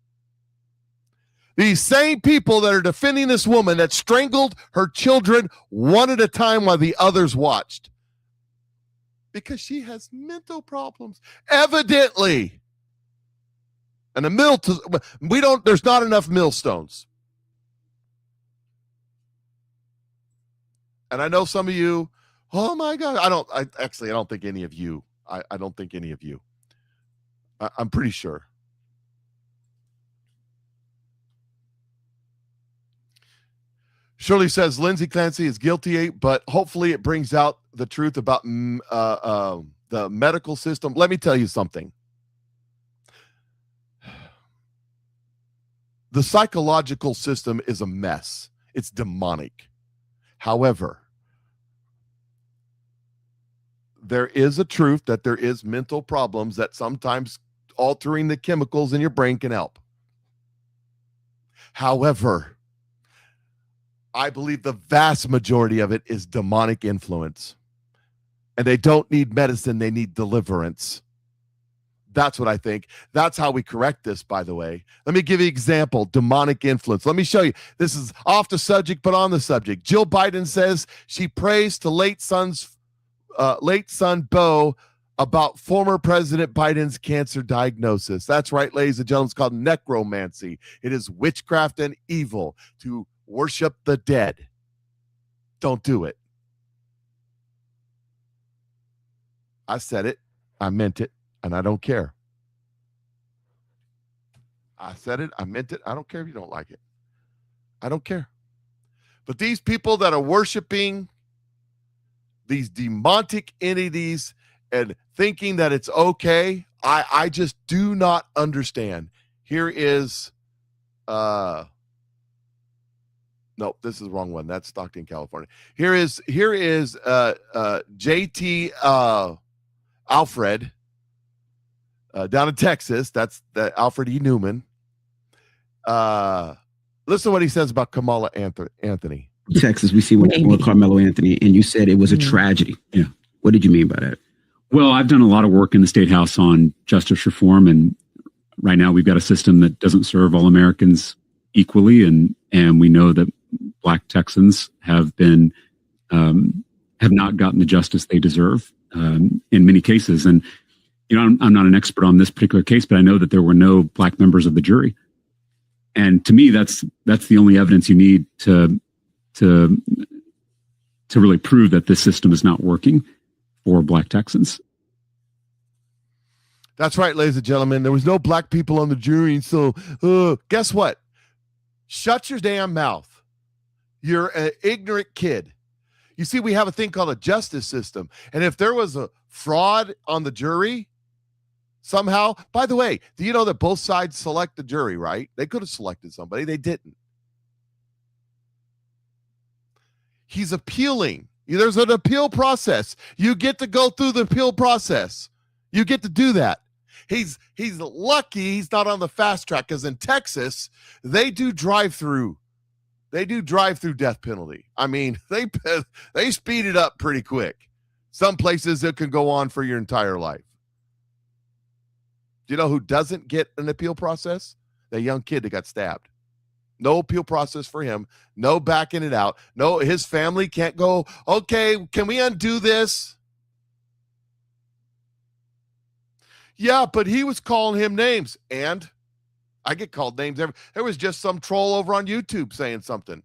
These same people that are defending this woman that strangled her children one at a time while the others watched. Because she has mental problems, evidently. And there's not enough millstones. And I know some of you, oh my God, I don't think any of you, I don't think any of you. I'm pretty sure. Shirley says Lindsay Clancy is guilty, but hopefully it brings out the truth about the medical system. Let me tell you something. The psychological system is a mess. It's demonic. However, there is a truth that there is mental problems that sometimes altering the chemicals in your brain can help. However, I believe the vast majority of it is demonic influence. And they don't need medicine, they need deliverance. That's what I think. That's how we correct this, by the way. Let me give you an example. Demonic influence. Let me show you. This is off the subject, but on the subject. Jill Biden says she prays to late son Beau about former President Biden's cancer diagnosis. That's right, ladies and gentlemen. It's called necromancy. It is witchcraft and evil to worship the dead. Don't do it. I said it. I meant it. And I don't care. I said it. I meant it. I don't care if you don't like it. I don't care. But these people that are worshiping these demonic entities and thinking that it's okay, I just do not understand. Here is, no, this is the wrong one. That's Stockton, California. Here is JT Alfred. Down in Texas, that's the Alfred E. Newman. Listen to what he says about Kamala Anthony. Texas, we see what happened with Carmelo Anthony, and you said it was a tragedy. Yeah. What did you mean by that? Well, I've done a lot of work in the State House on justice reform, and right now we've got a system that doesn't serve all Americans equally, and we know that Black Texans have been have not gotten the justice they deserve in many cases. And you know, I'm not an expert on this particular case, but I know that there were no Black members of the jury. And to me, that's the only evidence you need to really prove that this system is not working for Black Texans. That's right, ladies and gentlemen. There was no Black people on the jury. So guess what? Shut your damn mouth. You're an ignorant kid. You see, we have a thing called a justice system. And if there was a fraud on the jury, somehow, by the way, do you know that both sides select the jury, right? They could have selected somebody. They didn't. He's appealing. There's an appeal process. You get to go through the appeal process. You get to do that. He's lucky he's not on the fast track, because in Texas, they do drive-through. They do drive-through death penalty. I mean, they speed it up pretty quick. Some places it can go on for your entire life. Do you know who doesn't get an appeal process? That young kid that got stabbed. No appeal process for him. No backing it out. No, his family can't go, okay, can we undo this? Yeah, but he was calling him names. And I get called names. There was just some troll over on YouTube saying something.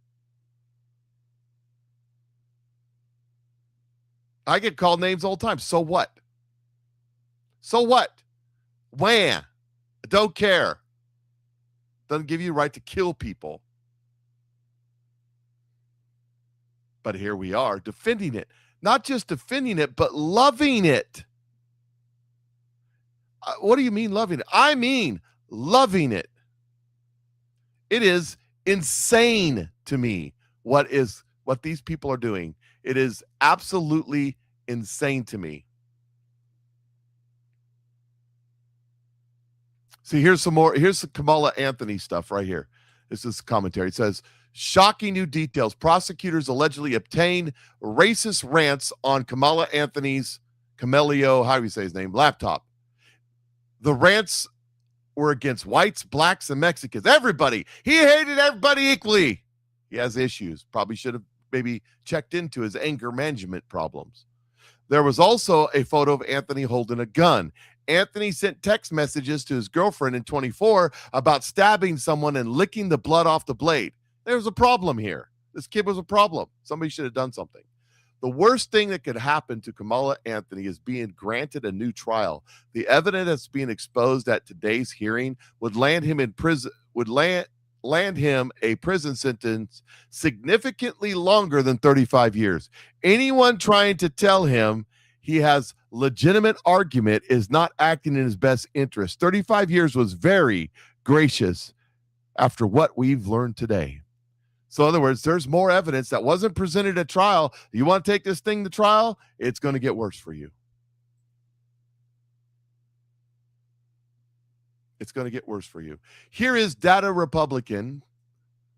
I get called names all the time. So what? So what? Wham. Don't care. Doesn't give you the right to kill people. But here we are defending it. Not just defending it, but loving it. What do you mean loving it? I mean loving it. It is insane to me what these people are doing. It is absolutely insane to me. See, here's some more. Here's the Kamala Anthony stuff right here. This is commentary. It says, shocking new details. Prosecutors allegedly obtained racist rants on Kamala Anthony's Camelio, how do you say his name, laptop. The rants were against whites, blacks, and Mexicans. Everybody. He hated everybody equally. He has issues. Probably should have maybe checked into his anger management problems. There was also a photo of Anthony holding a gun. Anthony sent text messages to his girlfriend in 24 about stabbing someone and licking the blood off the blade. There's a problem here. This kid was a problem. Somebody should have done something. The worst thing that could happen to Kamala Anthony is being granted a new trial. The evidence that's being exposed at today's hearing would land him in prison, would land land him a prison sentence significantly longer than 35 years. Anyone trying to tell him he has legitimate argument is not acting in his best interest. 35 years was very gracious after what we've learned today. So in other words, there's more evidence that wasn't presented at trial. You want to take this thing to trial? It's going to get worse for you. It's going to get worse for you. Here is Data Republican,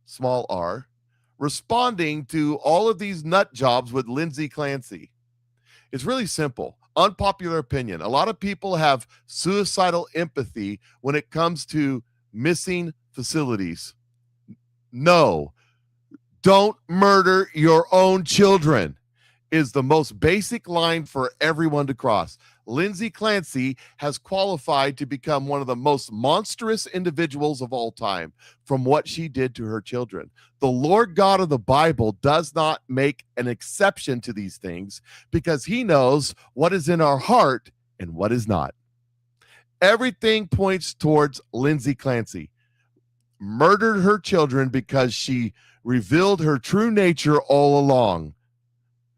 small r, responding to all of these nut jobs with Lindsay Clancy. It's really simple. Unpopular opinion. A lot of people have suicidal empathy when it comes to missing facilities. No, don't murder your own children is the most basic line for everyone to cross. Lindsay Clancy has qualified to become one of the most monstrous individuals of all time from what she did to her children. The Lord God of the Bible does not make an exception to these things because he knows what is in our heart and what is not. Everything points towards Lindsay Clancy. Murdered her children because she revealed her true nature all along.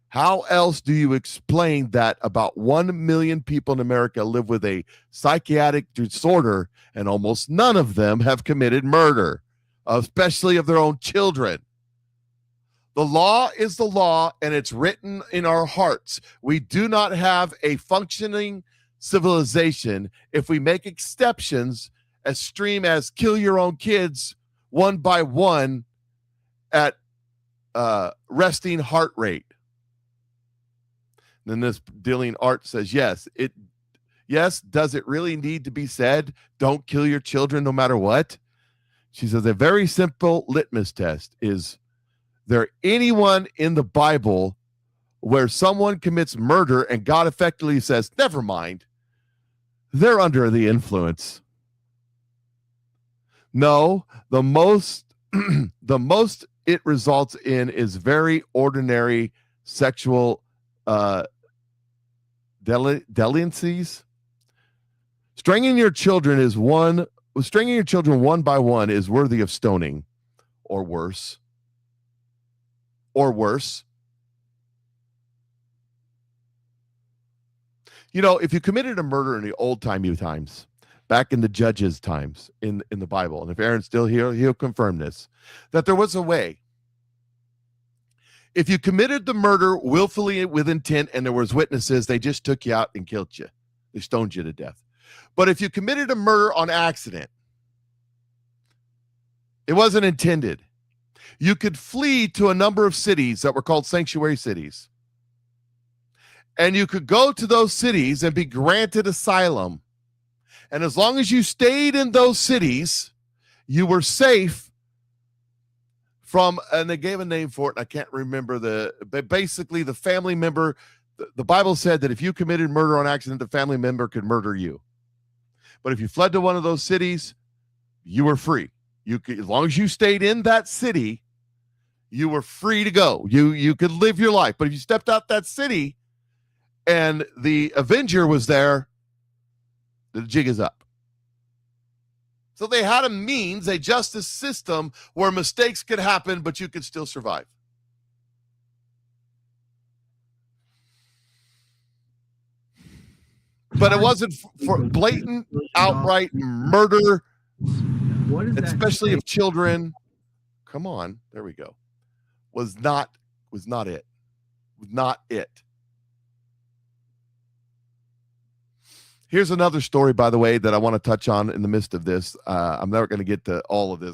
How else do you explain that about 1 million people in America live with a psychiatric disorder and almost none of them have committed murder, especially of their own children? The law is the law and it's written in our hearts. We do not have a functioning civilization if we make exceptions as extreme as kill your own kids one by one at resting heart rate. Then this dealing art says, yes, does it really need to be said? Don't kill your children no matter what. She says a very simple litmus test is there anyone in the Bible where someone commits murder and God effectively says, never mind, they're under the influence? No, the most it results in is very ordinary sexual delinquencies. Stringing your children one by one is worthy of stoning, or worse. You know, if you committed a murder in the old-timey times, back in the judges' times in the Bible, and if Aaron's still here, he'll confirm this, that there was a way. If you committed the murder willfully with intent and there was witnesses, they just took you out and killed you. They stoned you to death. But if you committed a murder on accident, it wasn't intended. You could flee to a number of cities that were called sanctuary cities. And you could go to those cities and be granted asylum. And as long as you stayed in those cities, you were safe from, and they gave a name for it, and I can't remember but basically the family member, the Bible said that if you committed murder on accident, the family member could murder you. But if you fled to one of those cities, you were free. You could, as long as you stayed in that city, you were free to go. You could live your life. But if you stepped out that city and the avenger was there, the jig is up. So they had a justice system where mistakes could happen, but you could still survive. But it wasn't for blatant, outright murder, especially of children. Come on, there we go. Was not it. Here's another story, by the way, that I want to touch on in the midst of this. I'm never going to get to all of this.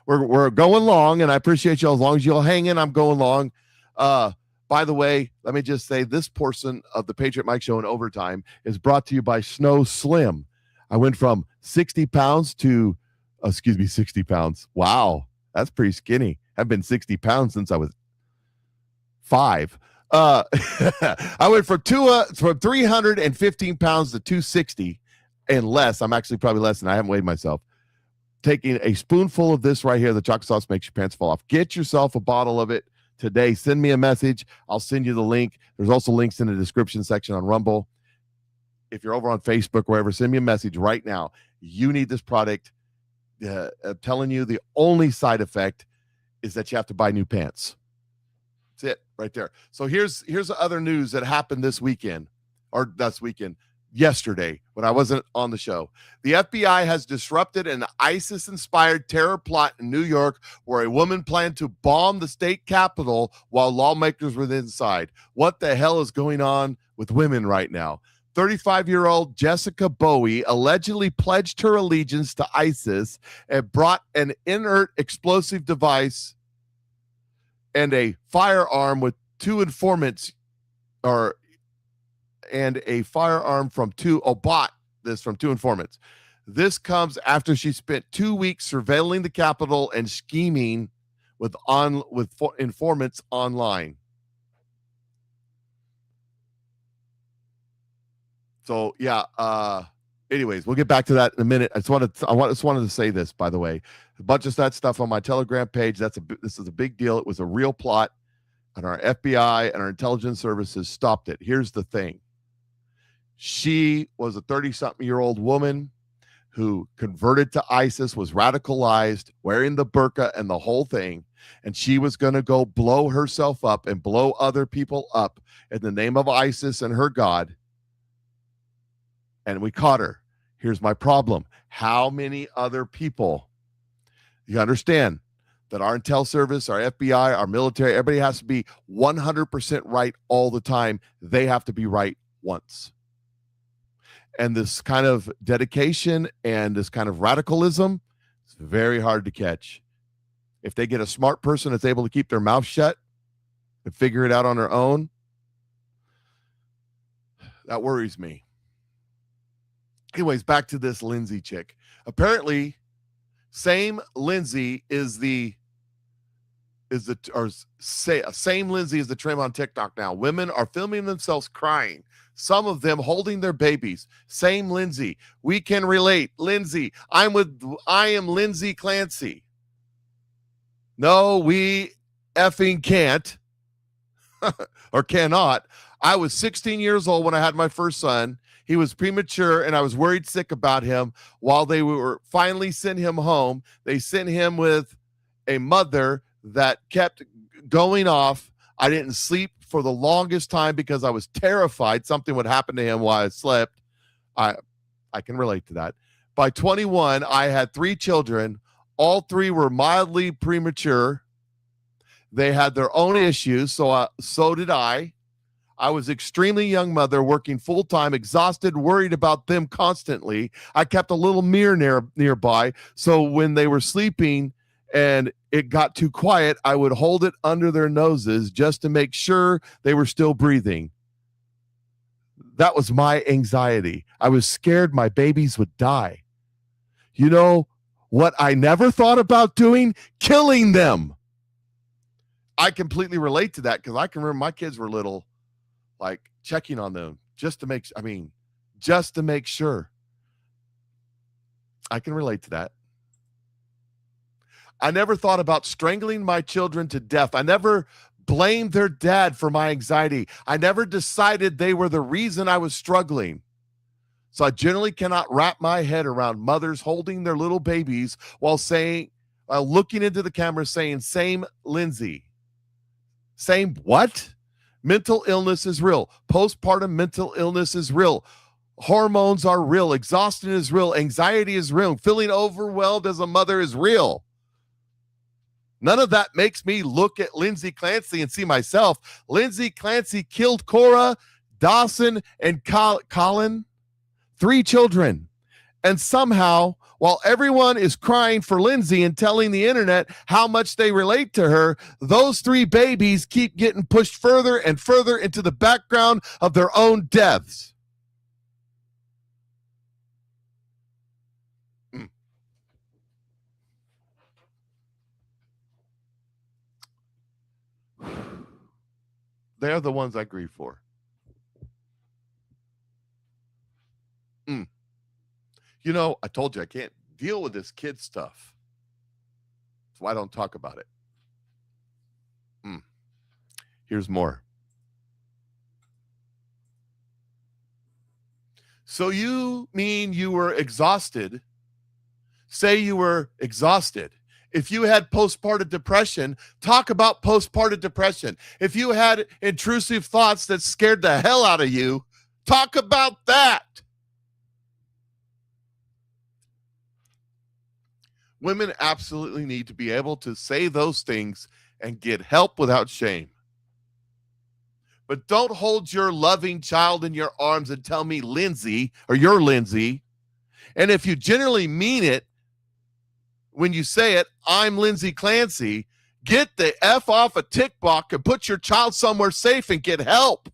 We're going long, and I appreciate y'all. As long as y'all hang in, I'm going long. By the way, let me just say this portion of the Patriot Mike Show in overtime is brought to you by Snow Slim. I went from 60 pounds to, 60 pounds. Wow, that's pretty skinny. I've been 60 pounds since I was 5. I went from 315 pounds to 260 and less. I'm actually probably less than I haven't weighed myself. Taking a spoonful of this right here, the chocolate sauce makes your pants fall off. Get yourself a bottle of it today. Send me a message. I'll send you the link. There's also links in the description section on Rumble. If you're over on Facebook, wherever, send me a message right now. You need this product. I'm telling you, the only side effect is that you have to buy new pants. That's it right there. So here's the other news that happened this weekend, or yesterday when I wasn't on the show. The FBI has disrupted an ISIS-inspired terror plot in New York where a woman planned to bomb the state capitol while lawmakers were inside. What the hell is going on with women right now? 35-year-old Jessica Bowie allegedly pledged her allegiance to ISIS and brought an inert explosive device and a firearm with two informants, and a firearm from two informants. This comes after she spent 2 weeks surveilling the Capitol and scheming with informants online. So yeah. Anyways, we'll get back to that in a minute. I just wanted to say this, by the way. A bunch of that stuff on my Telegram page. This is a big deal. It was a real plot, and our FBI and our intelligence services stopped it. Here's the thing. She was a 30-something-year-old woman who converted to ISIS, was radicalized, wearing the burqa and the whole thing, and she was going to go blow herself up and blow other people up in the name of ISIS and her God. And we caught her. Here's my problem. How many other people? You understand that our intel service, our FBI, our military, everybody has to be 100% right all the time. They have to be right once. And this kind of dedication and this kind of radicalism, it's very hard to catch. If they get a smart person that's able to keep their mouth shut and figure it out on their own, that worries me. Anyways, back to this Lindsay chick. Apparently, same Lindsay is the same Lindsay is the trend on TikTok now. Women are filming themselves crying, some of them holding their babies. Same Lindsay. We can relate. Lindsay, I am Lindsay Clancy. No, we effing can't or cannot. I was 16 years old when I had my first son. He was premature, and I was worried sick about him. While they were finally sent him home, they sent him with a mother that kept going off. I didn't sleep for the longest time because I was terrified something would happen to him while I slept. I can relate to that. By 21, I had 3 children. All 3 were mildly premature. They had their own issues, so did I. I was extremely young mother, working full-time, exhausted, worried about them constantly. I kept a little mirror nearby, so when they were sleeping and it got too quiet, I would hold it under their noses just to make sure they were still breathing. That was my anxiety. I was scared my babies would die. You know what I never thought about doing? Killing them. I completely relate to that because I can remember my kids were little, like checking on them just to make sure. I can relate to that. I never thought about strangling my children to death. I never blamed their dad for my anxiety. I never decided they were the reason I was struggling. So I generally cannot wrap my head around mothers holding their little babies while looking into the camera saying, same Lindsay. Same what? Mental illness is real. Postpartum mental illness is real. Hormones are real. Exhaustion is real. Anxiety is real. Feeling overwhelmed as a mother is real. None of that makes me look at Lindsay Clancy and see myself. Lindsay Clancy killed Cora, Dawson, and Colin, 3 children. And somehow, while everyone is crying for Lindsay and telling the internet how much they relate to her, those 3 babies keep getting pushed further and further into the background of their own deaths. They're the ones I grieve for. You know, I told you I can't deal with this kid stuff. That's why I don't talk about it. Here's more. So you mean you were exhausted, say you were exhausted. If you had postpartum depression, talk about postpartum depression. If you had intrusive thoughts that scared the hell out of you, talk about that. Women absolutely need to be able to say those things and get help without shame. But don't hold your loving child in your arms and tell me Lindsay, or you're Lindsay. And if you generally mean it, when you say it, I'm Lindsay Clancy, get the F off a TikTok and put your child somewhere safe and get help.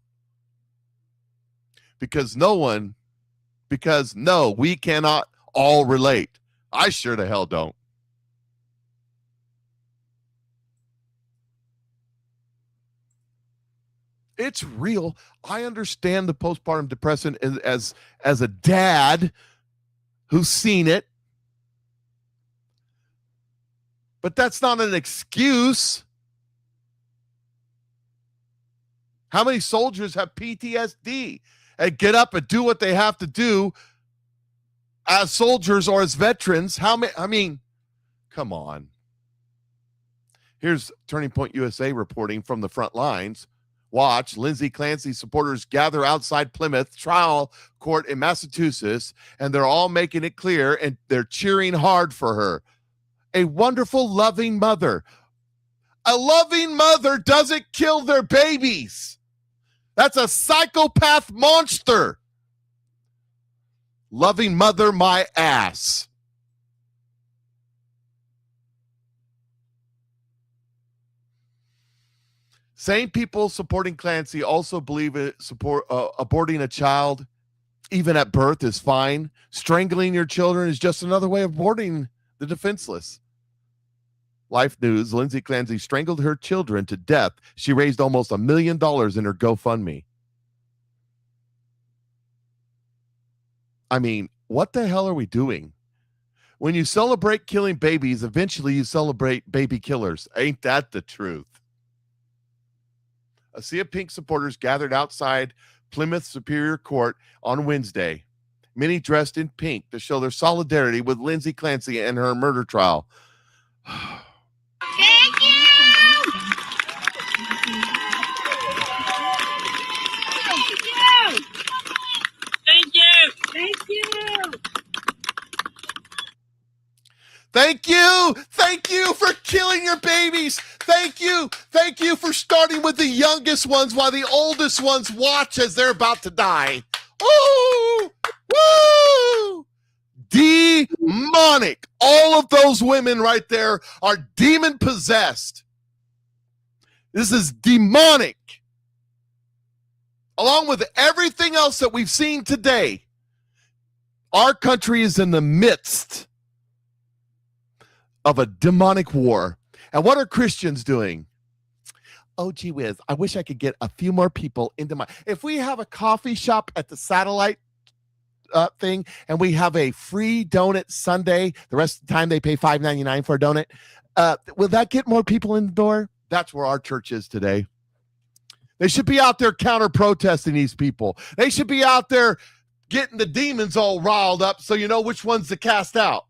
Because no, we cannot all relate. I sure the hell don't. It's real. I understand the postpartum depression as a dad who's seen it. But that's not an excuse. How many soldiers have PTSD and get up and do what they have to do as soldiers or as veterans? How many? I mean, come on. Here's Turning Point USA reporting from the front lines. Watch, Lindsay Clancy supporters gather outside Plymouth trial court in Massachusetts, and they're all making it clear, and they're cheering hard for her. A wonderful, loving mother. A loving mother doesn't kill their babies. That's a psychopath monster. Loving mother, my ass. Same people supporting Clancy also believe aborting a child, even at birth, is fine. Strangling your children is just another way of aborting the defenseless. Life News, Lindsay Clancy strangled her children to death. She raised almost $1 million in her GoFundMe. I mean, what the hell are we doing? When you celebrate killing babies, eventually you celebrate baby killers. Ain't that the truth? A sea of pink supporters gathered outside Plymouth Superior Court on Wednesday, many dressed in pink to show their solidarity with Lindsay Clancy and her murder trial. Thank you! Thank you! Thank you! Thank you. Thank you for killing your babies. Thank you. Thank you for starting with the youngest ones while the oldest ones watch as they're about to die. Woo! Woo! Demonic. All of those women right there are demon possessed. This is demonic. Along with everything else that we've seen today, our country is in the midst of a demonic war. And what are Christians doing? Oh, gee whiz, I wish I could get a few more people into my... If we have a coffee shop at the satellite thing and we have a free donut Sunday, the rest of the time they pay $5.99 for a donut, will that get more people in the door? That's where our church is today. They should be out there counter-protesting these people. They should be out there getting the demons all riled up so you know which ones to cast out.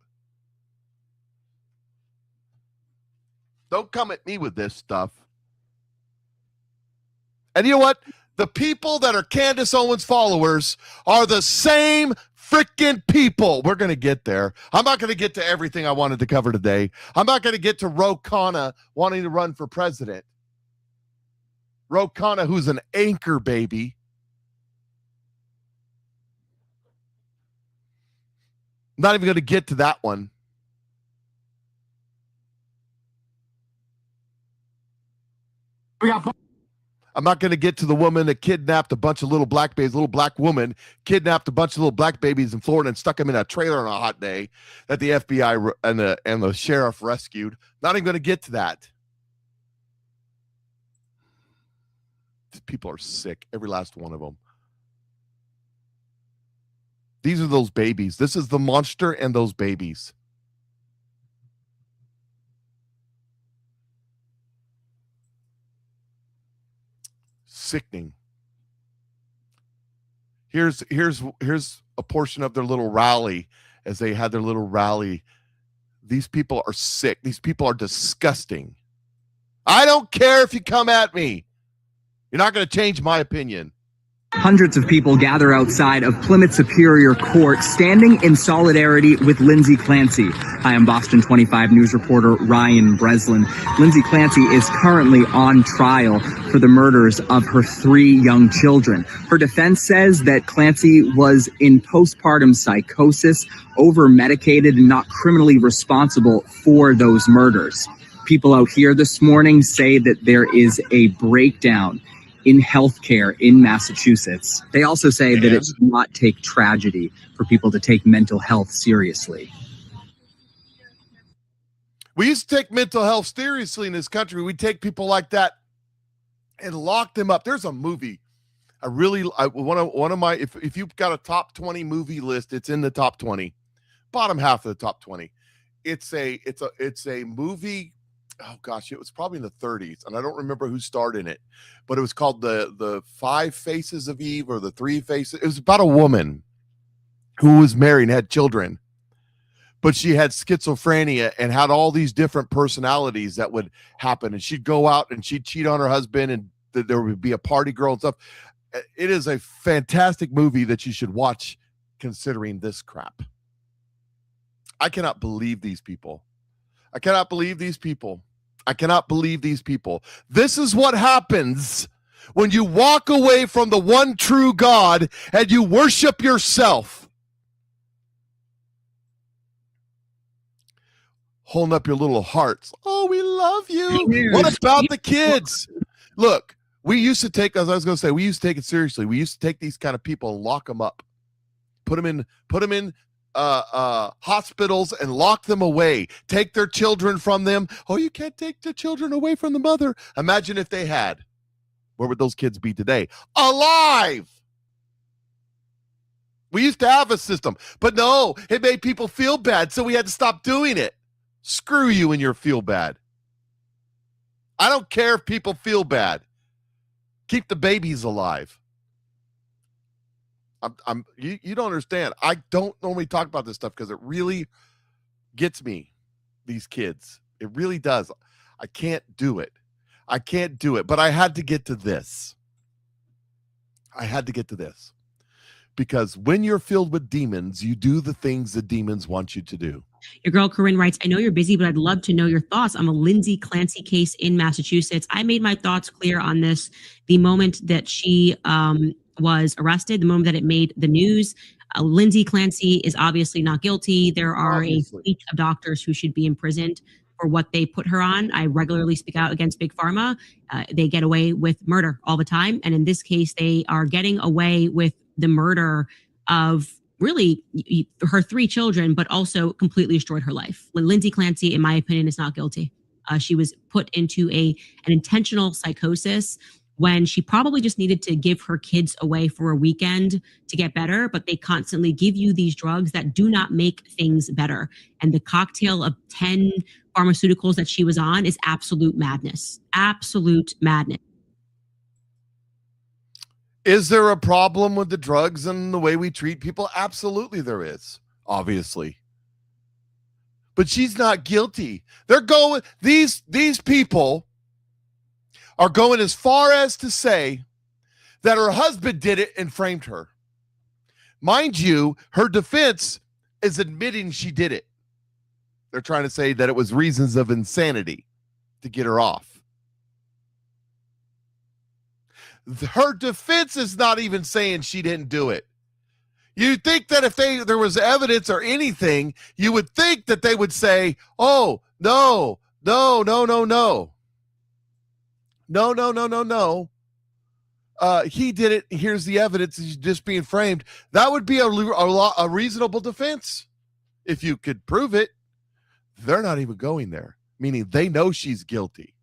Don't come at me with this stuff. And you know what? The people that are Candace Owens followers are the same freaking people. We're going to get there. I'm not going to get to everything I wanted to cover today. I'm not going to get to Ro Khanna wanting to run for president. Ro Khanna, who's an anchor baby. I'm not even going to get to that one. I'm not going to get to the woman that kidnapped a bunch of little black babies, little black woman kidnapped a bunch of little black babies in Florida and stuck them in a trailer on a hot day that the FBI and the sheriff rescued. Not even going to get to that. These people are sick, every last one of them. These are those babies. This is the monster and those babies. Sickening. Here's a portion of their little rally as they had their little rally These people are sick. These people are disgusting. I don't care if you come at me. You're not going to change my opinion. Hundreds of people gather outside of Plymouth Superior Court, standing in solidarity with Lindsay Clancy. I am Boston 25 News reporter Ryan Breslin. Lindsay Clancy is currently on trial for the murders of her 3 young children. Her defense says that Clancy was in postpartum psychosis, over-medicated, and not criminally responsible for those murders. People out here this morning say that there is a breakdown in healthcare in Massachusetts. They also say that it does not take tragedy for people to take mental health seriously. We used to take mental health seriously in this country. We take people like that and lock them up. There's a movie. One of my, if you've got a top 20 movie list, it's in the top 20, bottom half of the top 20. It's a movie. Oh gosh, it was probably in the 30s, and I don't remember who starred in it, but it was called the 5 Faces of Eve, or the 3 Faces. It was about a woman who was married and had children, but she had schizophrenia and had all these different personalities that would happen, and she'd go out and she'd cheat on her husband, and there would be a party girl and stuff. It is a fantastic movie that you should watch, considering this crap. I cannot believe these people. I cannot believe these people. I cannot believe these people. This is what happens when you walk away from the one true God and you worship yourself. Holding up your little hearts. Oh, we love you. What about the kids? Look, we used to take, as I was going to say, we used to take it seriously. We used to take these kind of people and lock them up, put them in hospitals and lock them away, take their children from them. Oh, you can't take the children away from the mother. Imagine if they had. Where would those kids be today? Alive. We used to have a system, but no, it made people feel bad, so we had to stop doing it. Screw you and your feel bad. I don't care if people feel bad. Keep the babies alive. You don't understand. I don't normally talk about this stuff because it really gets me, these kids. It really does. I can't do it. But I had to get to this. Because when you're filled with demons, you do the things the demons want you to do. Your girl Corinne writes, I know you're busy, but I'd love to know your thoughts on the Lindsay Clancy case in Massachusetts. I made my thoughts clear on this the moment that she was arrested, the moment that it made the news. Lindsay Clancy is obviously not guilty. There are a fleet of doctors who should be imprisoned for what they put her on. I regularly speak out against Big Pharma. They get away with murder all the time. And in this case, they are getting away with the murder of really her 3 children, but also completely destroyed her life. When Lindsay Clancy, in my opinion, is not guilty. She was put into an intentional psychosis when she probably just needed to give her kids away for a weekend to get better, but they constantly give you these drugs that do not make things better. And the cocktail of 10 pharmaceuticals that she was on is absolute madness. Absolute madness. Is there a problem with the drugs and the way we treat people? Absolutely there is, obviously. But she's not guilty. They're going, these people are going as far as to say that her husband did it and framed her. Mind you, her defense is admitting she did it. They're trying to say that it was reasons of insanity to get her off. Her defense is not even saying she didn't do it. You'd think that if there was evidence or anything, you would think that they would say, oh, no. He did it. Here's the evidence. He's just being framed. That would be a reasonable defense if you could prove it. They're not even going there, meaning they know she's guilty.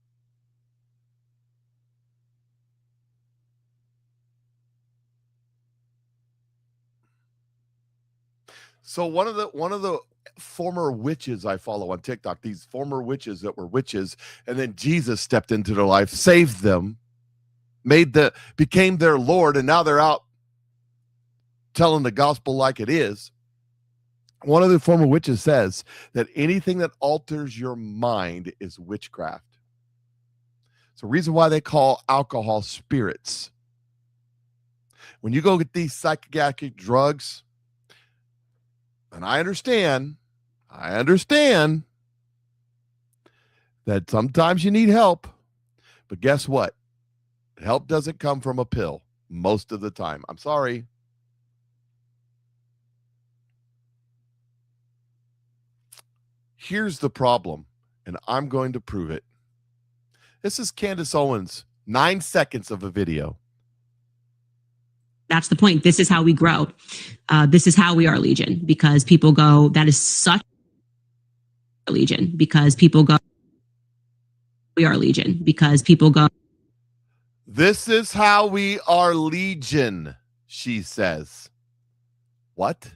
So one of the former witches I follow on TikTok, these former witches that were witches, and then Jesus stepped into their life, saved them, became their Lord, and now they're out telling the gospel like it is. One of the former witches says that anything that alters your mind is witchcraft. It's the reason why they call alcohol spirits. When you go get these psychiatric drugs, and I understand that sometimes you need help, but guess what? Help doesn't come from a pill most of the time. I'm sorry. Here's the problem, and I'm going to prove it. This is Candace Owens, 9 seconds of a video. That's the point. This is how we grow. This is how we are Legion, because people go, that is such Legion, because people go, we are Legion, because people go. This is how we are Legion, she says. What?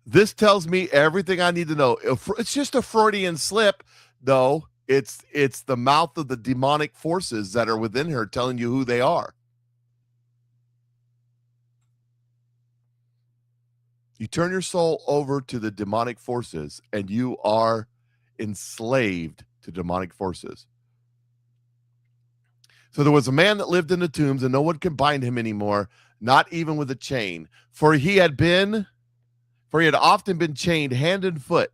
This tells me everything I need to know. It's just a Freudian slip, though. It's the mouth of the demonic forces that are within her telling you who they are. You turn your soul over to the demonic forces, and you are enslaved to demonic forces. So there was a man that lived in the tombs, and no one could bind him anymore, not even with a chain. For he had often been chained hand and foot,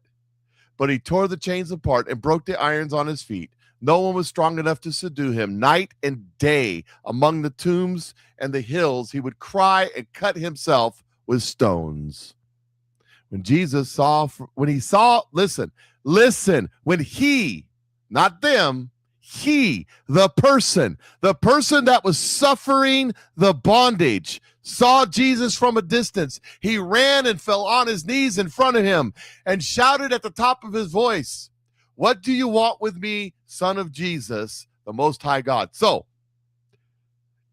but he tore the chains apart and broke the irons on his feet. No one was strong enough to subdue him. Night and day among the tombs and the hills, he would cry and cut himself with stones. When he, not them, he, the person that was suffering the bondage, saw Jesus from a distance, he ran and fell on his knees in front of him and shouted at the top of his voice, "What do you want with me, Son of Jesus, the Most High God?" So,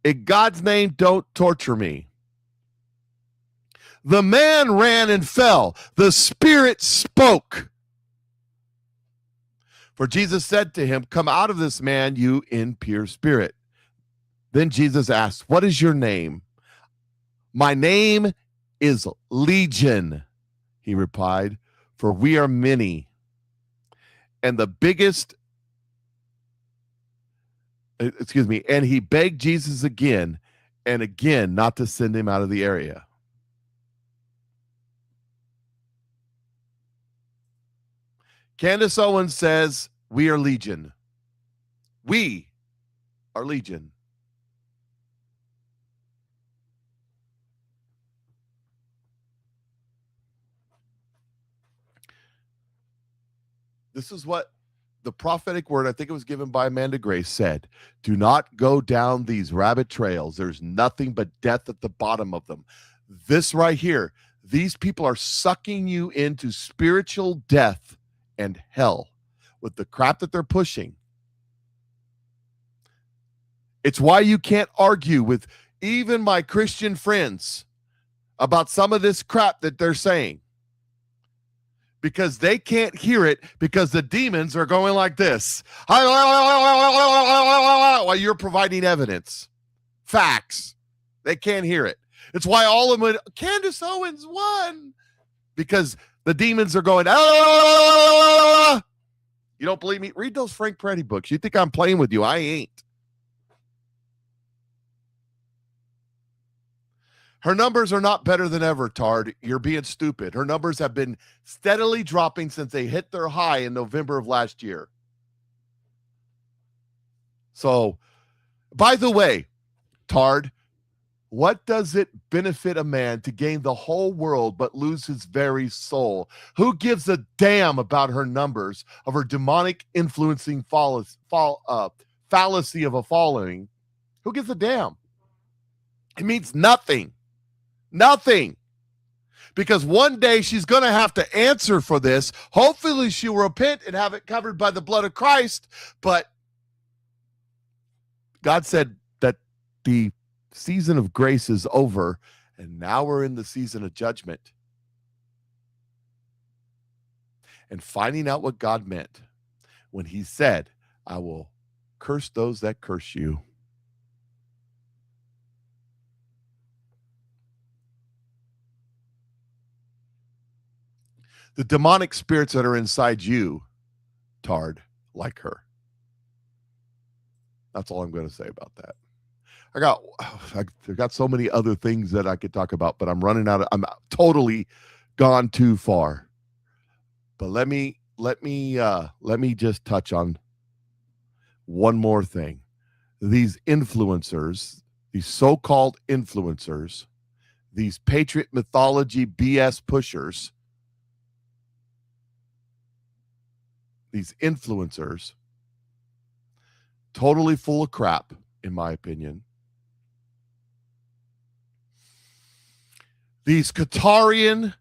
in God's name, don't torture me. The man ran and fell. The Spirit spoke. For Jesus said to him, "Come out of this man, you impure spirit." Then Jesus asked, "What is your name?" "My name is Legion," he replied, "for we are many. And and he begged Jesus again and again not to send him out of the area. Candace Owens says, we are Legion. We are Legion. This is what the prophetic word, I think it was given by Amanda Grace, said. Do not go down these rabbit trails. There's nothing but death at the bottom of them. This right here, these people are sucking you into spiritual death and hell with the crap that they're pushing. It's why you can't argue with even my Christian friends about some of this crap that they're saying, because they can't hear it, because the demons are going like this while you're providing evidence, facts. They can't hear it. It's why all of them, Candace Owens won, because the demons are going, You don't believe me? Read those Frank Peretti books. You think I'm playing with you? I ain't. Her numbers are not better than ever, Tard. You're being stupid. Her numbers have been steadily dropping since they hit their high in November of last year. So, by the way, Tard, what does it benefit a man to gain the whole world but lose his very soul? Who gives a damn about her numbers of her demonic influencing fallacy of a following? Who gives a damn? It means nothing. Nothing. Because one day she's going to have to answer for this. Hopefully she will repent and have it covered by the blood of Christ. But God said that the season of grace is over, and now we're in the season of judgment. And finding out what God meant when he said, I will curse those that curse you. The demonic spirits that are inside you, Tard, like her. That's all I'm going to say about that. I got so many other things that I could talk about, but I'm totally gone too far. But let me just touch on one more thing. These influencers, these so-called influencers, these patriot mythology BS pushers, these influencers, totally full of crap, in my opinion. These Qatarian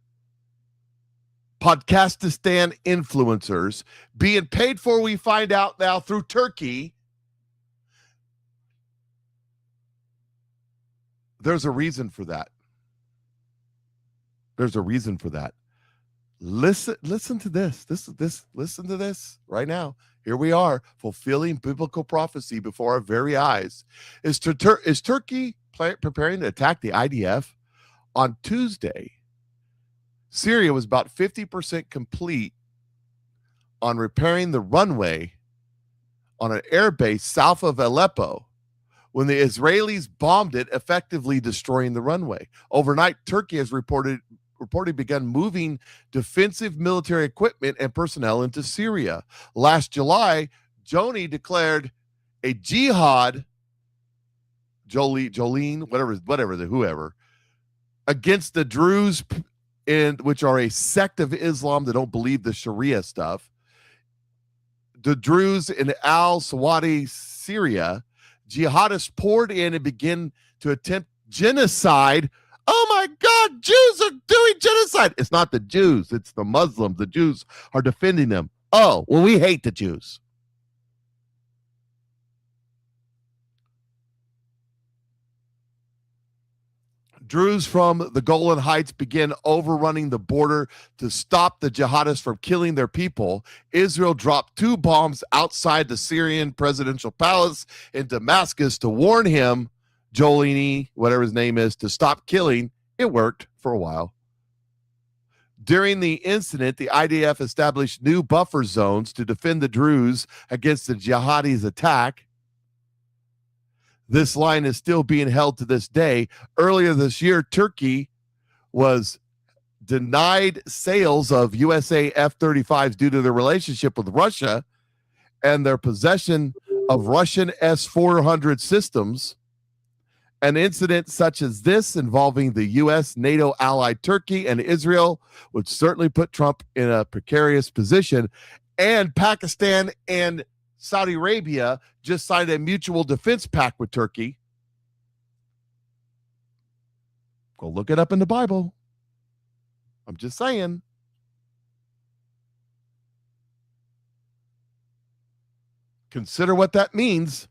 Podcastistan influencers being paid for, we find out now, through Turkey. There's a reason for that. There's a reason for that. Listen to this. Listen to this right now. Here we are, fulfilling biblical prophecy before our very eyes. Is Turkey preparing to attack the IDF? On Tuesday, Syria was about 50% complete on repairing the runway on an airbase south of Aleppo when the Israelis bombed it, effectively destroying the runway. Overnight, Turkey has reportedly begun moving defensive military equipment and personnel into Syria. Last July, Joni declared a jihad, Jolene, whoever, against the Druze, which are a sect of Islam that don't believe the Sharia stuff. The Druze in al-Sawadi, Syria, jihadists poured in and began to attempt genocide. Oh my God, Jews are doing genocide. It's not the Jews, it's the Muslims. The Jews are defending them. Oh, well, we hate the Jews. Druze from the Golan Heights began overrunning the border to stop the jihadists from killing their people. Israel dropped 2 bombs outside the Syrian presidential palace in Damascus to warn him, Jolini, whatever his name is, to stop killing. It worked for a while. During the incident, the IDF established new buffer zones to defend the Druze against the jihadis' attack. This line is still being held to this day. Earlier this year, Turkey was denied sales of USA F-35s due to their relationship with Russia and their possession of Russian S-400 systems. An incident such as this involving the U.S. NATO ally Turkey and Israel would certainly put Trump in a precarious position. And Pakistan and Saudi Arabia just signed a mutual defense pact with Turkey. Go look it up in the Bible. I'm just saying. Consider what that means.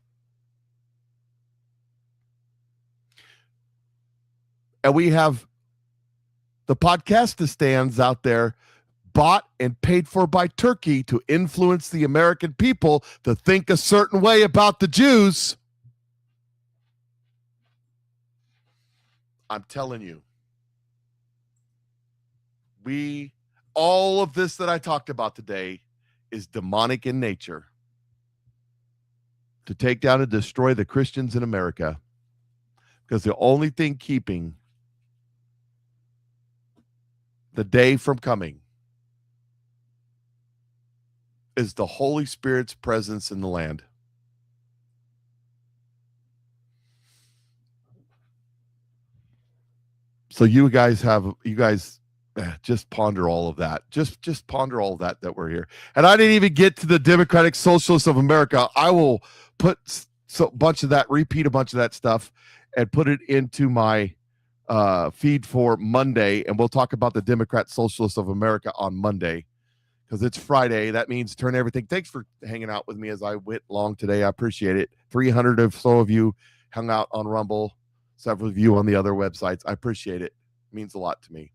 And we have the podcastistans out there bought and paid for by Turkey to influence the American people to think a certain way about the Jews. I'm telling you, all of this that I talked about today is demonic in nature to take down and destroy the Christians in America, because the only thing keeping the day from coming is the Holy Spirit's presence in the land. So you guys just ponder all of that. Just ponder all of that we're here. And I didn't even get to the Democratic Socialists of America. I will put repeat a bunch of that stuff and put it into my feed for Monday, and we'll talk about the Democrat Socialists of America on Monday, because it's Friday. That means turn everything. Thanks for hanging out with me as I went long today. I appreciate it. 300 or so of you hung out on Rumble, several of you on the other websites. I appreciate it. It means a lot to me.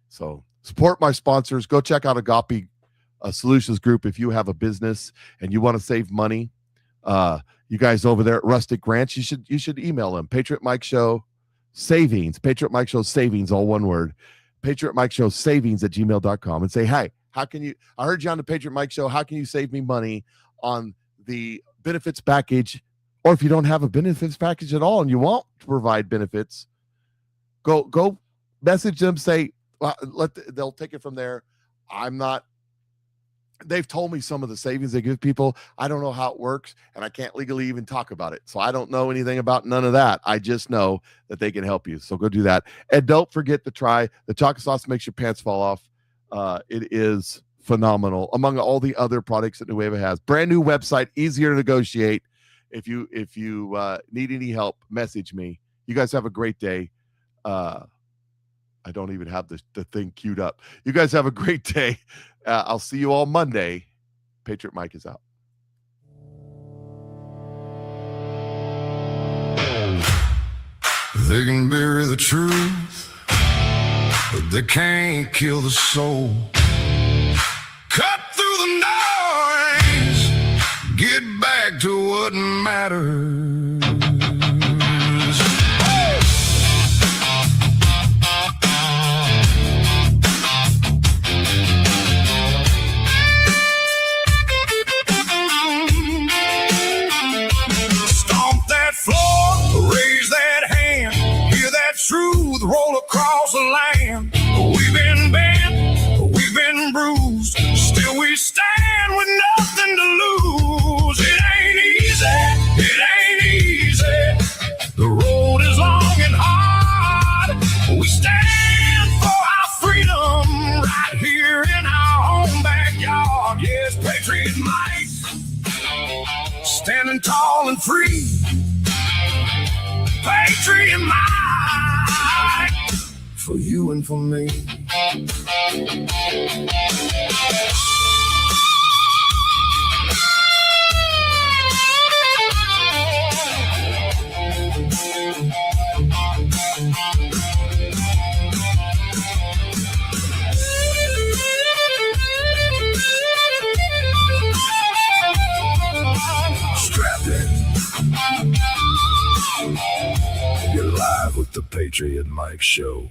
So support my sponsors. Go check out Agape Solutions Group if you have a business and you want to save money. You guys over there at Rustic Ranch, you should email them. Patriot Mike Show Savings, Patriot Mike Show Savings, all one word. Patriot Mike Show savings at gmail.com and say, hey, how can you, I heard you on the Patriot Mike Show. How can you save me money on the benefits package? Or if you don't have a benefits package at all and you want to provide benefits, go message them, say, well, they'll take it from there. They've told me some of the savings they give people. I don't know how it works, and I can't legally even talk about it. So I don't know anything about none of that. I just know that they can help you. So go do that. And don't forget to try the chocolate sauce makes your pants fall off. It is phenomenal among all the other products that Nueva has. Brand new website, easier to negotiate. If you need any help, message me. You guys have a great day. I don't even have the thing queued up. You guys have a great day. I'll see you all Monday. Patriot Mike is out. They can bury the truth, but they can't kill the soul. Cut through the noise, get back to what matters. Truth roll across the land. We've been bent, we've been bruised. Still we stand with nothing to lose. It ain't easy. The road is long and hard. We stand for our freedom right here in our own backyard. Yes, Patriot Mike, standing tall and free. Patriot Mike, for you and for me. Strapped in. You're live with the Patriot Mike Show.